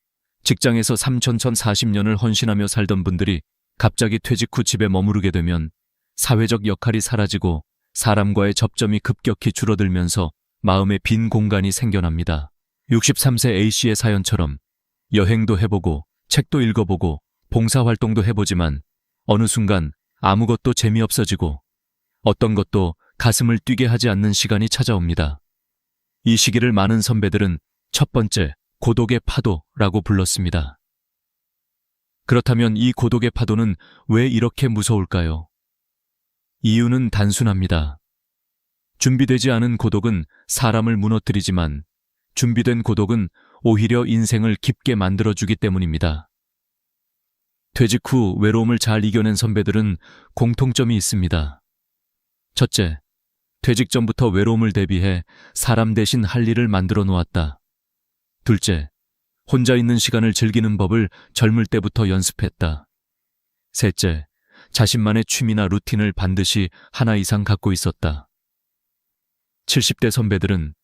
직장에서 40년을 헌신하며 살던 분들이 갑자기 퇴직 후 집에 머무르게 되면 사회적 역할이 사라지고 사람과의 접점이 급격히 줄어들면서 마음의 빈 공간이 생겨납니다. 63세 A씨의 사연처럼 여행도 해보고 책도 읽어보고 봉사활동도 해보지만 어느 순간 아무것도 재미없어지고 어떤 것도 가슴을 뛰게 하지 않는 시간이 찾아옵니다. 이 시기를 많은 선배들은 첫 번째 고독의 파도라고 불렀습니다. 그렇다면 이 고독의 파도는 왜 이렇게 무서울까요? 이유는 단순합니다. 준비되지 않은 고독은 사람을 무너뜨리지만 준비된 고독은 오히려 인생을 깊게 만들어주기 때문입니다. 퇴직 후 외로움을 잘 이겨낸 선배들은 공통점이 있습니다. 첫째, 퇴직 전부터 외로움을 대비해 사람 대신 할 일을 만들어 놓았다. 둘째, 혼자 있는 시간을 즐기는 법을 젊을 때부터 연습했다. 셋째, 자신만의 취미나 루틴을 반드시 하나 이상 갖고 있었다. 70대 선배들은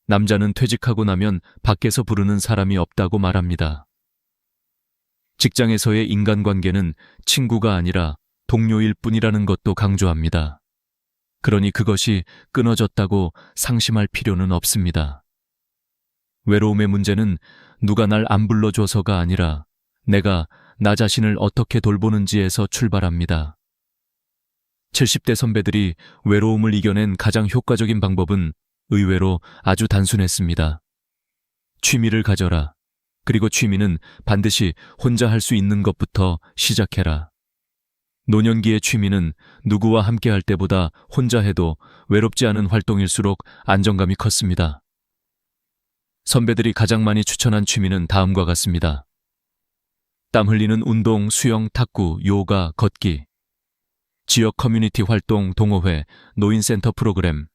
남자는 퇴직하고 나면 밖에서 부르는 사람이 없다고 말합니다. 직장에서의 인간관계는 친구가 아니라 동료일 뿐이라는 것도 강조합니다. 그러니 그것이 끊어졌다고 상심할 필요는 없습니다. 외로움의 문제는 누가 날 안 불러줘서가 아니라 내가 나 자신을 어떻게 돌보는지에서 출발합니다. 70대 선배들이 외로움을 이겨낸 가장 효과적인 방법은 의외로 아주 단순했습니다. 취미를 가져라. 그리고 취미는 반드시 혼자 할 수 있는 것부터 시작해라. 노년기의 취미는 누구와 함께 할 때보다 혼자 해도 외롭지 않은 활동일수록 안정감이 컸습니다. 선배들이 가장 많이 추천한 취미는 다음과 같습니다. 땀 흘리는 운동, 수영, 탁구, 요가, 걷기, 지역 커뮤니티 활동, 동호회, 노인센터 프로그램,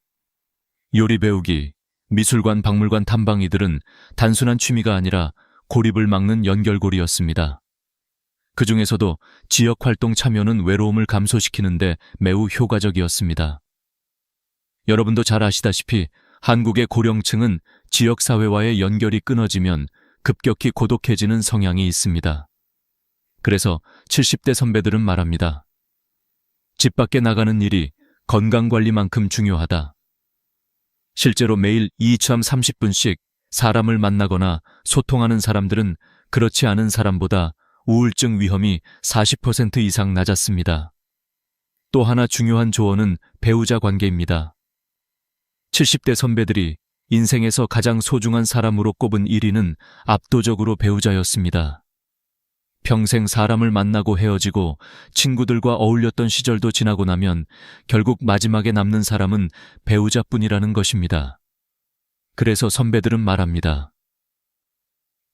요리 배우기, 미술관, 박물관 탐방, 이들은 단순한 취미가 아니라 고립을 막는 연결고리였습니다. 그 중에서도 지역 활동 참여는 외로움을 감소시키는데 매우 효과적이었습니다. 여러분도 잘 아시다시피 한국의 고령층은 지역사회와의 연결이 끊어지면 급격히 고독해지는 성향이 있습니다. 그래서 70대 선배들은 말합니다. 집 밖에 나가는 일이 건강관리만큼 중요하다. 실제로 매일 30분씩 사람을 만나거나 소통하는 사람들은 그렇지 않은 사람보다 우울증 위험이 40% 이상 낮았습니다. 또 하나 중요한 조언은 배우자 관계입니다. 70대 선배들이 인생에서 가장 소중한 사람으로 꼽은 1위는 압도적으로 배우자였습니다. 평생 사람을 만나고 헤어지고 친구들과 어울렸던 시절도 지나고 나면 결국 마지막에 남는 사람은 배우자뿐이라는 것입니다. 그래서 선배들은 말합니다.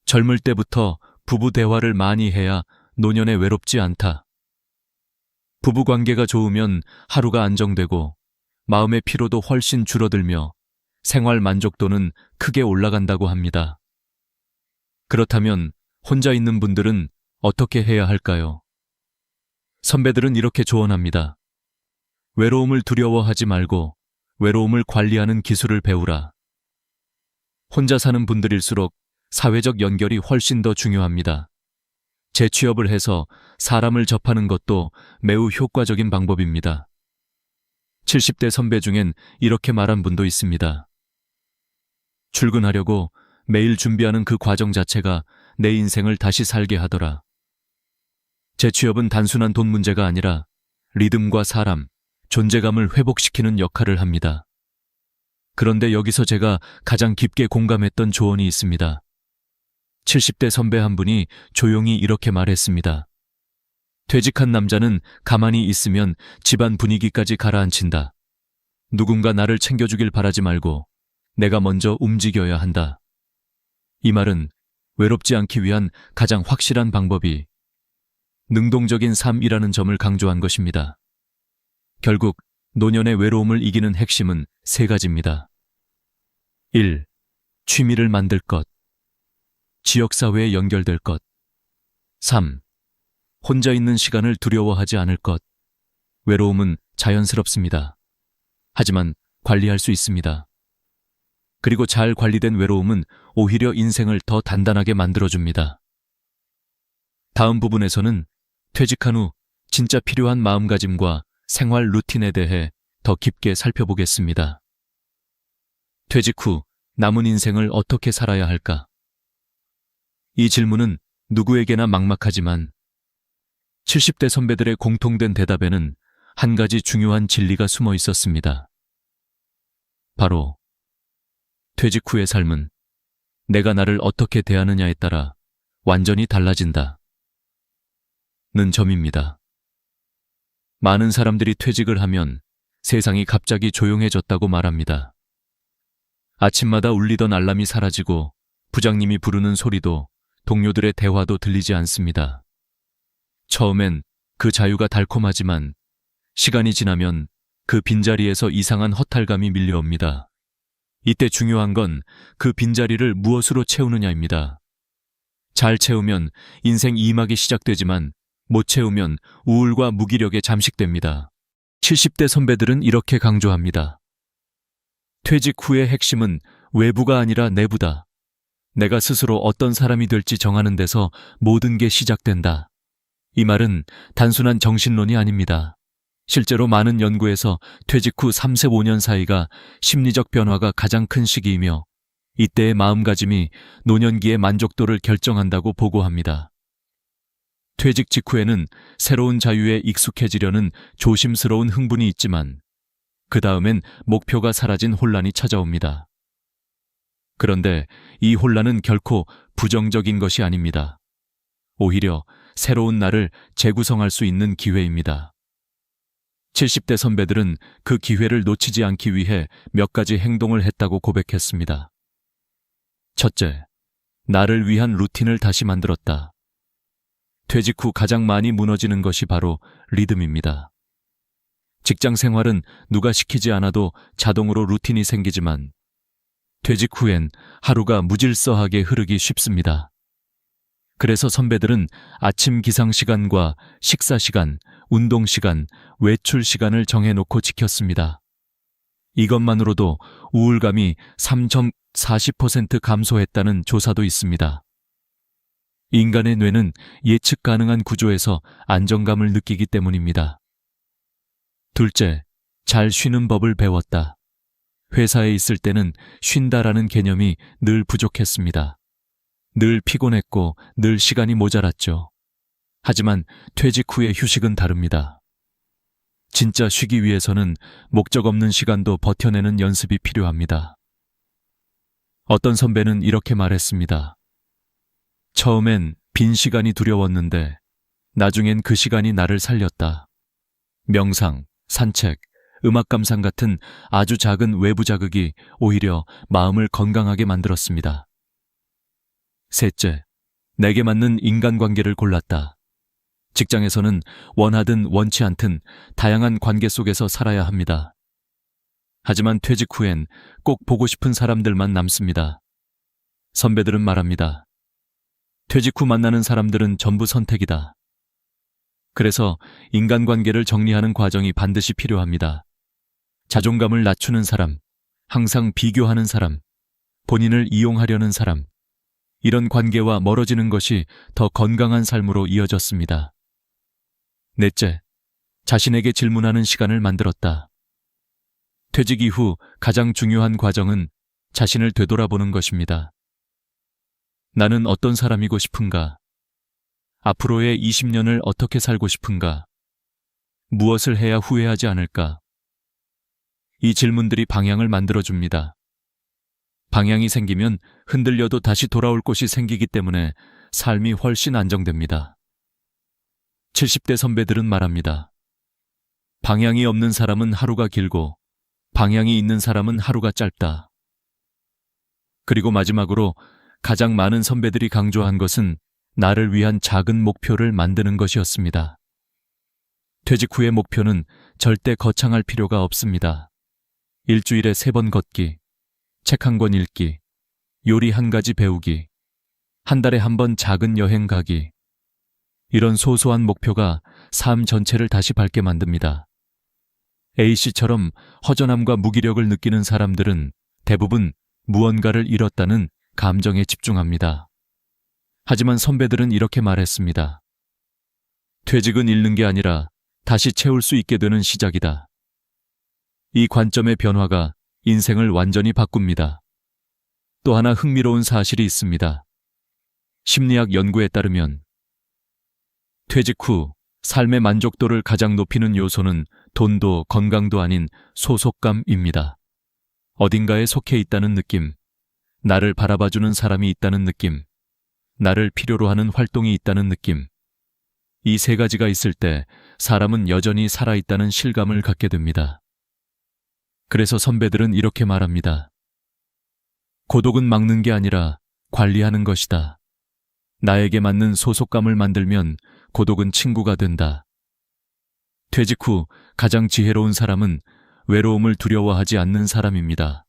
젊을 때부터 부부 대화를 많이 해야 노년에 외롭지 않다. 부부관계가 좋으면 하루가 안정되고 마음의 피로도 훨씬 줄어들며 생활 만족도는 크게 올라간다고 합니다. 그렇다면 혼자 있는 분들은 어떻게 해야 할까요? 선배들은 이렇게 조언합니다. 외로움을 두려워하지 말고 외로움을 관리하는 기술을 배우라. 혼자 사는 분들일수록 사회적 연결이 훨씬 더 중요합니다. 재취업을 해서 사람을 접하는 것도 매우 효과적인 방법입니다. 70대 선배 중엔 이렇게 말한 분도 있습니다. 출근하려고 매일 준비하는 그 과정 자체가 내 인생을 다시 살게 하더라. 재취업은 단순한 돈 문제가 아니라 리듬과 사람, 존재감을 회복시키는 역할을 합니다. 그런데 여기서 제가 가장 깊게 공감했던 조언이 있습니다. 70대 선배 한 분이 조용히 이렇게 말했습니다. 퇴직한 남자는 가만히 있으면 집안 분위기까지 가라앉힌다. 누군가 나를 챙겨주길 바라지 말고 내가 먼저 움직여야 한다. 이 말은 외롭지 않기 위한 가장 확실한 방법이 능동적인 삶이라는 점을 강조한 것입니다. 결국 노년의 외로움을 이기는 핵심은 세 가지입니다. 1. 취미를 만들 것. 지역사회에 연결될 것. 3. 혼자 있는 시간을 두려워하지 않을 것. 외로움은 자연스럽습니다. 하지만 관리할 수 있습니다. 그리고 잘 관리된 외로움은 오히려 인생을 더 단단하게 만들어줍니다. 다음 부분에서는 퇴직한 후 진짜 필요한 마음가짐과 생활 루틴에 대해 더 깊게 살펴보겠습니다. 퇴직 후 남은 인생을 어떻게 살아야 할까? 이 질문은 누구에게나 막막하지만 70대 선배들의 공통된 대답에는 한 가지 중요한 진리가 숨어 있었습니다. 바로 퇴직 후의 삶은 내가 나를 어떻게 대하느냐에 따라 완전히 달라진다. 는 점입니다. 많은 사람들이 퇴직을 하면 세상이 갑자기 조용해졌다고 말합니다. 아침마다 울리던 알람이 사라지고 부장님이 부르는 소리도 동료들의 대화도 들리지 않습니다. 처음엔 그 자유가 달콤하지만 시간이 지나면 그 빈자리에서 이상한 허탈감이 밀려옵니다. 이때 중요한 건 그 빈자리를 무엇으로 채우느냐입니다. 잘 채우면 인생 2막이 시작되지만 못 채우면 우울과 무기력에 잠식됩니다. 70대 선배들은 이렇게 강조합니다. 퇴직 후의 핵심은 외부가 아니라 내부다. 내가 스스로 어떤 사람이 될지 정하는 데서 모든 게 시작된다. 이 말은 단순한 정신론이 아닙니다. 실제로 많은 연구에서 퇴직 후 3세 5년 사이가 심리적 변화가 가장 큰 시기이며 이때의 마음가짐이 노년기의 만족도를 결정한다고 보고합니다. 퇴직 직후에는 새로운 자유에 익숙해지려는 조심스러운 흥분이 있지만 그 다음엔 목표가 사라진 혼란이 찾아옵니다. 그런데 이 혼란은 결코 부정적인 것이 아닙니다. 오히려 새로운 나를 재구성할 수 있는 기회입니다. 70대 선배들은 그 기회를 놓치지 않기 위해 몇 가지 행동을 했다고 고백했습니다. 첫째, 나를 위한 루틴을 다시 만들었다. 퇴직 후 가장 많이 무너지는 것이 바로 리듬입니다. 직장 생활은 누가 시키지 않아도 자동으로 루틴이 생기지만 퇴직 후엔 하루가 무질서하게 흐르기 쉽습니다. 그래서 선배들은 아침 기상 시간과 식사 시간, 운동 시간, 외출 시간을 정해놓고 지켰습니다. 이것만으로도 우울감이 3.40% 감소했다는 조사도 있습니다. 인간의 뇌는 예측 가능한 구조에서 안정감을 느끼기 때문입니다. 둘째, 잘 쉬는 법을 배웠다. 회사에 있을 때는 쉰다라는 개념이 늘 부족했습니다. 늘 피곤했고 늘 시간이 모자랐죠. 하지만 퇴직 후의 휴식은 다릅니다. 진짜 쉬기 위해서는 목적 없는 시간도 버텨내는 연습이 필요합니다. 어떤 선배는 이렇게 말했습니다. 처음엔 빈 시간이 두려웠는데 나중엔 그 시간이 나를 살렸다. 명상, 산책, 음악 감상 같은 아주 작은 외부 자극이 오히려 마음을 건강하게 만들었습니다. 셋째, 내게 맞는 인간관계를 골랐다. 직장에서는 원하든 원치 않든 다양한 관계 속에서 살아야 합니다. 하지만 퇴직 후엔 꼭 보고 싶은 사람들만 남습니다. 선배들은 말합니다. 퇴직 후 만나는 사람들은 전부 선택이다. 그래서 인간관계를 정리하는 과정이 반드시 필요합니다. 자존감을 낮추는 사람, 항상 비교하는 사람, 본인을 이용하려는 사람, 이런 관계와 멀어지는 것이 더 건강한 삶으로 이어졌습니다. 넷째, 자신에게 질문하는 시간을 만들었다. 퇴직 이후 가장 중요한 과정은 자신을 되돌아보는 것입니다. 나는 어떤 사람이고 싶은가? 앞으로의 20년을 어떻게 살고 싶은가? 무엇을 해야 후회하지 않을까? 이 질문들이 방향을 만들어줍니다. 방향이 생기면 흔들려도 다시 돌아올 곳이 생기기 때문에 삶이 훨씬 안정됩니다. 70대 선배들은 말합니다. 방향이 없는 사람은 하루가 길고 방향이 있는 사람은 하루가 짧다. 그리고 마지막으로 가장 많은 선배들이 강조한 것은 나를 위한 작은 목표를 만드는 것이었습니다. 퇴직 후의 목표는 절대 거창할 필요가 없습니다. 일주일에 3번 걷기, 책 한 권 읽기, 요리 한 가지 배우기, 한 달에 한 번 작은 여행 가기. 이런 소소한 목표가 삶 전체를 다시 밝게 만듭니다. A씨처럼 허전함과 무기력을 느끼는 사람들은 대부분 무언가를 잃었다는 감정에 집중합니다. 하지만 선배들은 이렇게 말했습니다. 퇴직은 잃는 게 아니라 다시 채울 수 있게 되는 시작이다. 이 관점의 변화가 인생을 완전히 바꿉니다. 또 하나 흥미로운 사실이 있습니다. 심리학 연구에 따르면 퇴직 후 삶의 만족도를 가장 높이는 요소는 돈도 건강도 아닌 소속감입니다. 어딘가에 속해 있다는 느낌, 나를 바라봐주는 사람이 있다는 느낌, 나를 필요로 하는 활동이 있다는 느낌. 이 3가지가 있을 때 사람은 여전히 살아있다는 실감을 갖게 됩니다. 그래서 선배들은 이렇게 말합니다. 고독은 막는 게 아니라 관리하는 것이다. 나에게 맞는 소속감을 만들면 고독은 친구가 된다. 퇴직 후 가장 지혜로운 사람은 외로움을 두려워하지 않는 사람입니다.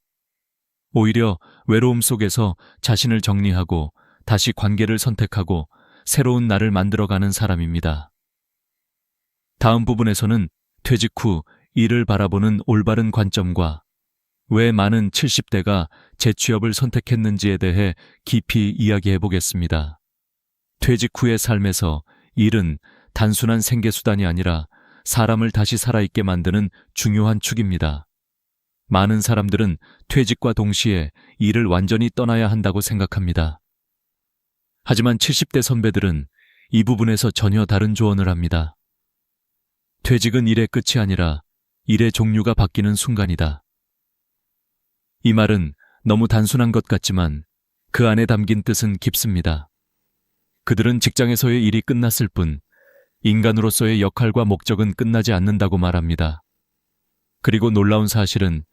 오히려 외로움 속에서 자신을 정리하고 다시 관계를 선택하고 새로운 나를 만들어가는 사람입니다. 다음 부분에서는 퇴직 후 일을 바라보는 올바른 관점과 왜 많은 70대가 재취업을 선택했는지에 대해 깊이 이야기해 보겠습니다. 퇴직 후의 삶에서 일은 단순한 생계수단이 아니라 사람을 다시 살아있게 만드는 중요한 축입니다. 많은 사람들은 퇴직과 동시에 일을 완전히 떠나야 한다고 생각합니다. 하지만 70대 선배들은 이 부분에서 전혀 다른 조언을 합니다. 퇴직은 일의 끝이 아니라 일의 종류가 바뀌는 순간이다. 이 말은 너무 단순한 것 같지만 그 안에 담긴 뜻은 깊습니다. 그들은 직장에서의 일이 끝났을 뿐 인간으로서의 역할과 목적은 끝나지 않는다고 말합니다. 그리고 놀라운 사실은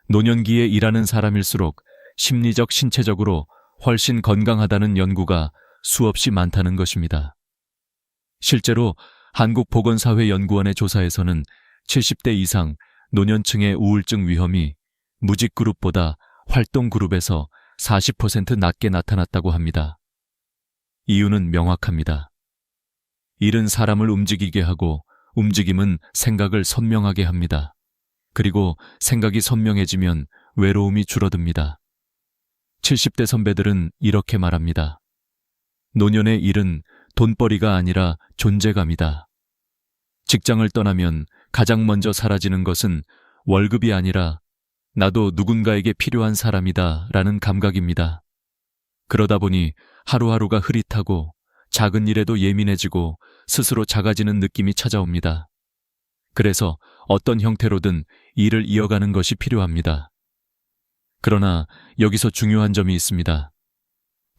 노년기에 일하는 사람일수록 심리적, 신체적으로 훨씬 건강하다는 연구가 수없이 많다는 것입니다. 실제로 한국보건사회연구원의 조사에서는 70대 이상 노년층의 우울증 위험이 무직 그룹보다 활동 그룹에서 40% 낮게 나타났다고 합니다. 이유는 명확합니다. 일은 사람을 움직이게 하고 움직임은 생각을 선명하게 합니다. 그리고 생각이 선명해지면 외로움이 줄어듭니다. 70대 선배들은 이렇게 말합니다. 노년의 일은 돈벌이가 아니라 존재감이다. 직장을 떠나면 가장 먼저 사라지는 것은 월급이 아니라 나도 누군가에게 필요한 사람이다 라는 감각입니다. 그러다 보니 하루하루가 흐릿하고 작은 일에도 예민해지고 스스로 작아지는 느낌이 찾아옵니다. 그래서 어떤 형태로든 일을 이어가는 것이 필요합니다. 그러나 여기서 중요한 점이 있습니다.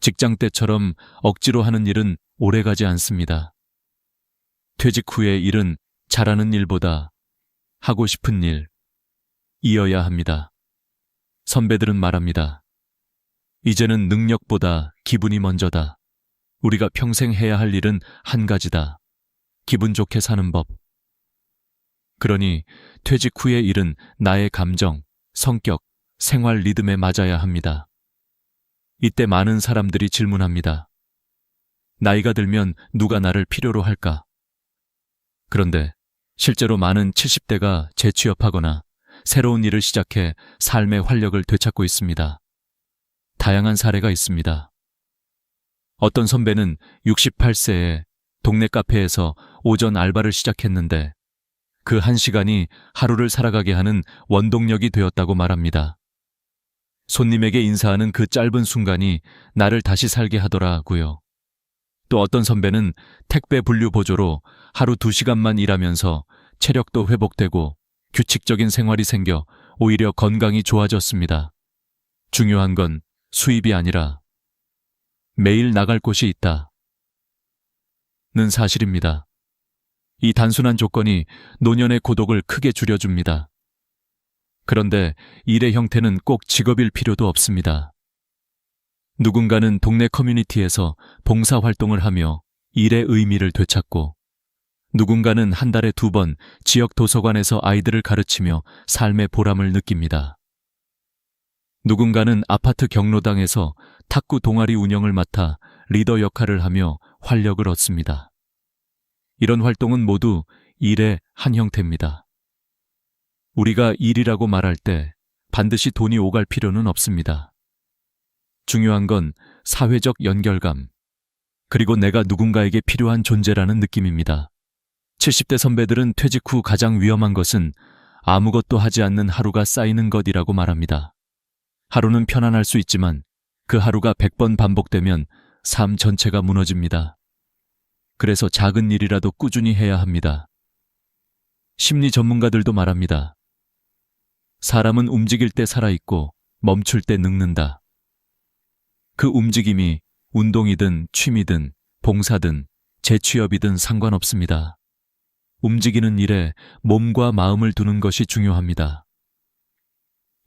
직장 때처럼 억지로 하는 일은 오래가지 않습니다. 퇴직 후의 일은 잘하는 일보다 하고 싶은 일, 이어야 합니다. 선배들은 말합니다. 이제는 능력보다 기분이 먼저다. 우리가 평생 해야 할 일은 한 가지다. 기분 좋게 사는 법. 그러니 퇴직 후의 일은 나의 감정, 성격, 생활 리듬에 맞아야 합니다. 이때 많은 사람들이 질문합니다. 나이가 들면 누가 나를 필요로 할까? 그런데 실제로 많은 70대가 재취업하거나 새로운 일을 시작해 삶의 활력을 되찾고 있습니다. 다양한 사례가 있습니다. 어떤 선배는 68세에 동네 카페에서 오전 알바를 시작했는데 그 1시간이 하루를 살아가게 하는 원동력이 되었다고 말합니다. 손님에게 인사하는 그 짧은 순간이 나를 다시 살게 하더라고요. 또 어떤 선배는 택배 분류 보조로 하루 2시간만 일하면서 체력도 회복되고 규칙적인 생활이 생겨 오히려 건강이 좋아졌습니다. 중요한 건 수입이 아니라 매일 나갈 곳이 있다는 사실입니다. 이 단순한 조건이 노년의 고독을 크게 줄여줍니다. 그런데 일의 형태는 꼭 직업일 필요도 없습니다. 누군가는 동네 커뮤니티에서 봉사활동을 하며 일의 의미를 되찾고, 누군가는 한 달에 2번 지역 도서관에서 아이들을 가르치며 삶의 보람을 느낍니다. 누군가는 아파트 경로당에서 탁구 동아리 운영을 맡아 리더 역할을 하며 활력을 얻습니다. 이런 활동은 모두 일의 한 형태입니다. 우리가 일이라고 말할 때 반드시 돈이 오갈 필요는 없습니다. 중요한 건 사회적 연결감, 그리고 내가 누군가에게 필요한 존재라는 느낌입니다. 70대 선배들은 퇴직 후 가장 위험한 것은 아무것도 하지 않는 하루가 쌓이는 것이라고 말합니다. 하루는 편안할 수 있지만 그 하루가 100번 반복되면 삶 전체가 무너집니다. 그래서 작은 일이라도 꾸준히 해야 합니다. 심리 전문가들도 말합니다. 사람은 움직일 때 살아있고 멈출 때 늙는다. 그 움직임이 운동이든 취미든 봉사든 재취업이든 상관없습니다. 움직이는 일에 몸과 마음을 두는 것이 중요합니다.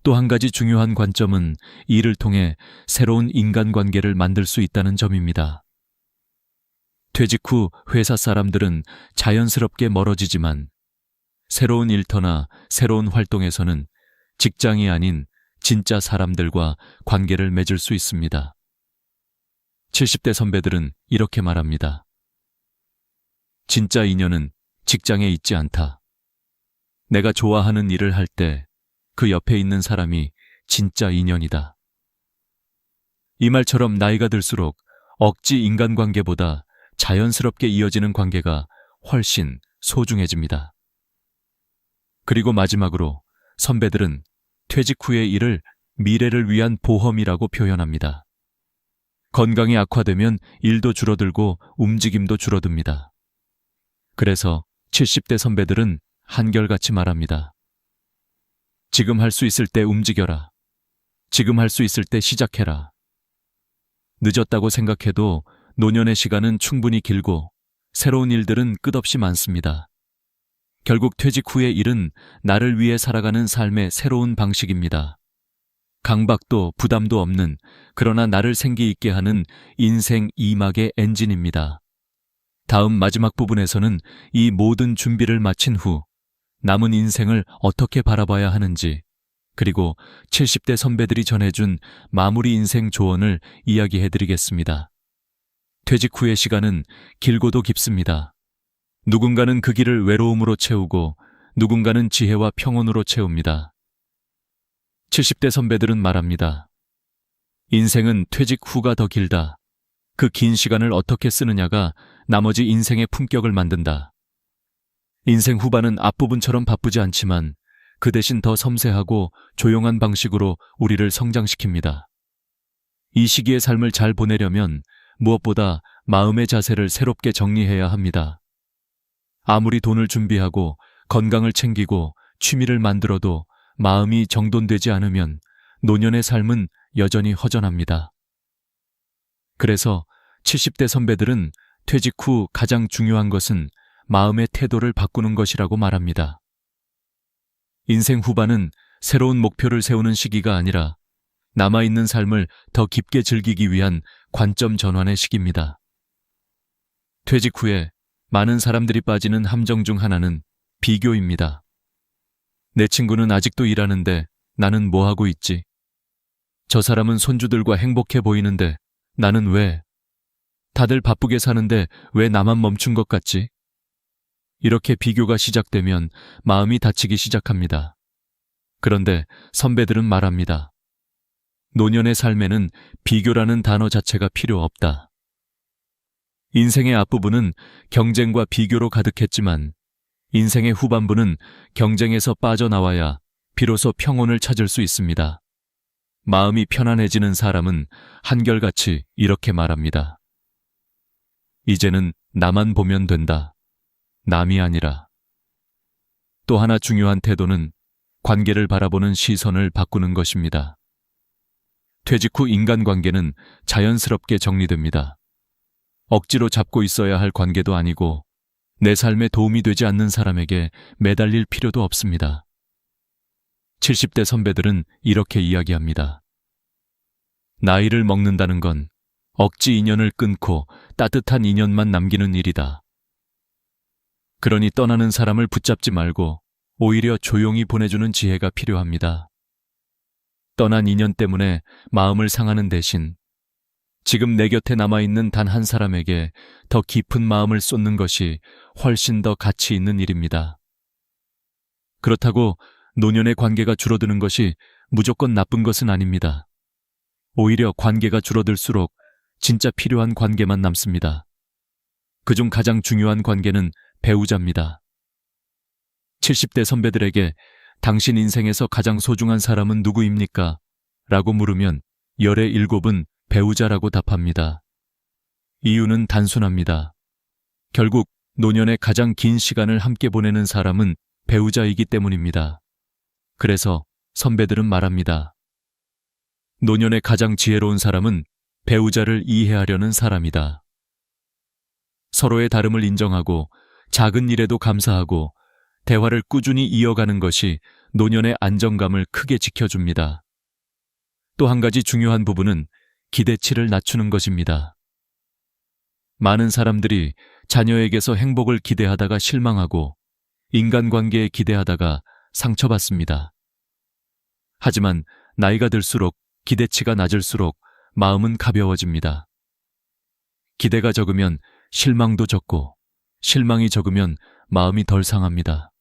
또 한 가지 중요한 관점은 일을 통해 새로운 인간관계를 만들 수 있다는 점입니다. 퇴직 후 회사 사람들은 자연스럽게 멀어지지만 새로운 일터나 새로운 활동에서는 직장이 아닌 진짜 사람들과 관계를 맺을 수 있습니다. 70대 선배들은 이렇게 말합니다. 진짜 인연은 직장에 있지 않다. 내가 좋아하는 일을 할 때 그 옆에 있는 사람이 진짜 인연이다. 이 말처럼 나이가 들수록 억지 인간관계보다 자연스럽게 이어지는 관계가 훨씬 소중해집니다. 그리고 마지막으로 선배들은 퇴직 후의 일을 미래를 위한 보험이라고 표현합니다. 건강이 악화되면 일도 줄어들고 움직임도 줄어듭니다. 그래서 70대 선배들은 한결같이 말합니다. 지금 할 수 있을 때 움직여라. 지금 할 수 있을 때 시작해라. 늦었다고 생각해도 노년의 시간은 충분히 길고 새로운 일들은 끝없이 많습니다. 결국 퇴직 후의 일은 나를 위해 살아가는 삶의 새로운 방식입니다. 강박도 부담도 없는, 그러나 나를 생기 있게 하는 인생 2막의 엔진입니다. 다음 마지막 부분에서는 이 모든 준비를 마친 후 남은 인생을 어떻게 바라봐야 하는지, 그리고 70대 선배들이 전해준 마무리 인생 조언을 이야기해드리겠습니다. 퇴직 후의 시간은 길고도 깊습니다. 누군가는 그 길을 외로움으로 채우고 누군가는 지혜와 평온으로 채웁니다. 70대 선배들은 말합니다. 인생은 퇴직 후가 더 길다. 그 긴 시간을 어떻게 쓰느냐가 나머지 인생의 품격을 만든다. 인생 후반은 앞부분처럼 바쁘지 않지만 그 대신 더 섬세하고 조용한 방식으로 우리를 성장시킵니다. 이 시기의 삶을 잘 보내려면 무엇보다 마음의 자세를 새롭게 정리해야 합니다. 아무리 돈을 준비하고 건강을 챙기고 취미를 만들어도 마음이 정돈되지 않으면 노년의 삶은 여전히 허전합니다. 그래서 70대 선배들은 퇴직 후 가장 중요한 것은 마음의 태도를 바꾸는 것이라고 말합니다. 인생 후반은 새로운 목표를 세우는 시기가 아니라 남아있는 삶을 더 깊게 즐기기 위한 관점 전환의 시기입니다. 퇴직 후에 많은 사람들이 빠지는 함정 중 하나는 비교입니다. 내 친구는 아직도 일하는데 나는 뭐 하고 있지? 저 사람은 손주들과 행복해 보이는데 나는 왜? 다들 바쁘게 사는데 왜 나만 멈춘 것 같지? 이렇게 비교가 시작되면 마음이 다치기 시작합니다. 그런데 선배들은 말합니다. 노년의 삶에는 비교라는 단어 자체가 필요 없다. 인생의 앞부분은 경쟁과 비교로 가득했지만 인생의 후반부는 경쟁에서 빠져나와야 비로소 평온을 찾을 수 있습니다. 마음이 편안해지는 사람은 한결같이 이렇게 말합니다. 이제는 나만 보면 된다. 남이 아니라. 또 하나 중요한 태도는 관계를 바라보는 시선을 바꾸는 것입니다. 퇴직 후 인간관계는 자연스럽게 정리됩니다. 억지로 잡고 있어야 할 관계도 아니고 내 삶에 도움이 되지 않는 사람에게 매달릴 필요도 없습니다. 70대 선배들은 이렇게 이야기합니다. 나이를 먹는다는 건 억지 인연을 끊고 따뜻한 인연만 남기는 일이다. 그러니 떠나는 사람을 붙잡지 말고 오히려 조용히 보내주는 지혜가 필요합니다. 떠난 인연 때문에 마음을 상하는 대신 지금 내 곁에 남아있는 단 한 사람에게 더 깊은 마음을 쏟는 것이 훨씬 더 가치 있는 일입니다. 그렇다고 노년의 관계가 줄어드는 것이 무조건 나쁜 것은 아닙니다. 오히려 관계가 줄어들수록 진짜 필요한 관계만 남습니다. 그중 가장 중요한 관계는 배우자입니다. 70대 선배들에게 당신 인생에서 가장 소중한 사람은 누구입니까? 라고 물으면 열의 7은 배우자라고 답합니다. 이유는 단순합니다. 결국 노년의 가장 긴 시간을 함께 보내는 사람은 배우자이기 때문입니다. 그래서 선배들은 말합니다. 노년의 가장 지혜로운 사람은 배우자를 이해하려는 사람이다. 서로의 다름을 인정하고 작은 일에도 감사하고 대화를 꾸준히 이어가는 것이 노년의 안정감을 크게 지켜줍니다. 또 한 가지 중요한 부분은 기대치를 낮추는 것입니다. 많은 사람들이 자녀에게서 행복을 기대하다가 실망하고 인간관계에 기대하다가 상처받습니다. 하지만 나이가 들수록 기대치가 낮을수록 마음은 가벼워집니다. 기대가 적으면 실망도 적고 실망이 적으면 마음이 덜 상합니다.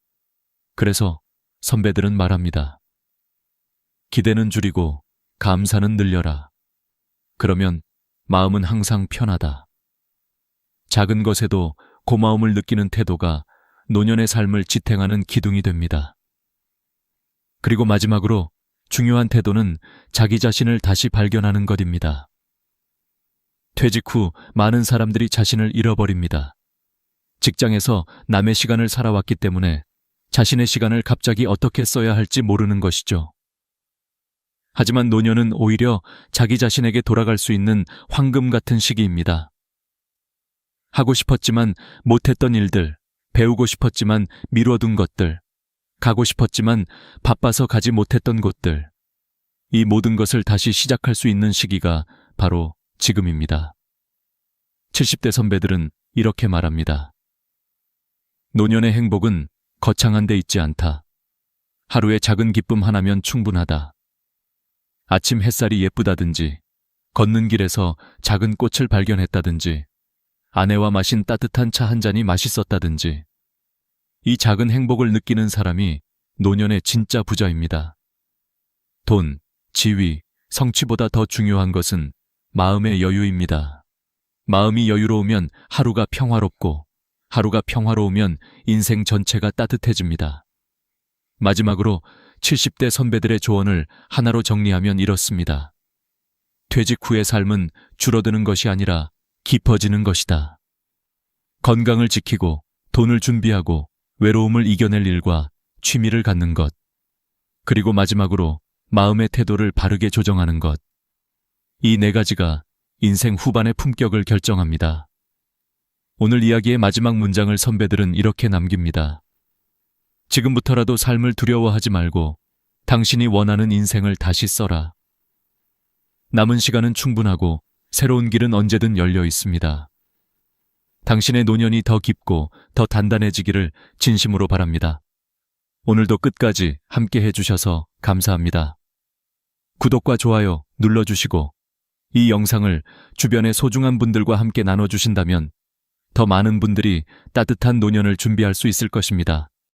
그래서 선배들은 말합니다. 기대는 줄이고 감사는 늘려라. 그러면 마음은 항상 편하다. 작은 것에도 고마움을 느끼는 태도가 노년의 삶을 지탱하는 기둥이 됩니다. 그리고 마지막으로 중요한 태도는 자기 자신을 다시 발견하는 것입니다. 퇴직 후 많은 사람들이 자신을 잃어버립니다. 직장에서 남의 시간을 살아왔기 때문에 자신의 시간을 갑자기 어떻게 써야 할지 모르는 것이죠. 하지만 노년은 오히려 자기 자신에게 돌아갈 수 있는 황금 같은 시기입니다. 하고 싶었지만 못했던 일들, 배우고 싶었지만 미뤄둔 것들, 가고 싶었지만 바빠서 가지 못했던 곳들, 이 모든 것을 다시 시작할 수 있는 시기가 바로 지금입니다. 70대 선배들은 이렇게 말합니다. 노년의 행복은 거창한 데 있지 않다. 하루의 작은 기쁨 하나면 충분하다. 아침 햇살이 예쁘다든지, 걷는 길에서 작은 꽃을 발견했다든지, 아내와 마신 따뜻한 차 한 잔이 맛있었다든지, 이 작은 행복을 느끼는 사람이 노년의 진짜 부자입니다. 돈, 지위, 성취보다 더 중요한 것은 마음의 여유입니다. 마음이 여유로우면 하루가 평화롭고, 하루가 평화로우면 인생 전체가 따뜻해집니다. 마지막으로 70대 선배들의 조언을 하나로 정리하면 이렇습니다. 퇴직 후의 삶은 줄어드는 것이 아니라 깊어지는 것이다. 건강을 지키고 돈을 준비하고 외로움을 이겨낼 일과 취미를 갖는 것. 그리고 마지막으로 마음의 태도를 바르게 조정하는 것. 이 4가지가 인생 후반의 품격을 결정합니다. 오늘 이야기의 마지막 문장을 선배들은 이렇게 남깁니다. 지금부터라도 삶을 두려워하지 말고 당신이 원하는 인생을 다시 써라. 남은 시간은 충분하고 새로운 길은 언제든 열려 있습니다. 당신의 노년이 더 깊고 더 단단해지기를 진심으로 바랍니다. 오늘도 끝까지 함께 해주셔서 감사합니다. 구독과 좋아요 눌러주시고 이 영상을 주변의 소중한 분들과 함께 나눠주신다면 더 많은 분들이 따뜻한 노년을 준비할 수 있을 것입니다.